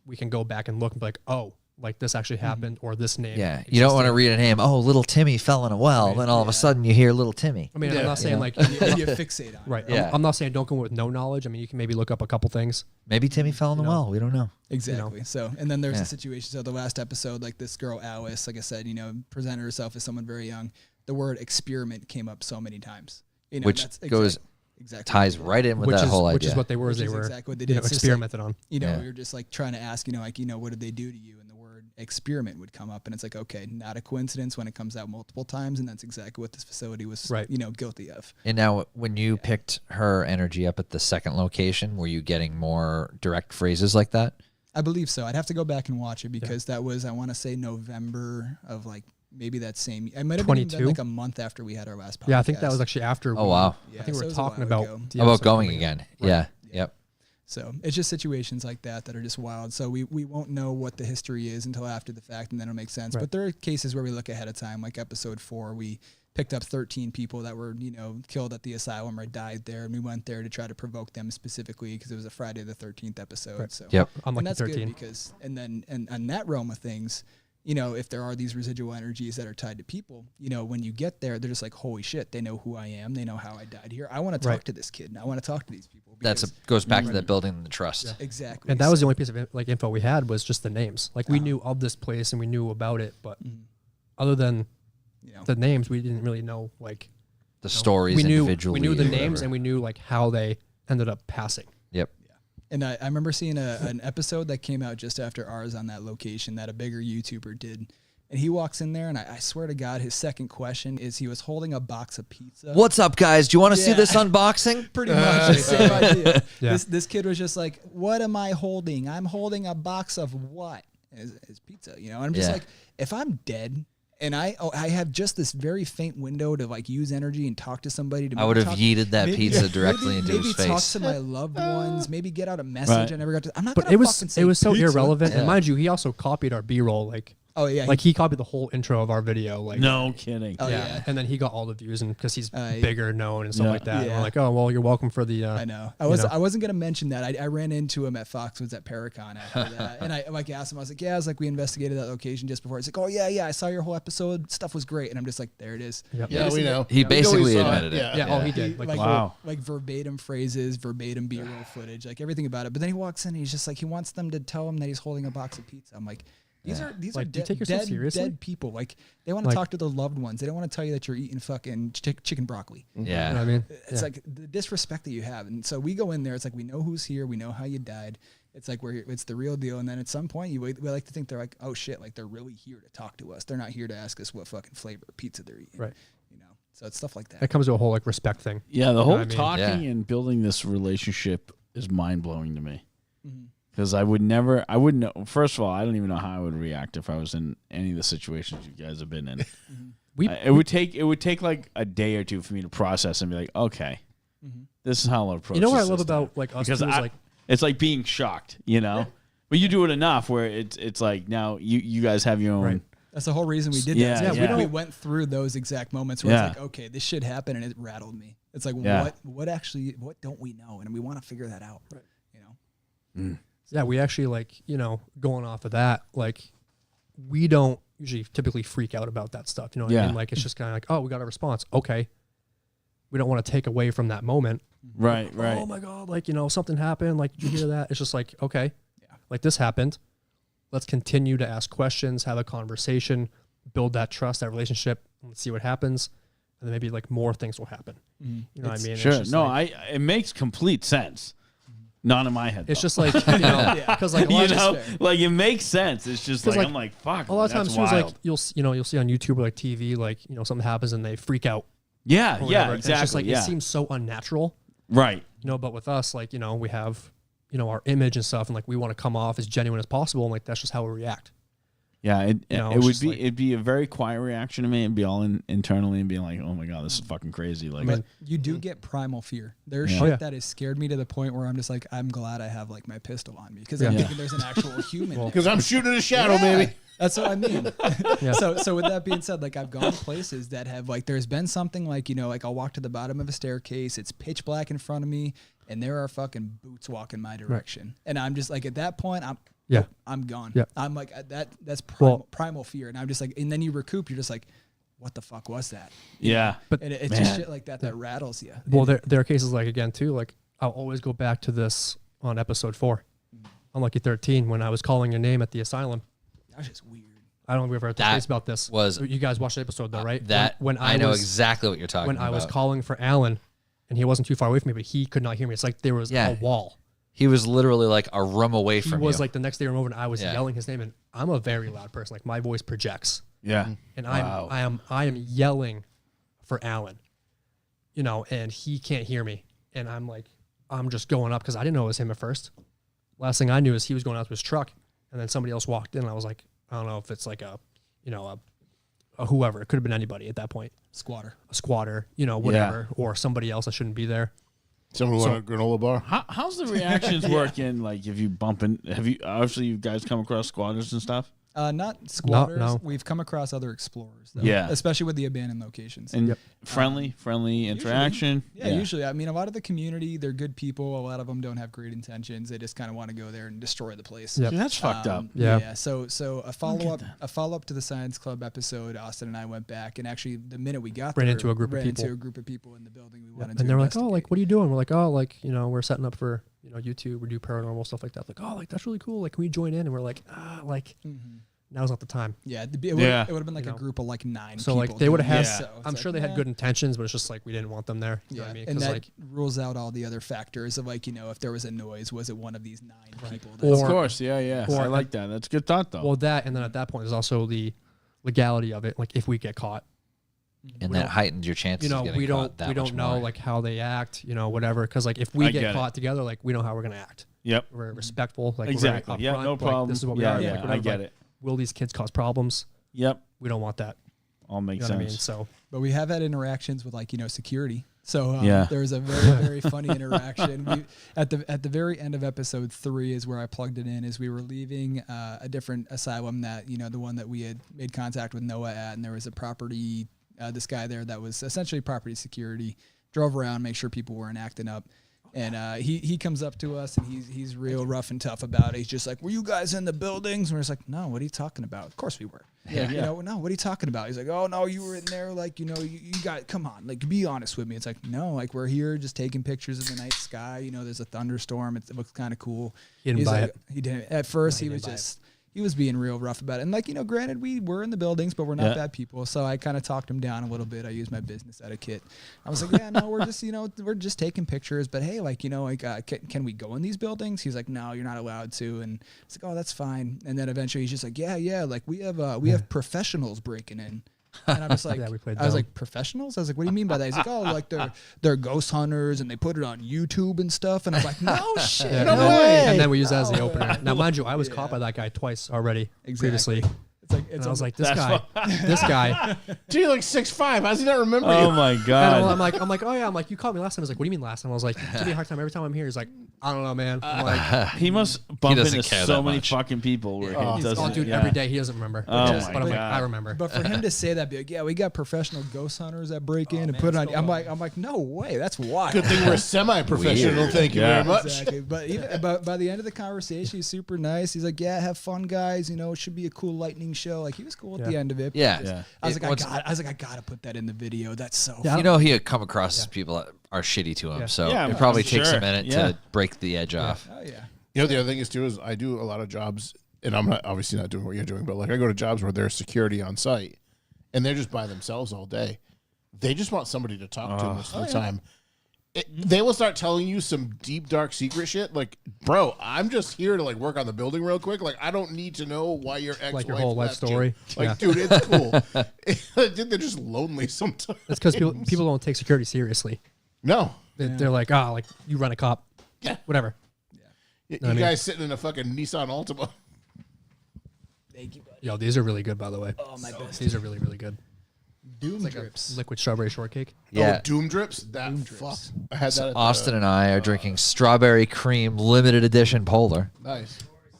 we can go back and look and be like, oh, like this actually happened, or this name. Yeah, you don't want to existed. read a name. Oh, little Timmy fell in a well. Right. Then all of a sudden you hear little Timmy. I mean, Yeah. I'm not saying like and you fixate on it. right. Yeah. I'm not saying don't go with no knowledge. I mean, you can maybe look up a couple things. Maybe Timmy fell in the You know. well. We don't know. Exactly. So, and then there's Yeah. a situation. So the last episode, like this girl Alice, like I said, presented herself as someone very young. The word experiment came up so many times. Which that's goes exactly ties right in with Which that is whole which idea. is what they were. Which They is were exactly what they did. It's just like, experimented on. Yeah. we were just like trying to ask, what did they do to you? And the word experiment would come up, and it's like, okay, not a coincidence when it comes out multiple times, and that's exactly what this facility was, Right. Guilty of. And now, when you picked her energy up at the second location, were you getting more direct phrases like that? I believe so. I'd have to go back and watch it because that was, I want to say, November of like maybe that same. It might have been 22? like a month after we had our last podcast. Yeah, I think that was actually after. Oh, wow. Yeah, I think so we it were was a talking while about ago. the About episode going coming again. Right. Yeah. Yep. So it's just situations like that that are just wild. So we won't know what the history is until after the fact, and then it'll make sense. Right. But there are cases where we look ahead of time, like episode 4, we picked up 13 people that were, killed at the asylum or died there, and we went there to try to provoke them specifically because it was a Friday the 13th episode. Right. So Yep. I'm and like that's 13. good because, and on that realm of things, if there are these residual energies that are tied to people, when you get there, they're just like, holy shit, they know who I am. They know how I died here. I want to talk Right. to this kid. I want to talk to these people. That's goes back to that building the trust. Exactly. And that was the only piece of info we had was just the names. Like we knew of this place and we knew about it, but other than the names, we didn't really know like The stories we knew individually. we knew the or names whatever. and we knew like how they ended up passing. Yep. And I remember seeing an episode that came out just after ours on that location that a bigger YouTuber did. And he walks in there, and I swear to God, his second question is he was holding a box of pizza. What's up, guys? Do you want to see Yeah. this unboxing? Pretty much the same idea. Yeah. This kid was just like, what am I holding? I'm holding a box of what? His pizza, And I'm just Yeah. like, if I'm dead and I have just this very faint window to like use energy and talk to somebody, to I would have talk- yeeted that maybe- pizza directly into maybe his talk face. to my loved ones, maybe get out a message Right. I never got to. I'm not But gonna it was fucking say it was so pizza. irrelevant. Yeah. And mind you, he also copied our B-roll. Like Oh yeah, he copied the whole intro of our video. Like No kidding. Oh, yeah. yeah. And then he got all the views and because he's Yeah. bigger known and stuff Yeah. like that. And Yeah. we're like, oh well, you're welcome for the. I know. you know. I wasn't gonna mention that. I ran into him at Foxwoods at Paracon after that, and I like asked him. I was like, "Yeah." I was like, "We investigated that location just before." He's like, "Oh yeah. I saw your whole episode. Stuff was great." And I'm just like, "There it is." Yep. Yeah, we know. He basically always saw admitted it. Yeah. Yeah. Oh, he did. Like, Wow. Like verbatim phrases, verbatim B-roll footage, like everything about it. But then he walks in and he's just like, he wants them to tell him that he's holding a box of pizza. I'm like, these Yeah. are Like, do you dead, take yourself dead, seriously? dead people. Like they want to Like- talk to their loved ones. They don't want to tell you that you're eating fucking chicken broccoli. you know Yeah. what I mean? It's like the disrespect that you have. And so we go in there. It's like we know who's here. We know how you died. It's like it's the real deal. And then at some point, we like to think they're like, oh shit, like they're really here to talk to us. They're not here to ask us what fucking flavor of pizza they're eating. Right. So it's stuff like that. It comes to a whole like respect thing. Yeah, the know whole what I mean? talking Yeah. and building this relationship is mind blowing to me. Mhm. Because I wouldn't know. First of all, I don't even know how I would react if I was in any of the situations you guys have been in. We It would take like a day or two for me to process and be like, okay, this is how I'll approach. you know what I this love this time. about like us Because too is like it's like being shocked, But you do it enough where it's like now you guys have your own. Right. That's the whole reason we did Yeah, that. yeah. We went through those exact moments where Yeah. it's like, okay, this should happen, and it rattled me. It's like, Yeah. what don't we know, and we want to figure that out. Right. yeah, we actually like, going off of that, like we don't usually typically freak out about that stuff. You know what I Yeah. mean? Like it's just kind of like, oh, we got a response. Okay. We don't want to take away from that moment. Right. Oh my God. Like, something happened. Like, did you hear that? It's just like, okay, like this happened. Let's continue to ask questions, have a conversation, build that trust, that relationship, and see what happens. And then maybe like more things will happen. You know what I mean? It's Sure. just No, like, it makes complete sense. Not in my head. it's though. just like, because like a lot of like it makes sense. It's just 'Cause, like like, I'm like fuck. a lot of that's times too is like wild. you'll see on YouTube or like TV, like, something happens and they freak out. Yeah, or yeah, whatever. And exactly. It's just like, yeah. it seems so unnatural, right. but with us, like, we have, our image and stuff, and like we want to come off as genuine as possible, and like that's just how we react. Yeah, it it's would just be like- it'd be a very quiet reaction to me. It'd be all internally and being like, "Oh my god, this is fucking crazy!" Like, But you do get primal fear. There's Yeah. shit Oh, yeah. that has scared me to the point where I'm just like, I'm glad I have like my pistol on me because Yeah. I'm thinking there's an actual human. there. Because I'm shooting in a shadow, Yeah, baby. That's what I mean. Yeah. So with that being said, like I've gone places that have like there's been something like, like I'll walk to the bottom of a staircase, it's pitch black in front of me, and there are fucking boots walking my direction. And I'm just like at that point I'm gone. Yeah. I'm like that's Well- primal fear. And I'm just like, and then you recoup, you're just like, what the fuck was that? yeah, But And it's just shit like that rattles you. well, there are cases like again too. Like I'll always go back to this on episode 4, Unlucky 13, when I was calling your name at the asylum. That's just weird. I don't know if we ever had to That face about this. was- You guys watched the episode though, right? That when I know was, exactly what you're talking when about. I was calling for Alan, and he wasn't too far away from me, but he could not hear me. It's like there was Yeah. a wall. He was literally like a room away He from was you. like the next day room over, and I was Yeah. yelling his name. And I'm a very loud person. Like my voice projects, yeah. and Wow. I am yelling for Alan, and he can't hear me. And I'm like, I'm just going up because I didn't know it was him at first. Last thing I knew is he was going out to his truck, and then somebody else walked in. And I was like, I don't know if it's like a whoever. It could have been anybody at that point. Squatter. A squatter, whatever, or somebody else that shouldn't be there. Someone want a granola bar? How's the reactions working? Like, if you bump in, obviously you guys come across squatters and stuff? Not squatters. no. We've come across other explorers, though. Yeah. Especially with the abandoned locations. And friendly interaction. Yeah, usually. I mean, a lot of the community, they're good people. A lot of them don't have great intentions. They just kind of want to go there and destroy the place. Yep. Dude, that's fucked up. Yeah. So a follow up to the Science Club episode, Austin and I went back, and actually the minute we got Ran there, into a group of ran people. into a group of people in the building. We wanted And to they were like, oh, like, investigate. what are you doing? We're like, oh, like, we're setting up for, YouTube. We do paranormal stuff like that. Like, oh, like, that's really cool. Like, can we join in? And we're like, now's not the time. Yeah, it would Yeah. have been like You a know. group of like 9 So, people. like, they would have doing had, this, so it's I'm like, sure they had good intentions, but it's just like, we didn't want them there. You know what I mean? And 'Cause, that like, rules out all the other factors of like, if there was a noise, was it one of these 9 people? Or- Of course, yeah. or- I like that. That's a good thought, though. well, that, and then at that point, there's also the legality of it. Like, if we get caught, and we that don't- heightened your chances of getting we caught don't that we much don't know more. like how they act, whatever. Because like if we I get get it. caught together, like we know how we're gonna act. Yep. We're respectful. Like Exactly. We're very Yeah, upfront, no like, problem. this is what we Yeah, are. yeah, like, I whatever, get like, it. Will these kids cause problems? Yep. We don't want that. All You makes know what I mean? sense. So But we have had interactions with like security. So Yeah. there was a very very funny interaction. We, at the very end of episode 3 is where I plugged it in. Is we were leaving a different asylum that the one that we had made contact with Noah at, and there was a property this guy there that was essentially property security. Drove around, make sure people weren't acting up. And he comes up to us and he's real rough and tough about it. He's just like, "Were you guys in the buildings?" And we're just like, "No, what are you talking about?" Of course we were. Yeah. No, what are you talking about? He's like, "Oh no, you were in there. Like, you got. Come on, like, be honest with me." It's like, no, like we're here just taking pictures of the night sky. There's a thunderstorm. It looks kind of cool. He didn't He's buy like, it. He didn't. At first, No, he he was didn't buy just. He was being real rough about it. And like, granted, we were in the buildings, but we're not Yeah. bad people. So I kind of talked him down a little bit. I used my business etiquette. I was like, yeah, no, we're just, we're just taking pictures. But hey, like, can we go in these buildings? He's like, no, you're not allowed to. And it's like, oh, that's fine. And then eventually he's just like, yeah, like we have professionals breaking in. And I was like, Yeah, we played I was dumb. like, professionals? I was like, what do you mean by that? He's like, oh, like they're ghost hunters and they put it on YouTube and stuff. And I'm like, no shit, Yeah, no and, then, way. and then we use that as the No. opener. Now, mind you, I was caught by that guy twice already previously. It's like, And I was like, this guy. Dude, like 6'5". How's he not remember Oh you? my And god. I'm like, oh yeah. I'm like, you called me last time. I was like, what do you mean last time? I was like, you give me a hard time every time I'm here. He's like, I don't know, man. I'm like, He must bump doesn't into care so that many much. fucking people where he oh, doesn't. dude, yeah. every day he doesn't remember. Oh But my I'm like, God. I remember. But for him to say that, be like, yeah, we got professional ghost hunters that break in and man, put it on. still I'm like, no way, that's wild. Good thing we're semi-professional. Weird. Thank you Yeah. very much. Exactly. But even by the end of the conversation, he's super nice. He's like, yeah, have fun, guys. It should be a cool lightning show. Like, he was cool at the Yeah. end of it. Yeah. Yeah. I was It- like, once- I gotta put that in the video. That's so. Yeah. funny. he had come across people that are shitty to him, Yeah. so Yeah, it probably I'm takes sure. a minute Yeah. to break the edge off. Oh yeah. The other thing is too is I do a lot of jobs, and I'm not obviously not doing what you're doing, but like I go to jobs where there's security on site, and they're just by themselves all day. They just want somebody to talk to most of the time. They will start telling you some deep dark secret shit. Like, bro, I'm just here to like work on the building real quick. Like, I don't need to know why your ex Like your whole life story. Like, dude, it's cool. I think they're just lonely sometimes. It's because people don't take security seriously. No, They're like, like you run a cop. Yeah. Whatever. you I mean- guys sitting in a fucking Nissan Altima. Thank you, buddy. Yo, these are really good, by the way. Oh, my best. These are really, really good. Doom Like drips. a liquid strawberry shortcake. Yeah. Oh, Doom Drips? That fuck. I had that at Austin and I are drinking strawberry cream limited edition polar. Nice.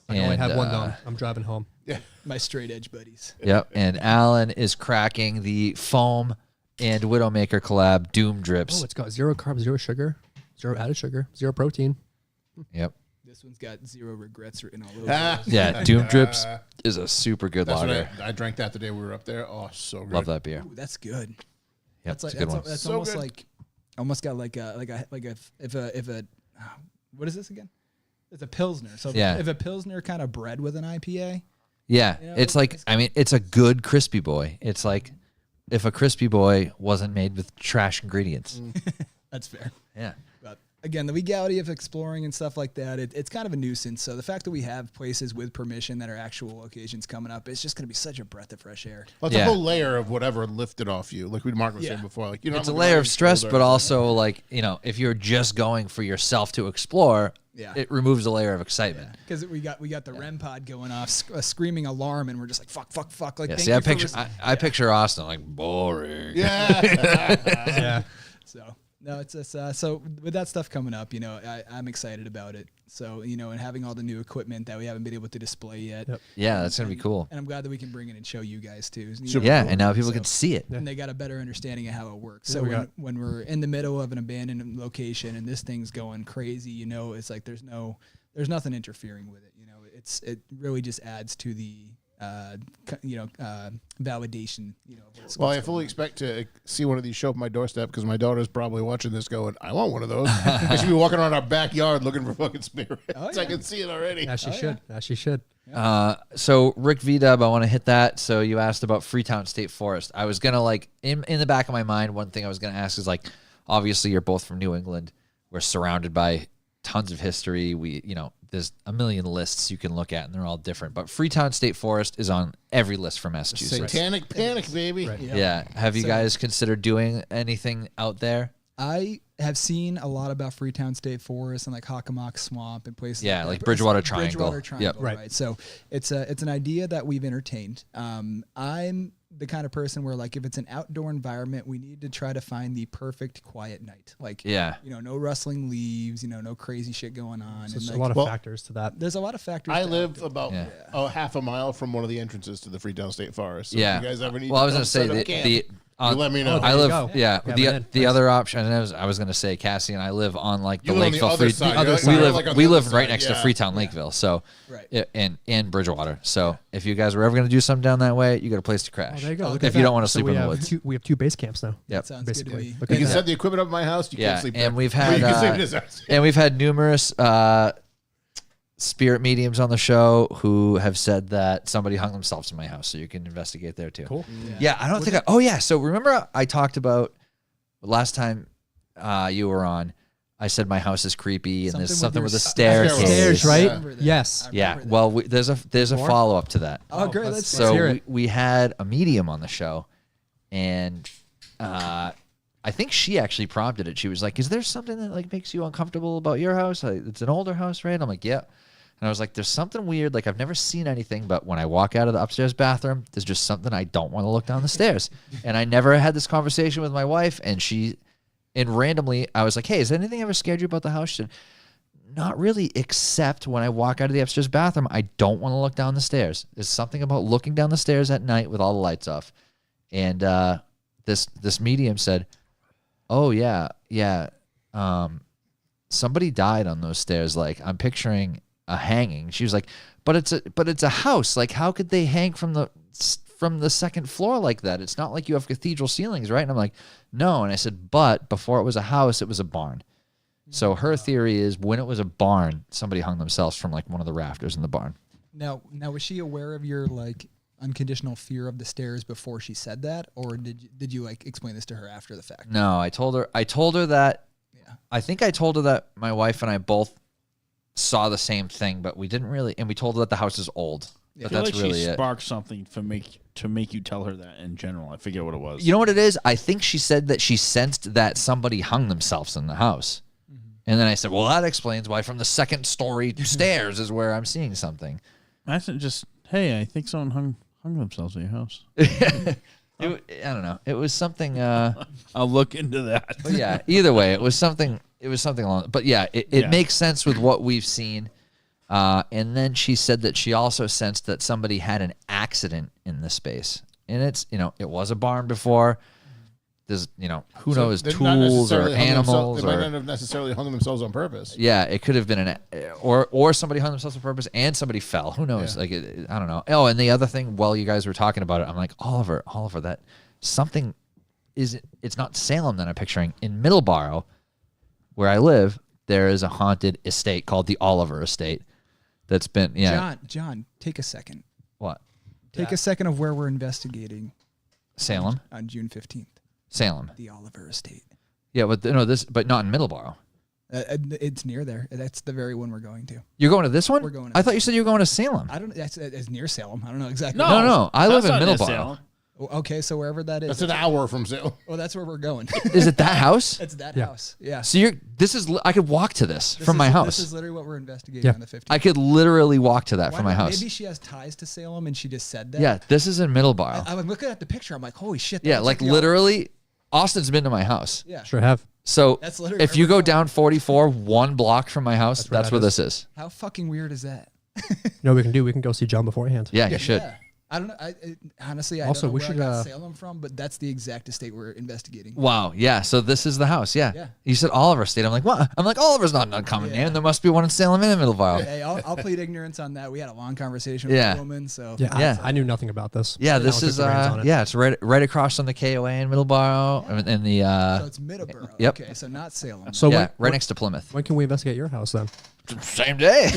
I only have one uh, though. I'm driving home. Yeah. My straight edge buddies. Yep. And Alan is cracking the foam and Widowmaker collab Doom Drips. Oh, it's got 0 carbs, 0 sugar, 0 added sugar, 0 protein. Yep. This one's got 0 regrets written all over Ah. it. Yeah, Doom Drips is a super good That's lager. what I drank that the day we were up there. Oh, so good. Love that beer. Ooh, that's good. Yep, That's like it's a good one. that's So almost good. like almost got like a if a what is this again? It's a pilsner. So Yeah. if a pilsner kind of bred with an IPA, Yeah, You know, it's like, it's- I mean, it's a good crispy boy. It's like if a crispy boy wasn't made with trash ingredients. that's fair. Yeah. But again, the legality of exploring and stuff like that, it's kind of a nuisance. So the fact that we have places with permission that are actual locations coming up, it's just going to be such a breath of fresh air. Well, it's Yeah. a whole layer of whatever lifted off you. Like Mark was saying before. Like, you know, It's a layer of stress, but also like, you know, if you're just going for yourself to explore, Yeah. it removes a layer of excitement. Because we got the REM pod going off, a screaming alarm, and we're just like fuck. Like, Yeah, thank see, you I for picture listening. I picture Austin like boring. Yeah. Yeah. So no, it's just, so with that stuff coming up, you know, I'm excited about it. So you know, and having all the new equipment that we haven't been able to display yet. Yep. Yeah, that's gonna be cool. And I'm glad that we can bring it and show you guys too. You Super know, Yeah, and now people so- can see it. and they got a better understanding of how it works. So we when, got- when we're in the middle of an abandoned location and this thing's going crazy, you know, it's like there's nothing interfering with it. You know, it really just adds to the validation. You know, of what's Well, I going fully on. expect to see one of these show up my doorstep because my daughter's probably watching this going, I want one of those. I should be walking around our backyard looking for fucking spirits. Oh, I yeah. can see it already. As she should. As she should. So Rick V-Dub, I want to hit that. So you asked about Freetown State Forest. I was gonna like in the back of my mind, one thing I was gonna ask is like, obviously you're both from New England. We're surrounded by tons of history. There's a million lists you can look at, and they're all different. But Freetown State Forest is on every list for Massachusetts. Satanic panic, baby. Right. Yeah. Have you So- guys considered doing anything out there? I have seen a lot about Freetown State Forest and like Hockomock Swamp and places. Yeah, that. like But Bridgewater it's Triangle. Bridgewater Triangle, Yep. Right. right. So it's an idea that we've entertained. I'm the kind of person where like if it's an outdoor environment, we need to try to find the perfect quiet night. Like Yeah. you know, no rustling leaves, you know, no crazy shit going on. So and there's like, a lot of well, factors to that. there's a lot of factors. I to live outdoor- about Yeah. a half a mile from one of the entrances to the Freetown State Forest. So Yeah. if you guys ever need Well, I to was come gonna say set up camp, the you let me know. Oh, I there you live, go. yeah. Yeah, the man, the nice. other option, and I was gonna say Cassie and I live on like the You live on the Lakeville. other side. the You're other like- side. We you're live like on the we other live right side, next to yeah. Freetown Lakeville, so Right. and Bridgewater. So if you guys were ever gonna do something down that way, you got a place to Oh, crash. there you go. Look if at you that. don't want to So sleep we in the have woods. we have 2 base camps now. Yep. Sounds Basically. good to me. Look You at can that. set the equipment up at my house. You Yeah, can't sleep and there. we've But had you can sleep in his house. and we've had numerous spirit mediums on the show who have said that somebody hung themselves in my house, so you can investigate there too. Cool. Yeah, I don't think. Oh yeah, so remember I talked about last time you were on. I said my house is creepy and there's something with a staircase. Stairs, right? Remember that. Yes. I Yeah. remember that. Well, there's a More? follow up to that. Oh, great. let's- Let's let's hear So it. we had a medium on the show, and I think she actually prompted it. She was like, "Is there something that like makes you uncomfortable about your house? It's an older house, right?" I'm like, "Yeah." And I was like, "There's something weird. Like I've never seen anything, but when I walk out of the upstairs bathroom, there's just something I don't want to look down the stairs." And I never had this conversation with my wife, and randomly I was like, "Hey, has anything ever scared you about the house?" She said, "Not really, except when I walk out of the upstairs bathroom, I don't want to look down the stairs. There's something about looking down the stairs at night with all the lights off." And this medium said, "Oh yeah, somebody died on those stairs. Like I'm picturing a hanging." She was like, "But it's a house. Like how could they hang from the second floor like that? It's not like you have cathedral ceilings, right?" And I'm like, "No." And I said, "But before it was a house, it was a barn." So her theory is when it was a barn, somebody hung themselves from like one of the rafters in the barn. Now, was she aware of your like unconditional fear of the stairs before she said that, or did you like explain this to her after the fact? No, I told her that. Yeah. I think I told her that my wife and I both saw the same thing, but we didn't really. And we told her that the house is old. I But feel that's like really she it. sparked something to make you tell her that in general. I forget what it was. You know what it is? I think she said that she sensed that somebody hung themselves in the house. And then I said, "Well, that explains why from the second story stairs is where I'm seeing something." Imagine just, hey, I think someone hung hung themselves at your house? I don't know. It was something. I'll look into that. But yeah. Either way, it was something. It was something along. But yeah, it makes sense with what we've seen. And then she said that she also sensed that somebody had an accident in the space, and it's it was a barn before. There's who knows, tools or animals. They might not have necessarily hung themselves on purpose. Yeah, it could have been or somebody hung themselves on purpose and somebody fell. Who knows? Yeah. Like I don't know. Oh, and the other thing, while you guys were talking about it, I'm like, Oliver, that something it's not Salem that I'm picturing. In Middleborough, where I live, there is a haunted estate called the Oliver Estate. That's been John, take a second. What? Take a second of where we're investigating Salem. on June 15th. Salem. The Oliver Estate. Yeah, but but not in Middleborough. It's near there. That's the very one we're going to. You're going to this one? We're going to I thought you said you were going to Salem. I don't. It's near Salem. I don't know exactly. No. I live in That's not near Middleborough. Salem. Okay, so wherever that is. That's an hour from Salem. Well, that's where we're going. Is it that house? It's that Yeah. house. Yeah. So I could walk to this from my house. This is literally what we're investigating on the 15th. I could literally walk to that Why from my not? house. Maybe she has ties to Salem and she just said that. Yeah, this is in Middleborough. I'm looking at the picture. I'm like, holy shit. that Yeah, looks like the literally, Austin's been to my house. Yeah. Sure have. So That's literally if where you we're go going. down 44, 1 block from my house, that's where this is. How fucking weird is that? You know what we can do? We can go see John beforehand. Yeah, you should. Yeah. I don't know. Honestly, I Also, don't know we where should, I got Salem from, but that's the exact estate we're investigating. Wow. Yeah. So this is the house. Yeah. Yeah. You said Oliver State. I'm like, what? I'm like, Oliver's not an uncommon name. There must be one in Salem and in Middleborough. Hey, I'll plead ignorance on that. We had a long conversation Yeah. with a woman, so Yeah, Yeah. I knew nothing about this. Yeah, Now this I took is the reins on it. yeah, it's right across from the KOA in Middleborough and the so it's Middleborough. Yep. Okay, so not Salem. So yeah, when, right next to Plymouth. when can we investigate your house then? Same day.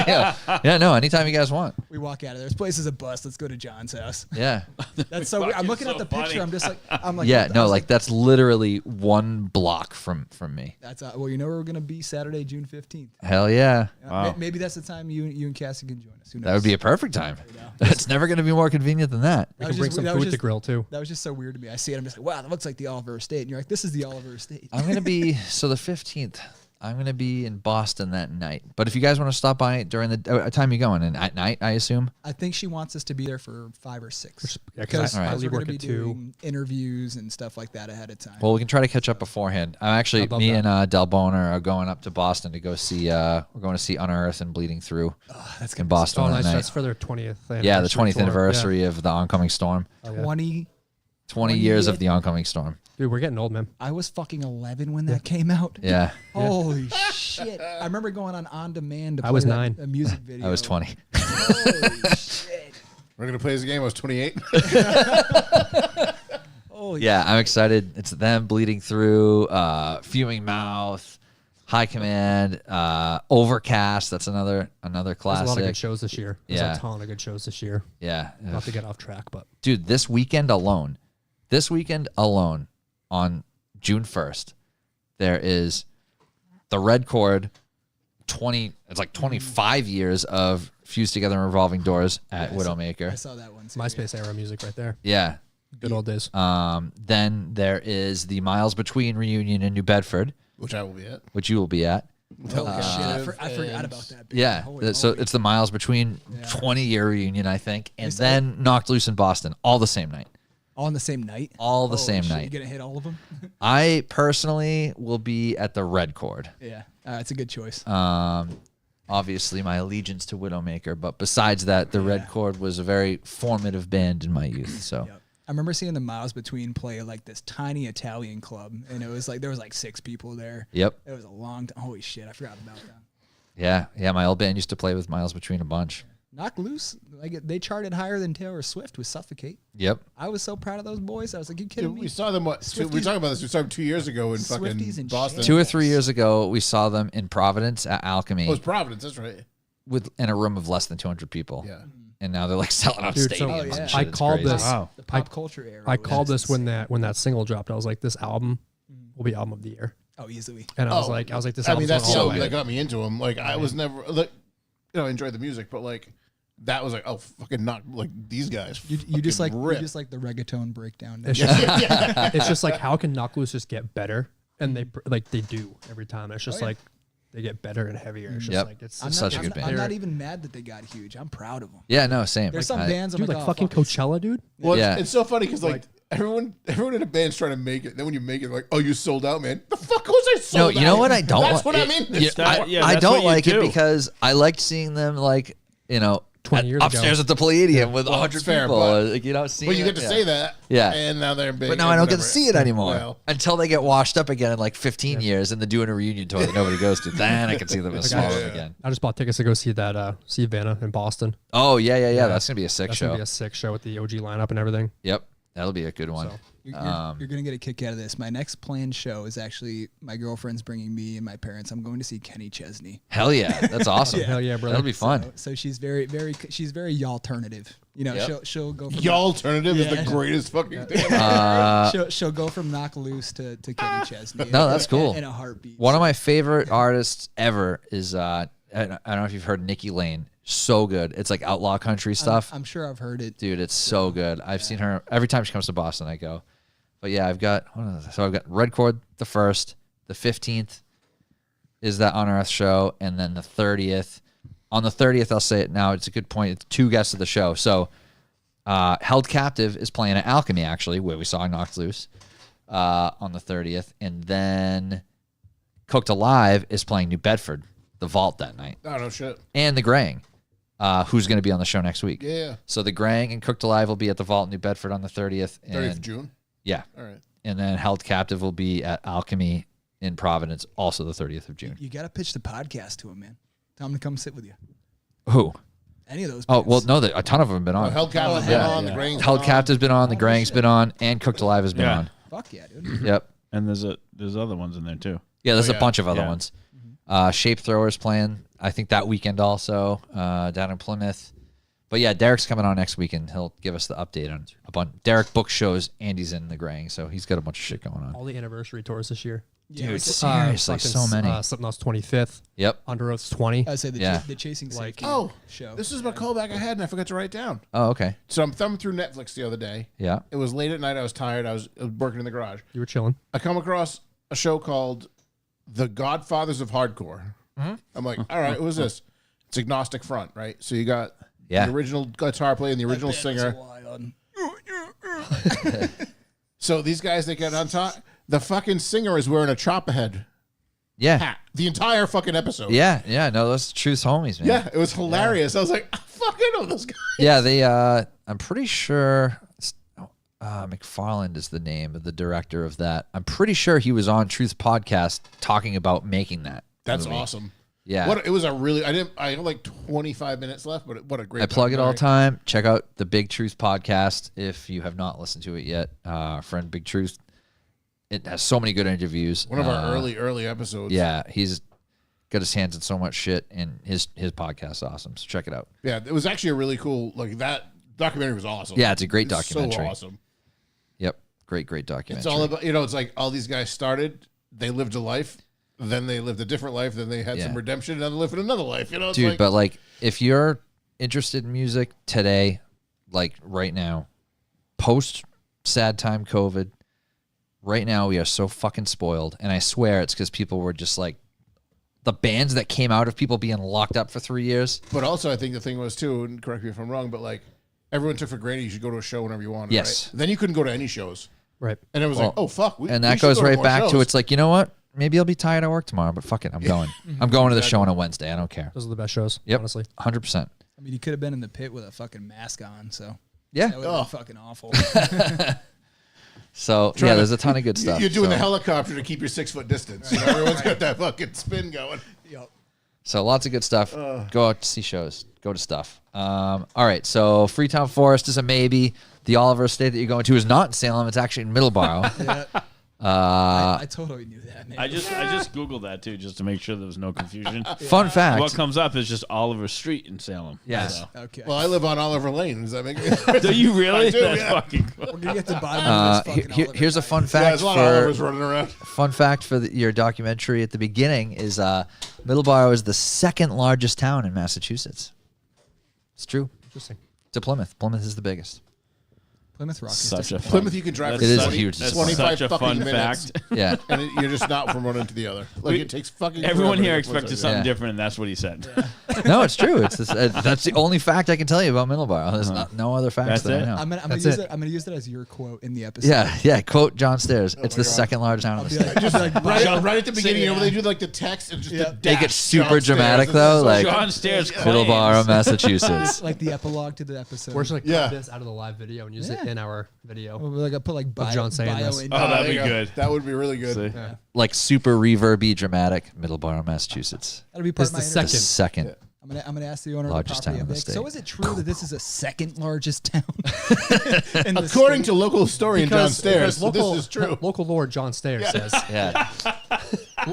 yeah, no, anytime you guys want. We walk out of there. This place is a bust. Let's go to John's house. Yeah. That's so weird. I'm looking at the picture. I'm just like, Yeah, what- no, I was like that's literally 1 block from me. that's well, you know where we're gonna be Saturday, June 15th. Hell yeah. Maybe that's the time you and Cassie can join us. Who knows? That would be a perfect time. It's never going to be more convenient than that. We That can was bring just- some that was food to just- grill too. That was just so weird to me. I see it. I'm just like, wow, that looks like the Oliver Estate. And you're like, this is the Oliver Estate. I'm going to be, so the 15th, I'm going to be in Boston that night. But if you guys want to stop by during the time you going, and at night, I assume? I think she wants us to be there for 5 or 6. Yeah, because I Alright. leave we're work going at to be 2. doing interviews and stuff like that ahead of time. Well, we can try to catch up beforehand. I'm actually, I'd love me that. and Del Boner are going up to Boston to go see, we're going to see Unearth and Bleeding Through that's in gonna Boston Oh, that nice. night. That's for their 20th anniversary. Yeah, the 20th tour. anniversary of the oncoming storm. Yeah. be 20. 20 years of the oncoming storm. Dude, we're getting old, man. I was fucking 11 when that came out. Yeah, Holy shit! I remember going on demand to play I was that- 9. a music video. I was 20. Holy shit! We're gonna play this game. I was 28. Holy Yeah, I'm excited. It's them, Bleeding Through, Fuming Mouth, High Command, Overcast. That's another There's a lot of classic. good shows this year. There's Yeah. a ton of good shows this year. Yeah. Not to get off track, but Dude, this weekend alone on June 1st, there is the Red Chord 25 years of Fused Together and Revolving Doors at I Widowmaker. saw that one. Too, MySpace era music right there. Yeah. Good old days. Then there is the Miles Between reunion in New Bedford, Which I will be at. which you will be at. Oh, shit! I forgot about that. band. Yeah. Holy So moly. it's the Miles Between 20-year reunion, I think. And then Knocked Loose in Boston, all the same night. all on the same night. All the Holy same shit, night. You gonna hit all of them? I personally will be at the Red Chord. Yeah, it's a good choice. Obviously, my allegiance to Widowmaker, but besides that, the Red Chord was a very formative band in my youth. So, Yep. I remember seeing the Miles Between play like this tiny Italian club, and it was like there was like 6 people there. yep, It was a long time. Holy shit, I forgot about that. yeah. My old band used to play with Miles Between a bunch. Knock Loose, like they charted higher than Taylor Swift with Suffocate. Yep. I was so proud of those boys. I was like, you kidding Dude, me? we saw them. We were talking about this. We saw them 2 years ago in Swifties fucking and Boston. 2 or 3 years ago, we saw them in Providence at Alchemy Oh, it was Providence. That's right. in a room of less than 200 people. Yeah. And now they're like selling out Dude, so- stadiums. Oh, yeah. and shit. I It's called crazy. this. Wow. The pop culture era. I was called this when insane. that single dropped. I was like, this album will be album of the year. Oh, easily. And I was Oh, like, this I album's mean, that's the going all album the that way. got me into them. Like, I was never, like, I enjoyed the music, but like, that was like, oh, fucking not like these guys. You just like rip. the reggaeton breakdown. It's just, it's just like, how can Knock Loose just get better? And they do every time. It's just like, they get better and heavier. It's just Yep. like it's I'm such a good band. I'm not even mad that they got huge. I'm proud of them. Yeah, no, same. There's some bands I'm dude, like, like oh, fucking fuck it. Coachella, dude. Well, Yeah. it's so funny because like everyone in a band's trying to make it. Then when you make it, like, oh, you sold out, man. The fuck was I sold out? No, you know what I don't That's like? what I mean. I that's don't what you like it do. because I liked seeing them 20 years upstairs ago. at the Palladium with 100 it's fair, people. but- like, you know, seeing But you get it, to say that. Yeah. And now they're big. But now and I don't get to whatever. see it anymore Well, until they get washed up again in like 15 years and they're doing a reunion tour that nobody goes to. Then I can see them as small again. I just bought tickets to go see that see Vanna in Boston. Oh, yeah. That's going to be a sick That's show. gonna be a sick show with the OG lineup and everything. Yep. That'll be a good one. So. You're going to get a kick out of this. My next planned show is actually my girlfriend's bringing me and my parents. I'm going to see Kenny Chesney. Hell yeah. That's awesome. Hell yeah, brother. That'll be fun. So she's very y'alternative. You know, Yep. she'll go from Y'alternative is Yeah. the greatest fucking thing. she'll go from Knock Loose to Kenny Chesney. No, that's cool. In a heartbeat. One of my favorite artists ever is, I don't know if you've heard Nikki Lane. So good. It's like outlaw country stuff. I'm sure I've heard it. Dude, it's so good. I've seen her every time she comes to Boston. I go, but yeah, I've got Red Chord the 1st, the 15th is that Unearthed show, and then the 30th. On the 30th, I'll say it now. It's a good point. It's 2 guests of the show. So, Held Captive is playing at Alchemy actually, where we saw Knocked Loose on the 30th, and then Cooked Alive is playing New Bedford, the Vault that night, Oh, no shit. and the Grang. Who's going to be on the show next week? Yeah. So the Grang and Cooked Alive will be at the Vault in New Bedford on the 30th. 30th of And, June. yeah. All right. And then Held Captive will be at Alchemy in Providence, also the 30th of June. You got to pitch the podcast to him, man. Tell him to come sit with you. Who? Any of those. Oh, bands. well, no, a ton of them have been Oh, on. Held Captive's been on. The Grain's Held been Captive's been on, the Grang's been on, and Cooked Alive has been Yeah. on. Fuck yeah, dude. Yep. And there's other ones in there too. Yeah, there's Oh, a yeah. bunch of other Yeah. ones. Shape Throwers playing, I think, that weekend also, down in Plymouth. But yeah, Derek's coming on next weekend. He'll give us the update on a bunch. Derek book shows Andy's in the Grang, so he's got a bunch of shit going on. All the anniversary tours this year. Yeah, Dude, it's just- seriously, so many. Slipknot's 25th. Yep. Under Oath's 20. I'd say the, Yeah. the Chasing Like- Safety Oh, show. this is my callback I had and I forgot to write down. Oh, okay. So I'm thumbing through Netflix the other day. Yeah. It was late at night. I was tired. I was working in the garage. You were chilling. I come across a show called The Godfathers of Hardcore. I'm like, all right, what was this? It's Agnostic Front, right? So you got Yeah. the original guitar player and the original singer. So these guys, they get on top. The fucking singer is wearing a chop ahead Yeah. hat the entire fucking episode. Yeah. Yeah. No, those Truth's homies, man. Yeah, it was hilarious. I was like, I fucking know those guys. Yeah, they. I'm pretty sure McFarland is the name of the director of that. I'm pretty sure he was on Truth podcast talking about making that. That's movie. awesome. Yeah, It was a really, I had like 25 minutes left, but what a great I plug it all the documentary. time. Check out the Big Truth podcast if you have not listened to it yet. Our friend Big Truth. It has so many good interviews. One of our early episodes. Yeah, he's got his hands in so much shit, and his podcast's awesome. So check it out. Yeah, it was actually a really cool, like that documentary was awesome. Yeah, it's a great It's documentary. So awesome. Yep, great documentary. It's all about, it's like all these guys started, they lived a life, then they lived a different life, then they had some Yeah. redemption, and then they lived another life. It's Dude, like, but like if you're interested in music today, like right now, post sad time COVID, right now we are so fucking spoiled. And I swear it's because people were just like the bands that came out of people being locked up for 3 years. But also, I think the thing was too, and correct me if I'm wrong, but like everyone took for granted you should go to a show whenever you wanted. Yes. Right? Then you couldn't go to any shows, Right. and it was like, oh fuck, we, And we that should goes go to right more back to shows. it's like, you know what? Maybe I'll be tired at work tomorrow, but fuck it, I'm going. I'm going to the show on a Wednesday. I don't care. Those are the best shows, Yep. honestly. 100%. I mean, he could have been in the pit with a fucking mask on, so Yeah. that would have been fucking awful. So yeah, there's a ton of good stuff. You're doing so. the helicopter to keep your 6 foot distance. You know, everyone's got that fucking spin going. So lots of good stuff. Go out to see shows. Go to stuff. All right. So Freetown Forest is a maybe. The Oliver Estate that you're going to is not in Salem. It's actually in Middleborough. I totally knew that, man. I just Googled that too, just to make sure there was no confusion. Fun fact. What comes up is just Oliver Street in Salem. Yes. So. Okay. Well, I live on Oliver Lane. Does that make sense? Do you really? I do, That's yeah. fucking cool. We're gonna get to the bottom of this fucking Oliver Here's a Knight. fun Yeah, fact there's a lot of Olivers for running around. your documentary at the beginning is Middleborough is the second largest town in Massachusetts. It's true. Interesting. To Plymouth. Plymouth is the biggest. Plymouth Rock is Such a disappointing. Plymouth, you can drive That's for It is a 20 huge That's 25 such a fucking fun minutes. fact. Yeah. And you're just not from one end to the other. Like, it takes fucking Everyone forever here to get expected Plymouth. something Yeah. different, and that's what he said. No, it's true. It's that's the only fact I can tell you about Middleborough. There's no other facts That's that it? I know. I'm gonna That's use it. it. I'm gonna use it as your quote in the episode. Yeah. Quote John Stairs. It's the God. second largest town in the I'll be state. like, Just bio- right at the beginning, you know, where they do like the text and just the Make dash, it super John dramatic Stairs. though, It's like John Stairs Middleborough, claims. Massachusetts. like the epilogue to the episode. We're just like Yeah. cut this out of the live video and use it in our video. Like I put like bio, John saying bio this. in. Oh, that'd there be you go. good. That would be really good. See? Like super reverby dramatic. Middleborough, Massachusetts. That'll be part It's of my the interview. The second. I'm gonna ask the owner Largest of the property. town in I'm the like, state. so is it true that this is the second largest town? in the According state? to local historian John Stairs, local, this is true. Local lord John Stairs says. Yeah.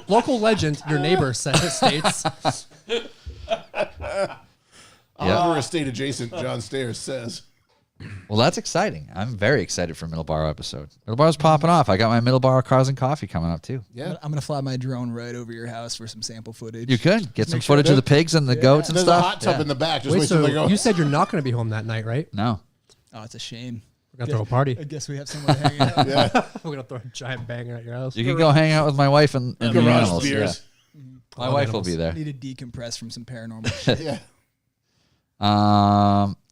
Local legend, your neighbor states. Oliver Estate adjacent, John Stairs says. Well, that's exciting. I'm very excited for Middleborough episode. Middleborough's popping off. I got my Middleborough Cars and Coffee coming up too. Yeah. I'm gonna fly my drone right over your house for some sample footage. You could get some make sure footage of the pigs and the goats and There's a stuff. hot tub Yeah. in the back. Just Wait, wait till so they go. you said you're not going to be home that night, right? No. Oh, it's a shame. We're going to throw a party. I guess we have somewhere to hang out. We're going to throw a giant banger at your house. You can go hang out with my wife and the Garage animals. beers. Yeah. My wife will be there. Need to decompress from some paranormal shit. Yeah.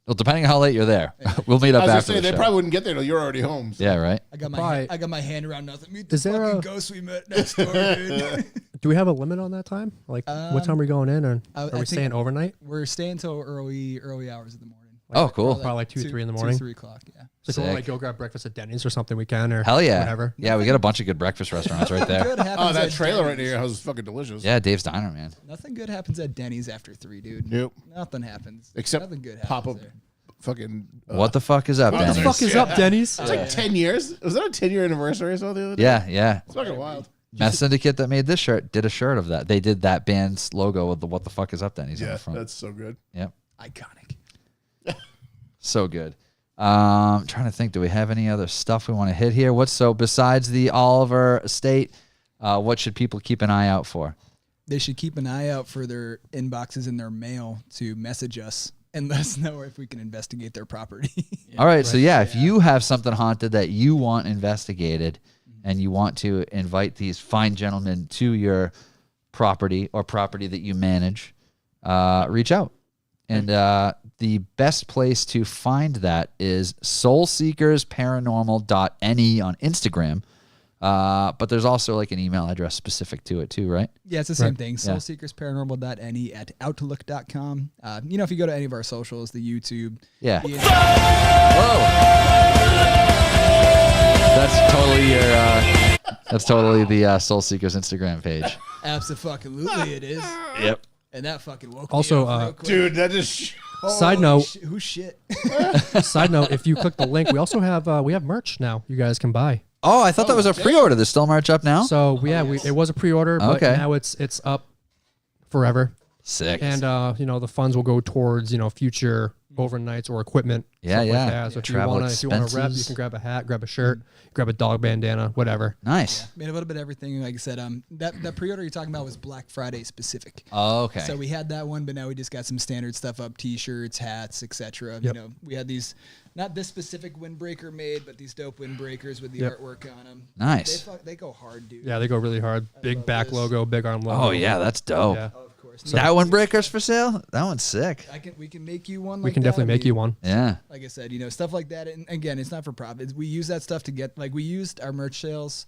Well, depending on how late you're there, we'll meet up I was gonna after say the they show. probably wouldn't get there till you're already home. So. Yeah, right. I got Probably- my hand around nothing. Meet the Is there fucking a- ghost we met next door, dude. Do we have a limit on that time? Like, what time are we going in? Or I are we think- staying overnight? We're staying till early hours of the morning. Oh, cool. Probably like 2, 3 in the morning. 2, 3 o'clock. Yeah. So if we want to Sick. like go grab breakfast at Denny's or something, we can. Or Hell yeah. whatever. Yeah, we got a bunch of good breakfast restaurants right there. Good happens Oh, that at trailer right Denny's. near your house is fucking delicious. Yeah, Dave's Diner, man. Nothing good happens at Denny's after 3, dude. Nope. Nothing happens. Except nothing good happens pop up there. fucking. What the fuck is up, What the Denny's? Fuck is up, Denny's? It's like 10 years. Was that a 10-year anniversary or something the other day? Yeah. It's fucking wild. Meth Syndicate that made this shirt did a shirt of that. They did that band's logo with the "What the fuck is up, Denny's" on Yeah, the front. that's so good. Yep, Iconic. so good. Trying to think, do we have any other stuff we want to hit here? Besides the Oliver estate, what should people keep an eye out for? They should keep an eye out for their inboxes in their mail to message us and let us know if we can investigate their property. All right, so if you have something haunted that you want investigated and you want to invite these fine gentlemen to your property or property that you manage, reach out. And the best place to find that is soulseekersparanormal.ne on Instagram. But there's also like an email address specific to it too, right? Yeah, it's the same thing. Yeah. Soulseekersparanormal.ne at outlook.com. If you go to any of our socials, the YouTube. Yeah. the- That's totally your. That's totally the Soul Seekers Instagram page. Absolutely, it is. Yep. And that fucking woke Also, me up real quick. Dude, that just. Side note. Who's shit? Side note: if you click the link, we also have merch now. You guys can buy. Oh, I thought that was a pre-order. There's still merch up now. So it was a pre-order, but Okay. now it's up forever. Sick. And the funds will go towards future overnights or equipment. Yeah, stuff yeah. Like that. So Travel if you want to rep, you expenses. can grab a hat, grab a shirt, grab a dog bandana, whatever. Nice. Made a little bit of everything. Like I said, that pre-order you're talking about was Black Friday specific. Oh, okay. So we had that one, but now we just got some standard stuff up: T-shirts, hats, etc. Yep. We had these, not this specific windbreaker made, but these dope windbreakers with the Yep. artwork on them. Nice. They go hard, dude. Yeah, they go really hard. Big love back this. logo, big arm logo. Oh yeah, that's dope. Yeah. Oh, of course. That one breaker's for sale. That one's sick. We can make you one. We Like can that. definitely make you one. Yeah. Like I said, stuff like that. And again, it's not for profit. We use that stuff to get, we used our merch sales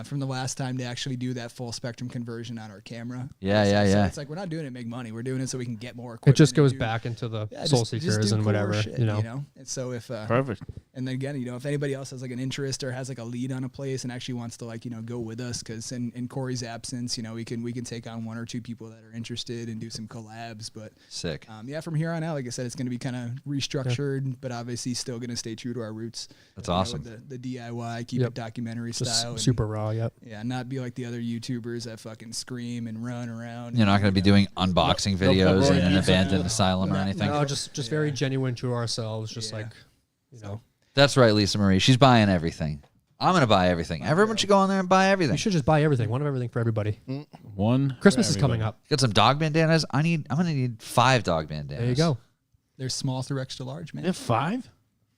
from the last time to actually do that full spectrum conversion on our camera. Yeah, So yeah. it's like we're not doing it to make money. We're doing it so we can get more It equipment. just and goes do- back into the yeah, Soul just Seekers do and cooler whatever. shit, And so if Perfect. and then again, if anybody else has like an interest or has like a lead on a place and actually wants to go with us, because in Corey's absence, we can take on 1 or 2 people that are interested and do some collabs. But Sick. from here on out, like I said, it's going to be kind of restructured, but obviously still going to stay true to our roots. That's You know, awesome. with the DIY, keep Yep. it documentary Just style. and, super raw. Yep. yeah, not be like the other YouTubers that fucking scream and run around. You're not going to be doing unboxing videos no, in an no, abandoned no, asylum or no, anything. No, just very genuine to ourselves. Just Yeah. That's right, Lisa Marie. She's buying everything. I'm going to buy everything. Everyone should go in there and buy everything. we should just buy everything. One of everything for everybody. One. Christmas for is coming everybody. up. Get some dog bandanas. I'm going to need 5 dog bandanas. There you go. They're small through extra large, man. They have 5?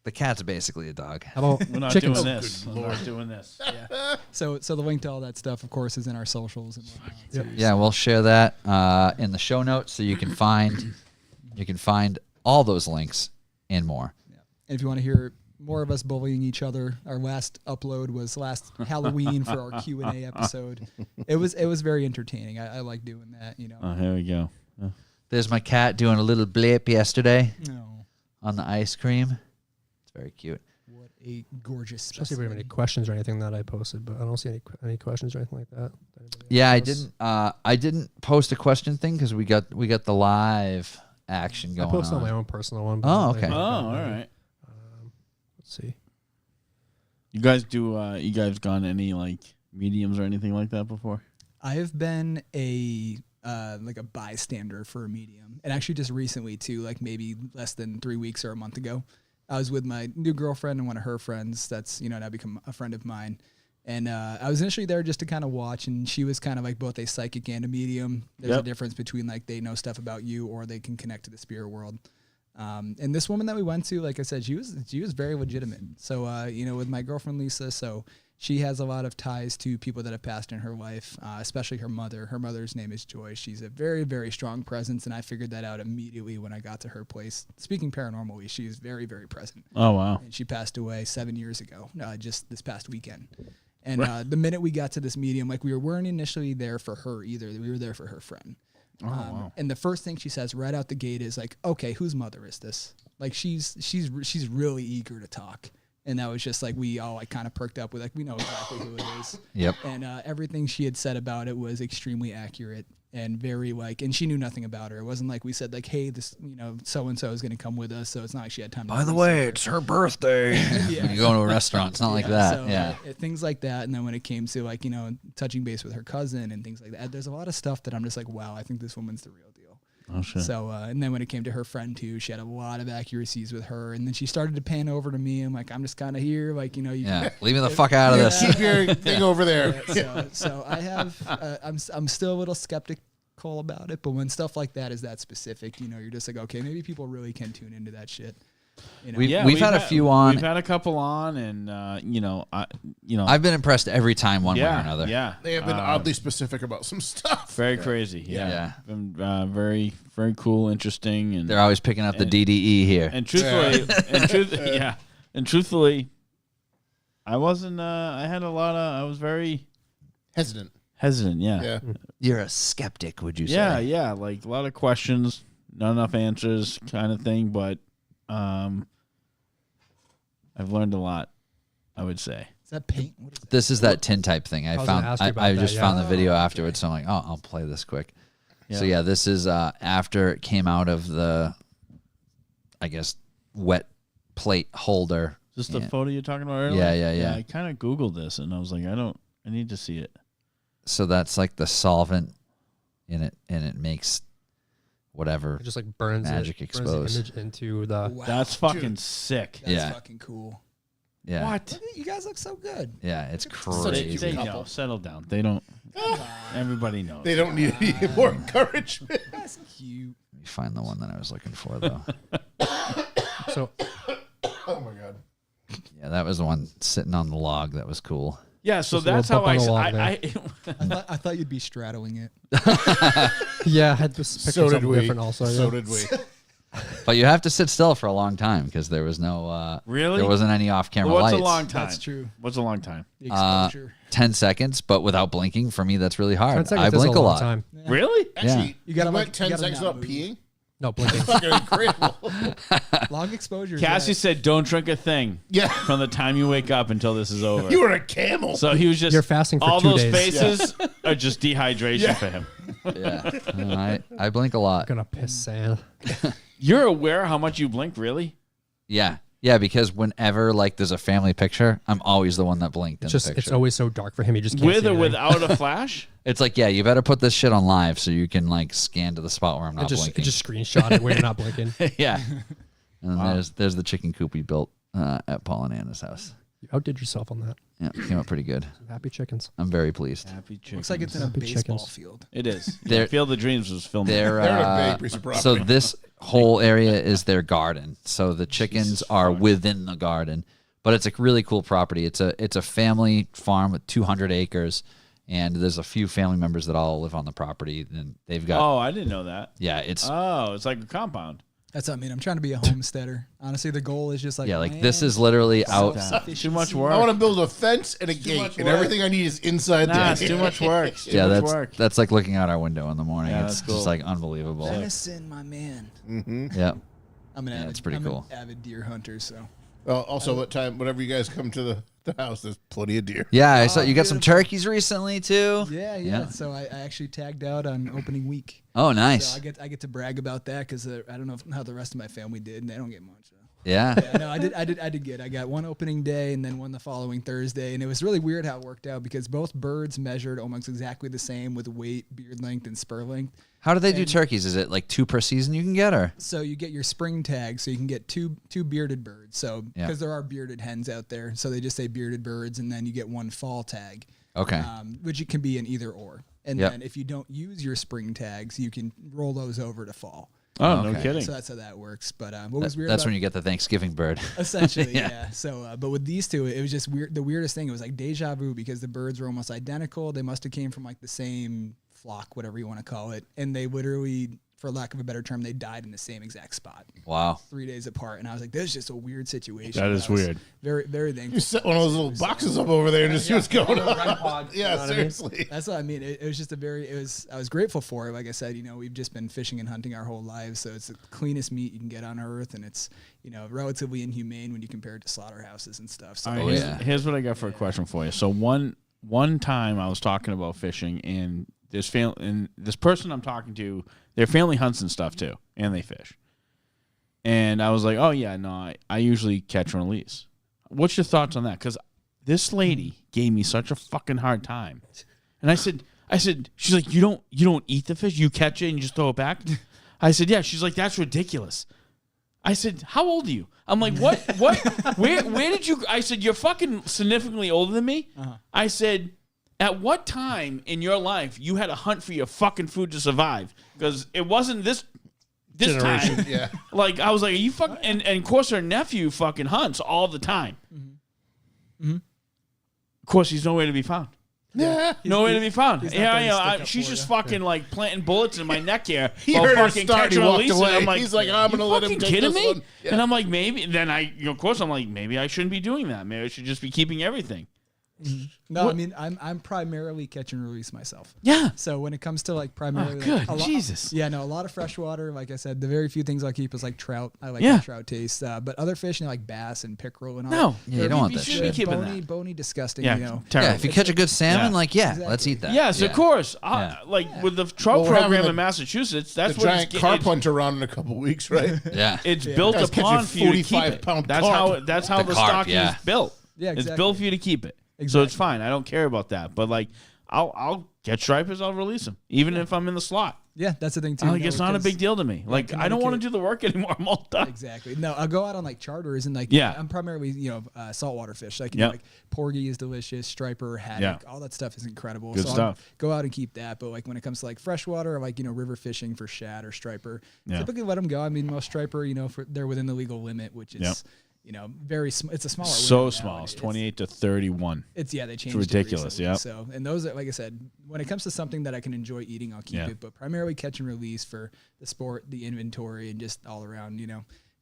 The cat's basically a dog. How about We're not chickens? doing this. We're not doing this. So the link to all that stuff, of course, is in our socials and whatnot. Yep. Yeah, we'll share that in the show notes so you can find all those links and more. Yeah. And if you want to hear more of us bullying each other, our last upload was last Halloween for our Q&A episode. It was very entertaining. I like doing that, you know. Oh, here we go. There's my cat doing a little blip yesterday No. on the ice cream. It's very cute. What a gorgeous I don't see if we have any specimen. questions or anything that I posted, but I don't see any questions or anything like that. Anybody Yeah, else? I didn't post a question thing because we got the live action I going posted on my on. own personal one. Oh, but okay. Oh, all right. Let's see. You guys do? You guys gone any like mediums or anything like that before? I have been a like a bystander for a medium, and actually just recently too, like maybe less than 3 weeks or a month ago, I was with my new girlfriend and one of her friends that's now become a friend of mine, and I was initially there just to kind of watch, and she was kind of like both a psychic and a medium. There's a difference between like they know stuff about you or they can connect to the spirit world. And this woman that we went to, like I said, she was very legitimate. So, with my girlfriend Lisa, so she has a lot of ties to people that have passed in her life, especially her mother. Her mother's name is Joy. She's a very, very strong presence, and I figured that out immediately when I got to her place. Speaking paranormally, she is very, very present. Oh wow. And she passed away 7 years ago, just this past weekend. And the minute we got to this medium, like we weren't initially there for her either. We were there for her friend. And the first thing she says right out the gate is like, "Okay, whose mother is this?" Like she's really eager to talk, and that was just like we all like kind of perked up with like we know exactly who it is. Yep. And everything she had said about it was extremely accurate and very and she knew nothing about her. It wasn't like we said like, "Hey, this so and so is going to come with us," so it's not like she had time. By the way, it's her birthday. Yeah. When you go to a restaurant, it's not like that. So, Yeah. things like that. And then when it came to like, touching base with her cousin and things like that, there's a lot of stuff that I'm just like, wow, I think this woman's the real deal. Oh shit. So, and then when it came to her friend too, she had a lot of accuracies with her. And then she started to pan over to me. I'm like, I'm just kind of here. Like, you Yeah. Leave me the fuck out of this. Keep your thing over there. So I have, I'm still a little skeptical about it, but when stuff like that is that specific, you're just like, okay, maybe people really can tune into that shit. We've had a few on. We've had a couple on, and I've been impressed every time, one way or another. Yeah, They have been oddly specific about some stuff. very crazy. Yeah, Yeah. Been very very cool, interesting, and They're always picking up the DDE here. and truthfully, and truthfully, I wasn't. I had a lot of. I was very Hesitant. hesitant. Yeah, Yeah. You're a skeptic, would you say? yeah. Like a lot of questions, not enough answers, kind of thing. But I've learned a lot, I would say. Is that paint? What is that? This is that tin type thing. I was gonna ask you about I that, just yeah. found the video afterwards, so I'm like, oh, I'll play this quick. So yeah, this is after it came out of the, I guess, wet plate holder. Is this the Yeah. photo you're talking about earlier? Yeah. I kind of Googled this, and I was like, I need to see it. So that's like the solvent in it, and it makes whatever. It just like burns Magic burns the exposed. image into the. Wow, That's fucking dude, sick. That's Yeah. fucking cool. Yeah. What? You guys look so good. Yeah, it's They, crazy. they know. Settle down. They don't. Everybody knows. They don't need any more encouragement. That's cute. Let me find the one that I was looking for, though. So Oh my god. Yeah, that was the one sitting on the log. That was cool. Yeah, so Just a little that's how bump on the log I thought you'd be straddling it. yeah, I had this picture So did something we. different also. So yeah. did we. But you have to sit still for a long time because there was no. Really? There wasn't any off-camera What's lights. a long time? That's true. What's a long time? The exposure. 10 seconds, but without blinking. For me, that's really 10 hard. seconds I is blink a long lot. Time. Really? Actually, You gotta, went like, 10 you gotta seconds not without move. peeing. No blinking. Fucking incredible. Long exposure. Cassie said, "Don't drink a thing Yeah. from the time you wake up until this is over." You were a camel. So he was just. You're fasting for all 2 those days. faces are just dehydration for him. Yeah. No, I blink a lot. Gonna piss sand. You're aware how much you blink, really? Yeah. Yeah, because whenever like there's a family picture, I'm always the one that blinked in It's just the picture. it's always so dark for him. He just can't With see or anything. without a flash? It's like, yeah, you better put this shit on live so you can like scan to the spot where I'm not It blinking. just screenshot it where you're not blinking. Yeah. And then there's the chicken coop we built at Paul and Anna's house. You outdid yourself on that. Yeah, came out pretty good. Happy chickens. I'm very pleased. Happy chicken. Looks like it's in a Happy baseball chickens. field. It is. They're- Field of Dreams was filmed. They're They're a big piece of property. so this whole area is their garden. So the chickens are within the garden. But it's a really cool property. It's a family farm with 200 acres. And there's a few family members that all live on the property, and they've got. Oh, I didn't know that. Yeah, it's like a compound. That's what I mean. I'm trying to be a homesteader. Honestly, the goal is just like this is literally out. Too much work. I want to build a fence and a gate, and everything I need is inside Nah, there. it's too much work. That's like looking out our window in the morning. Yeah, it's that's cool. just like unbelievable. Venison, my man. Yeah. I'm an it's pretty cool. avid deer hunter, so. Also, whenever you guys come to the house, there's plenty of deer. Yeah, I saw you got some turkeys recently too. Yeah. So I actually tagged out on opening week. Oh, nice. So I get to brag about that because I don't know how the rest of my family did, and they don't get much. So. Yeah. No, I did good. I got one opening day and then one the following Thursday, and it was really weird how it worked out because both birds measured almost exactly the same with weight, beard length, and spur length. How do they do turkeys? Is it like 2 per season you can get, or? So you get your spring tag, so you can get two bearded birds. So because there are bearded hens out there, so they just say bearded birds, and then you get one fall tag. Okay. Which it can be an either or. And then if you don't use your spring tags, you can roll those over to fall. Oh, no kidding. So that's how that works. But what was weird? That's when you get the Thanksgiving bird. Essentially, yeah. So, but with these two, it was just weird. The weirdest thing, it was like deja vu because the birds were almost identical. They must have came from like the same flock, whatever you want to call it, and they literally, for lack of a better term, they died in the same exact spot. Wow. 3 days apart, and I was like, "This is just a weird situation." That is weird. Very, very thankful. You set one of those little boxes up over there and just see what's going on. Yeah, seriously. That's what I mean. It was just I was grateful for it. Like I said, we've just been fishing and hunting our whole lives, so it's the cleanest meat you can get on earth, and it's relatively inhumane when you compare it to slaughterhouses and stuff. So Here's what I got for a question for you. So one time I was talking about fishing, and this person I'm talking to, their family hunts and stuff too, and they fish. And I was like, oh yeah, no, I usually catch and release. What's your thoughts on that? Because this lady gave me such a fucking hard time, and I said, she's like, you don't eat the fish, you catch it and you just throw it back. I said, yeah. She's like, that's ridiculous. I said, how old are you? I'm like, what? Where did you? I said, you're fucking significantly older than me. I said, at what time in your life you had to hunt for your fucking food to survive? Because it wasn't this Generation, time. yeah. Like, I was like, are you fucking... And of course, her nephew fucking hunts all the time. Of course, he's nowhere to be found. Yeah. Nowhere to be found. She's just fucking like planting bullets in my neck here. He while heard her fucking start, he catching walked Elisa. away. I'm like, He's like, I'm gonna let him take kidding this me? one. Yeah. And I'm like, maybe. Then of course, I'm like, maybe I shouldn't be doing that. Maybe I should just be keeping everything. No, I mean I'm primarily catch and release myself. Yeah. So when it comes to like primarily, good. a Jesus. Yeah, no, a lot of freshwater. Like I said, the very few things I keep is like trout. I like Yeah. the trout taste. But other fish, like bass and pickerel and all. No. that, Yeah, you don't want that shouldn't shit. be keeping that. bony, disgusting. Yeah, Yeah, terrible. if you catch a good salmon, Exactly. let's eat that. Yes, Yeah. of course. Yeah. With the trout Well, we're having program the- in Massachusetts, that's The what giant carp hunter around in a couple weeks, right? Yeah. it's built Guys catching upon for you to keep 45 it. pound That's carp. how The the carp, stock yeah. is built. Yeah, It's exactly. built for you to keep it. So Exactly. it's fine. I don't care about that. But like, I'll get stripers. I'll release them, even if I'm in the slot. Yeah, that's the thing too. Like, no, it's not a because- big deal to me. Like, I don't want to do the work anymore. I'm all done. Exactly. No, I'll go out on like charters and like Yeah. I'm primarily saltwater fish. Like Yep. like porgy is delicious, striper, haddock, all that stuff is incredible. Good so I'll stuff. go out and keep that. But like when it comes to like freshwater, or like river fishing for shad or striper, Yeah. typically let them go. I mean, most striper, they're within the legal limit, which is Yep. very it's a smaller. So window small. now. It's 28 to 31. They changed it ridiculous, recently. yeah. So, and those are, like I said, when it comes to something that I can enjoy eating, I'll keep Yeah. it. But primarily catch and release for the sport, the inventory, and just all around.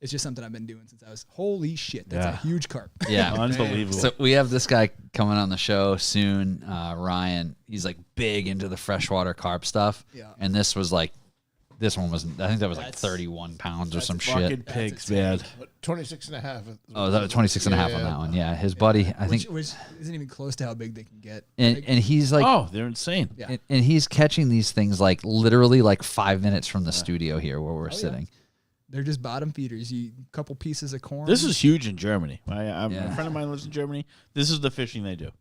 It's just something I've been doing since I was. Holy shit, that's a huge carp. Yeah. Unbelievable. So we have this guy coming on the show soon, Ryan. He's like big into the freshwater carp stuff. Yeah. And this one was, I think that was like That's- 31 pounds or some Fucking shit. pigs, a man. 26 and a half. Oh, that was 26 and a half on that one. Yeah. His buddy, I think, which isn't even close to how big they can get. and he's like, Oh, they're insane. Yeah. and he's catching these things like literally like 5 minutes from the studio here where we're sitting. They're just bottom feeders. You couple pieces of corn. This is huge in Germany. A Yeah. friend of mine lives in Germany. This is the fishing they do.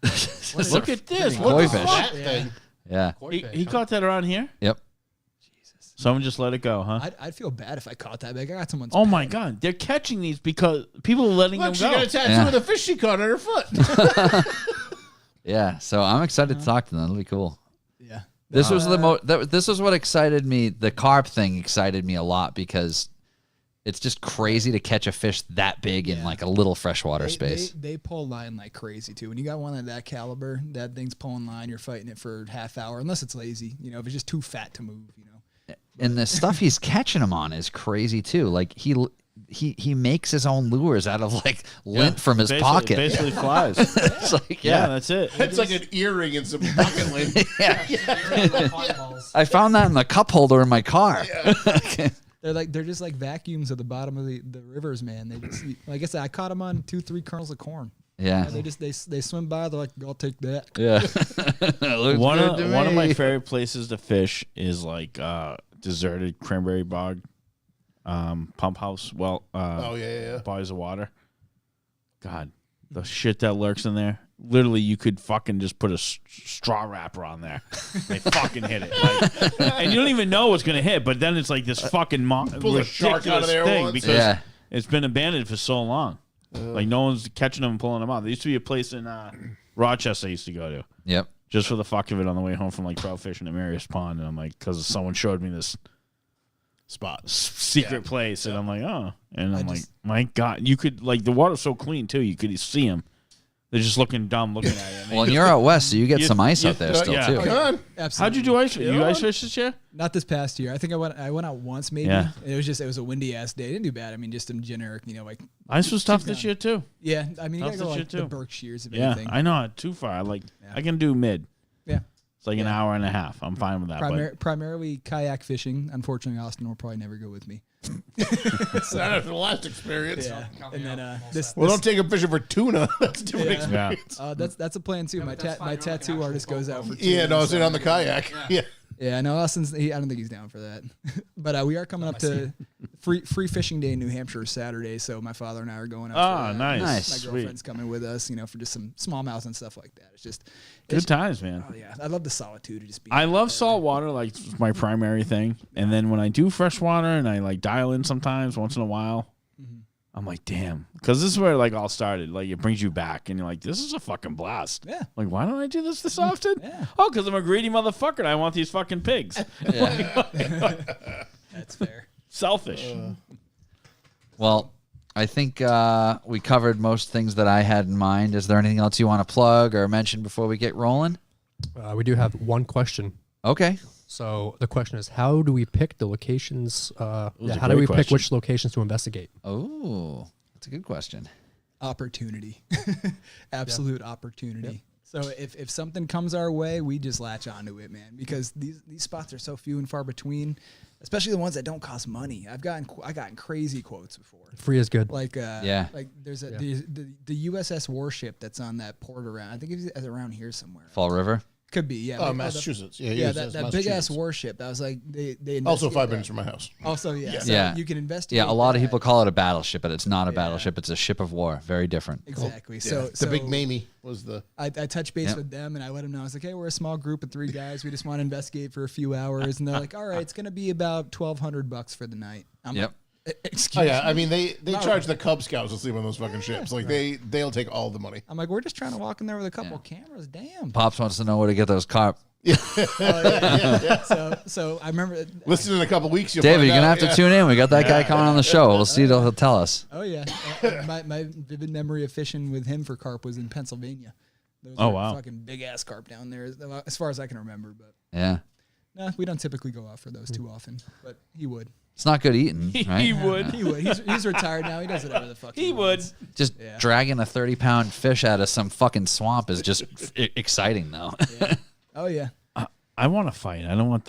What Look at this. Koi What the fish. fuck? That thing. Yeah. He caught that around here? Yep. Someone just let it go, huh? I'd feel bad if I caught that big. I got someone's. Oh my God. They're catching these because people are letting Look, she them got go. a tattoo Yeah. of the fish she caught on her foot. Yeah. So I'm excited to talk to them. It'll be cool. Yeah. This was this was what excited me. The carp thing excited me a lot because it's just crazy to catch a fish that big in like a little freshwater space. They pull line like crazy too. When you got one of that caliber, that thing's pulling line. You're fighting it for half hour, unless it's lazy. You know, if it's just too fat to move. You know. And the stuff he's catching them on is crazy too. Like he makes his own lures out of like lint from his pocket. Basically flies. It's like that's it. It's like an earring and some bucket lint. I found that in the cup holder in my car. They're just like vacuums at the bottom of the rivers, man. They just, like I said, I caught them on 2-3 kernels of corn. Yeah. They swim by. They're like, I'll take that. Yeah. One of my favorite places to fish is like deserted cranberry bog, pump house. Well, bodies of water. God, the shit that lurks in there. Literally, you could fucking just put a straw wrapper on there. They fucking hit it. Like, and you don't even know what's going to hit, but then it's like this fucking pull a shark out of there thing once. because it's been abandoned for so long. Like, no one's catching them and pulling them out. There used to be a place in Rochester I used to go to. Yep. Just for the fuck of it on the way home from, like, trout fishing at Marius Pond. And I'm like, because someone showed me this secret place. And I'm like, oh. And I'm like, my God. You could, like, the water's so clean, too. You could see them. They're just looking dumb looking at you. Well, and you're out west, so you get some ice out there still, too. Come on. Absolutely. How'd you do ice? You ice fish this year? Not this past year. I think I went out once maybe. Yeah. It was a windy ass day. It didn't do bad. I mean, just some generic, like Ice was tough this year, too. yeah. I mean, you Tough gotta go this like year, the too. Berkshires if Yeah, anything. I know. Too far. I can do mid. Yeah. It's like an hour and a half. I'm fine with that. Primarily kayak fishing. Unfortunately, Austin will probably never go with me. It's not after the last experience. Yeah. And then Don't take him fishing for tuna. That's a different experience. that's a plan too. My tattoo artist goes out for 2 Yeah, no, I was in on the kayak. Yeah. Yeah, no, Austin's. I don't think he's down for that. But we are coming up to free fishing day in New Hampshire Saturday. So my father and I are going up. Oh, for that. nice. My girlfriend's coming with us. For just some smallmouth and stuff like that. It's just Good times, man. Oh yeah, I love the solitude of just being. I love salt water, like it's my primary thing. And then when I do fresh water and I like dial in sometimes once in a while, I'm like, damn, because this is where like all started. Like it brings you back, and you're like, this is a fucking blast. Yeah. Like, why don't I do this often? Yeah. Oh, because I'm a greedy motherfucker. And I want these fucking pigs. That's fair. Selfish. Well, I think we covered most things that I had in mind. Is there anything else you want to plug or mention before we get rolling? We do have one question. Okay. So the question is, how do we pick the locations? a How do we great pick question. which locations to investigate? Oh, that's a good question. Opportunity. Absolute opportunity. So if something comes our way, we just latch onto it, man, because these spots are so few and far between, especially the ones that don't cost money. I've gotten crazy quotes before. Free is good. Like like there's the USS Warship that's on that port around. I think it's around here somewhere. Fall River. Could be, yeah. Oh, Massachusetts. That big ass warship. That was like they Also 5 investigated minutes that. from my house. Also, yeah. So Yeah. you can investigate. Yeah, a lot of that. people call it a battleship, but it's not a battleship. It's a ship of war. Very different. Exactly. Yeah. So The big Mamie was the. I touched base with them and I let them know. I was like, hey, we're a small group of 3 guys. We just want to investigate for a few hours. And they're like, all right, it's going to be about $1,200 for the night. I'm Yep. like, excuse Oh yeah, me. I mean they charge the Cub Scouts to sleep on those fucking ships. Like they'll take all the money. I'm like, we're just trying to walk in there with a couple cameras. Damn. Pops wants to know where to get those carp. So I remember. Listen in a couple weeks. You'll David, find you're gonna out, have to tune in. We got that guy coming on the show. We'll see. He'll tell us. Oh yeah, my vivid memory of fishing with him for carp was in Pennsylvania. Those Oh, were wow. fucking big ass carp down there, as far as I can remember. But Yeah, no, we don't typically go out for those too often. But he would. it's not good eating, right? He would. He would. He's retired now. He does whatever the fuck He would. wants. Just dragging a 30-pound fish out of some fucking swamp is just exciting, though. Yeah. Oh yeah. I want to fight. I don't want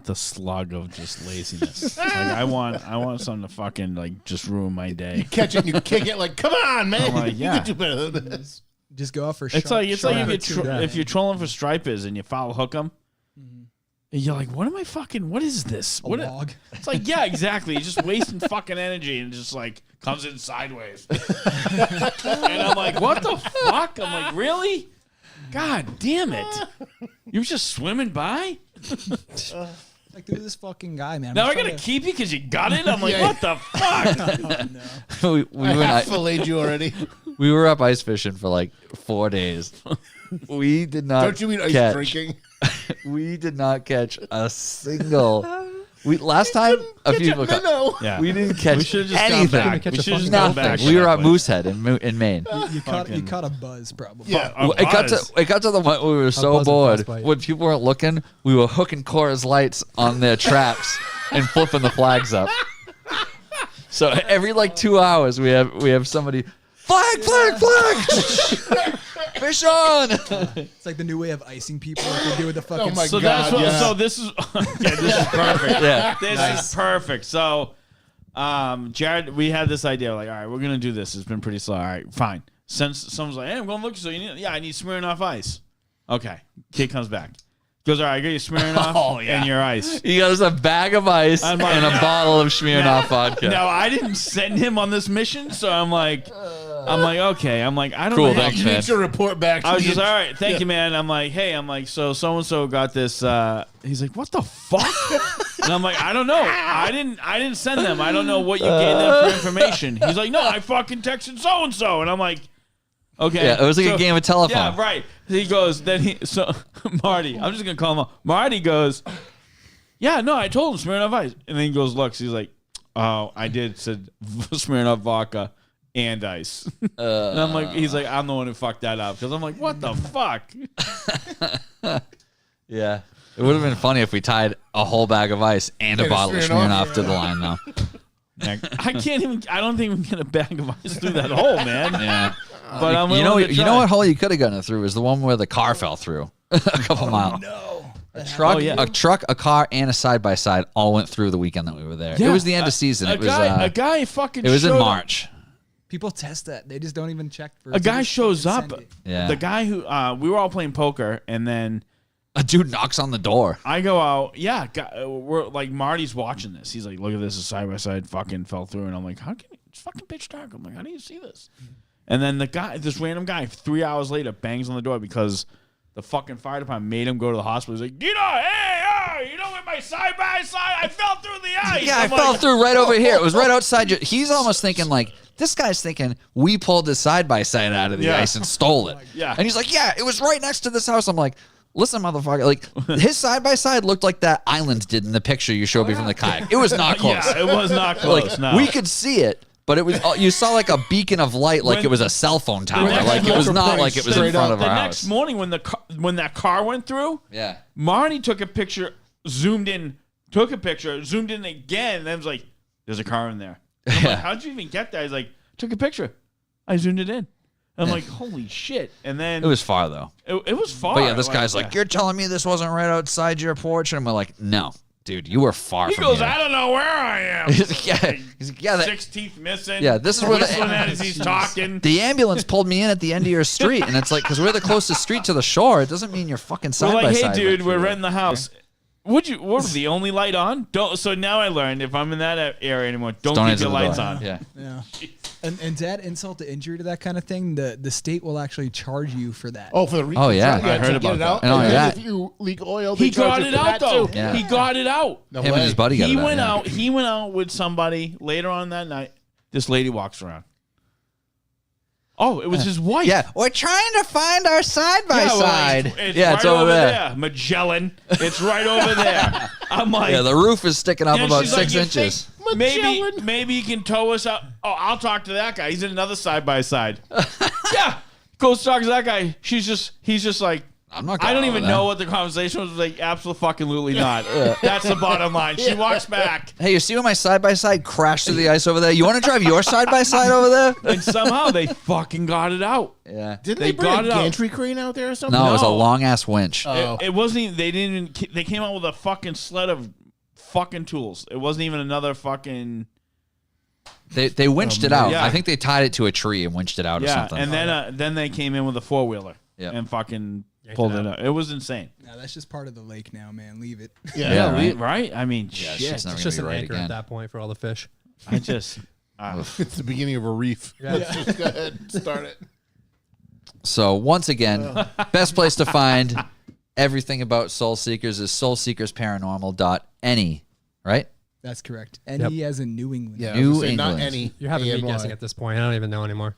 the slug of just laziness. Like I want something to fucking like just ruin my day. Catch it and you kick it like, come on, man. I'm like, yeah. You can do better than this. Just go out for. It's like if you're trolling for stripers and you foul hook them, and you're like, what is this? a log. It's like, yeah, exactly. You're just wasting fucking energy and just like comes in sideways. And I'm like, what the fuck? I'm like, really? God damn it. You were just swimming by? Like, dude, this fucking guy, man. Now I'm I gotta trying to- keep you because you got it? I'm like, Yeah. what the fuck? Oh, no. we, I went, half filleted you already. we were up ice fishing for like 4 days. We did not. Don't you mean ice catch drinking? We did not catch a single. Last time a few people caught. Yeah. We didn't catch We should have just anything. gone back. Catch We a should have just fucking gone back. Nothing. We were at Moosehead in Maine. You Fucking- caught a buzz probably. Yeah. It got to the point where we were so buzz and bored. frostbite. When people weren't looking, we were hooking Coors Lights on their traps and flipping the flags up. So every like 2 hours, we have somebody flag. Fish on. It's like the new way of icing people like they do with the fucking. my So God, that's what. yeah. So this is. Yeah, this is perfect. Yeah. This is perfect. So, Jared, we had this idea. Like, all right, we're gonna do this. It's been pretty slow. All right, fine. Since someone's like, hey, I'm going to look. So you need, yeah, I need Smirnoff Ice. Okay. Kid comes back. Goes, all right, I got your Smirnoff and your ice. He got us a bag of ice I'm like, and a bottle of Smirnoff vodka. Now I didn't send him on this mission, so I'm like, okay. I'm like, I don't Cool, know. thanks, You man. need to report back to I was the just all right. Thank you, man. I'm like, hey, so and so got this. He's like, what the fuck? And I'm like, I don't know. I didn't send them. I don't know what you gave them for information. He's like, no, I fucking texted so and so, and I'm like, okay. Yeah, it was like a game of telephone. Yeah, right. He goes, Marty. I'm just gonna call him up. Marty goes, yeah, no, I told him Smirnoff Ice, and then he goes, looks. He's like, oh, I did said Smirnoff vodka and ice. And I'm like, he's like, I'm the one who fucked that up because I'm like, what the fuck? Yeah. It would have been funny if we tied a whole bag of ice and a And a bottle of Smirnoff. Smirnoff to the line, though. I can't even. I don't think we can get a bag of ice through that hole, man. Yeah. But I'm You know willing to try. what hole you could have gotten it through is the one where the car fell through a couple miles. No. A truck, Oh, yeah. a car, and a side by side all went through the weekend that we were there. Yeah. It was the end of season. A It was guy fucking. it was in showed up. March. People test that. They just don't even check for A guy shows up. Send it. Yeah. The guy who we were all playing poker, and then A dude knocks on the door. I go out. Yeah, we're like Marty's watching this. He's like, "Look at this, a side by side fucking fell through." And I'm like, "How can it's fucking pitch dark?" I'm like, "How do you see this?" And then this random guy, 3 hours later, bangs on the door because the fucking fire department made him go to the hospital. He's like, you know, with my side by side, I fell through the ice. Yeah, I I'm fell like, through right over here. It was right outside. He's almost thinking like, this guy's thinking we pulled his side by side out of the Yeah. ice and stole it. Yeah. And he's like, yeah, it was right next to this house. I'm like, listen, motherfucker. Like his side by side looked like that island did in the picture you showed me from the kayak. It was not close. Yeah, it was not close. Like no. we could see it, but it was you saw like a beacon of light, like When- it was a cell phone tower. next Like it was not like it was in straight front up. of our the house. next morning when that car went through, Yeah. Marty took a picture, zoomed in, took a picture, zoomed in again, and then was like, "There's a car in there." And I'm Yeah. like, "How'd you even get there?" He's like, "Took a picture. I zoomed it in." I'm like, "Holy shit!" And then It was far though. it was far. But yeah, this guy's like, yeah. you're telling me this wasn't right outside your porch? And we're like, no, dude, you were far He from goes, here. "I don't know where I am." He's like, yeah, he's like, yeah, 6 teeth missing. yeah, this is where whistling the, as he's talking. the ambulance pulled me in at the end of your street. And it's like, because we're the closest street to the shore, it doesn't mean you're fucking We're side like, by "Hey, side. dude, we're renting the house." We're the only light on? Don't. So now I learned if I'm in that area anymore, don't keep answer your the lights door. on. Yeah. Yeah. And to add insult to injury to that kind of thing, the state will actually charge you for that. Oh, for the Oh, yeah. to I heard get about it that. out. And only then that- if you leak oil, they He charge got you it for out that though. too. Yeah. He got it out. No Him way. and his buddy got He it out, went yeah. out. He went out with somebody later on that night. This lady walks around. Oh, it was his wife. Yeah, we're trying to find our side by Yeah, well, side. it's Yeah, right it's over there. Magellan. It's right over there. I'm like, Yeah, the roof is sticking up yeah, about she's like, 6 "You inches. think maybe he can tow us out. Oh, I'll talk to that guy. He's in another side by side. Yeah, goes talk to that guy. He's just like, I'm not. I going don't over even there. know what the conversation was like. Absolutely not. That's the bottom line. She walks back, Hey, you see when my side by side crashed through the ice over there? You want to drive your side by side over there? and somehow they fucking got it out. Yeah. Didn't They they bring got a it out. gantry crane out there or something? No, it was a No. long ass winch. Oh. It wasn't even. They didn't even. They came out with a fucking sled of fucking tools. It wasn't even another fucking. They winched it out. Yeah. I think they tied it to a tree and winched it out or Yeah, something. and then they came in with a 4-wheeler Yep. and fucking Yanked pulled it it out. out. It was insane. Now that's just part of the lake now, man. Leave it. Yeah. Yeah, right. Right? I mean, Yeah, it's shit. just never It's gonna just be an right anchor again. at that point for all the fish. I just. It's the beginning of a reef. Yeah. Let's just go ahead and start it. So once again, best place to find everything about Soul Seekers is soulseekersparanormal.any, right? That's correct. And he as in New England. Yeah, I was New gonna say, not England. any. You're having me ANY. guessing at this point. I don't even know anymore.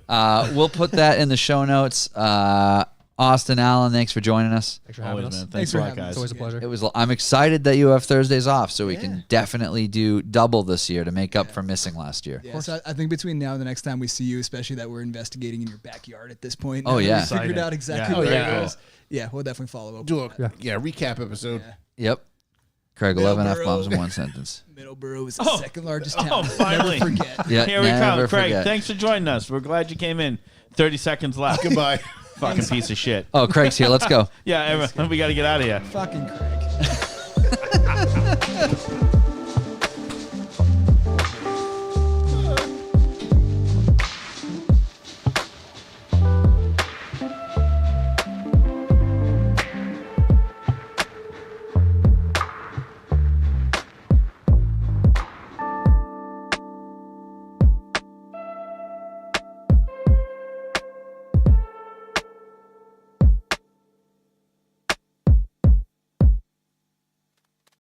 We'll put that in the show notes. Austin Allen, thanks for joining us. Thanks for having Always, us. man. Thanks for a lot, having us. guys. It's always a pleasure. I'm excited that you have Thursdays off, so we can definitely do double this year to make up for missing last year. Yeah, so I think between now and the next time we see you, especially that we're investigating in your backyard at this point. Oh, now that yeah. we figured Exciting. out exactly Yeah. where Yeah. it is. Yeah, we'll definitely follow up. Do with a recap episode. Yep. Craig, 11 Middleborough. F-bombs in one sentence. that. Middleborough is the second largest town. Oh, finally. Never forget. Yeah, Here we never come. Craig, forget. thanks for joining us. We're glad you came in. 30 seconds left. Goodbye. Fucking piece of shit. Oh, Craig's here. Let's go. Yeah, everyone, we got to get out of here. Fucking Craig.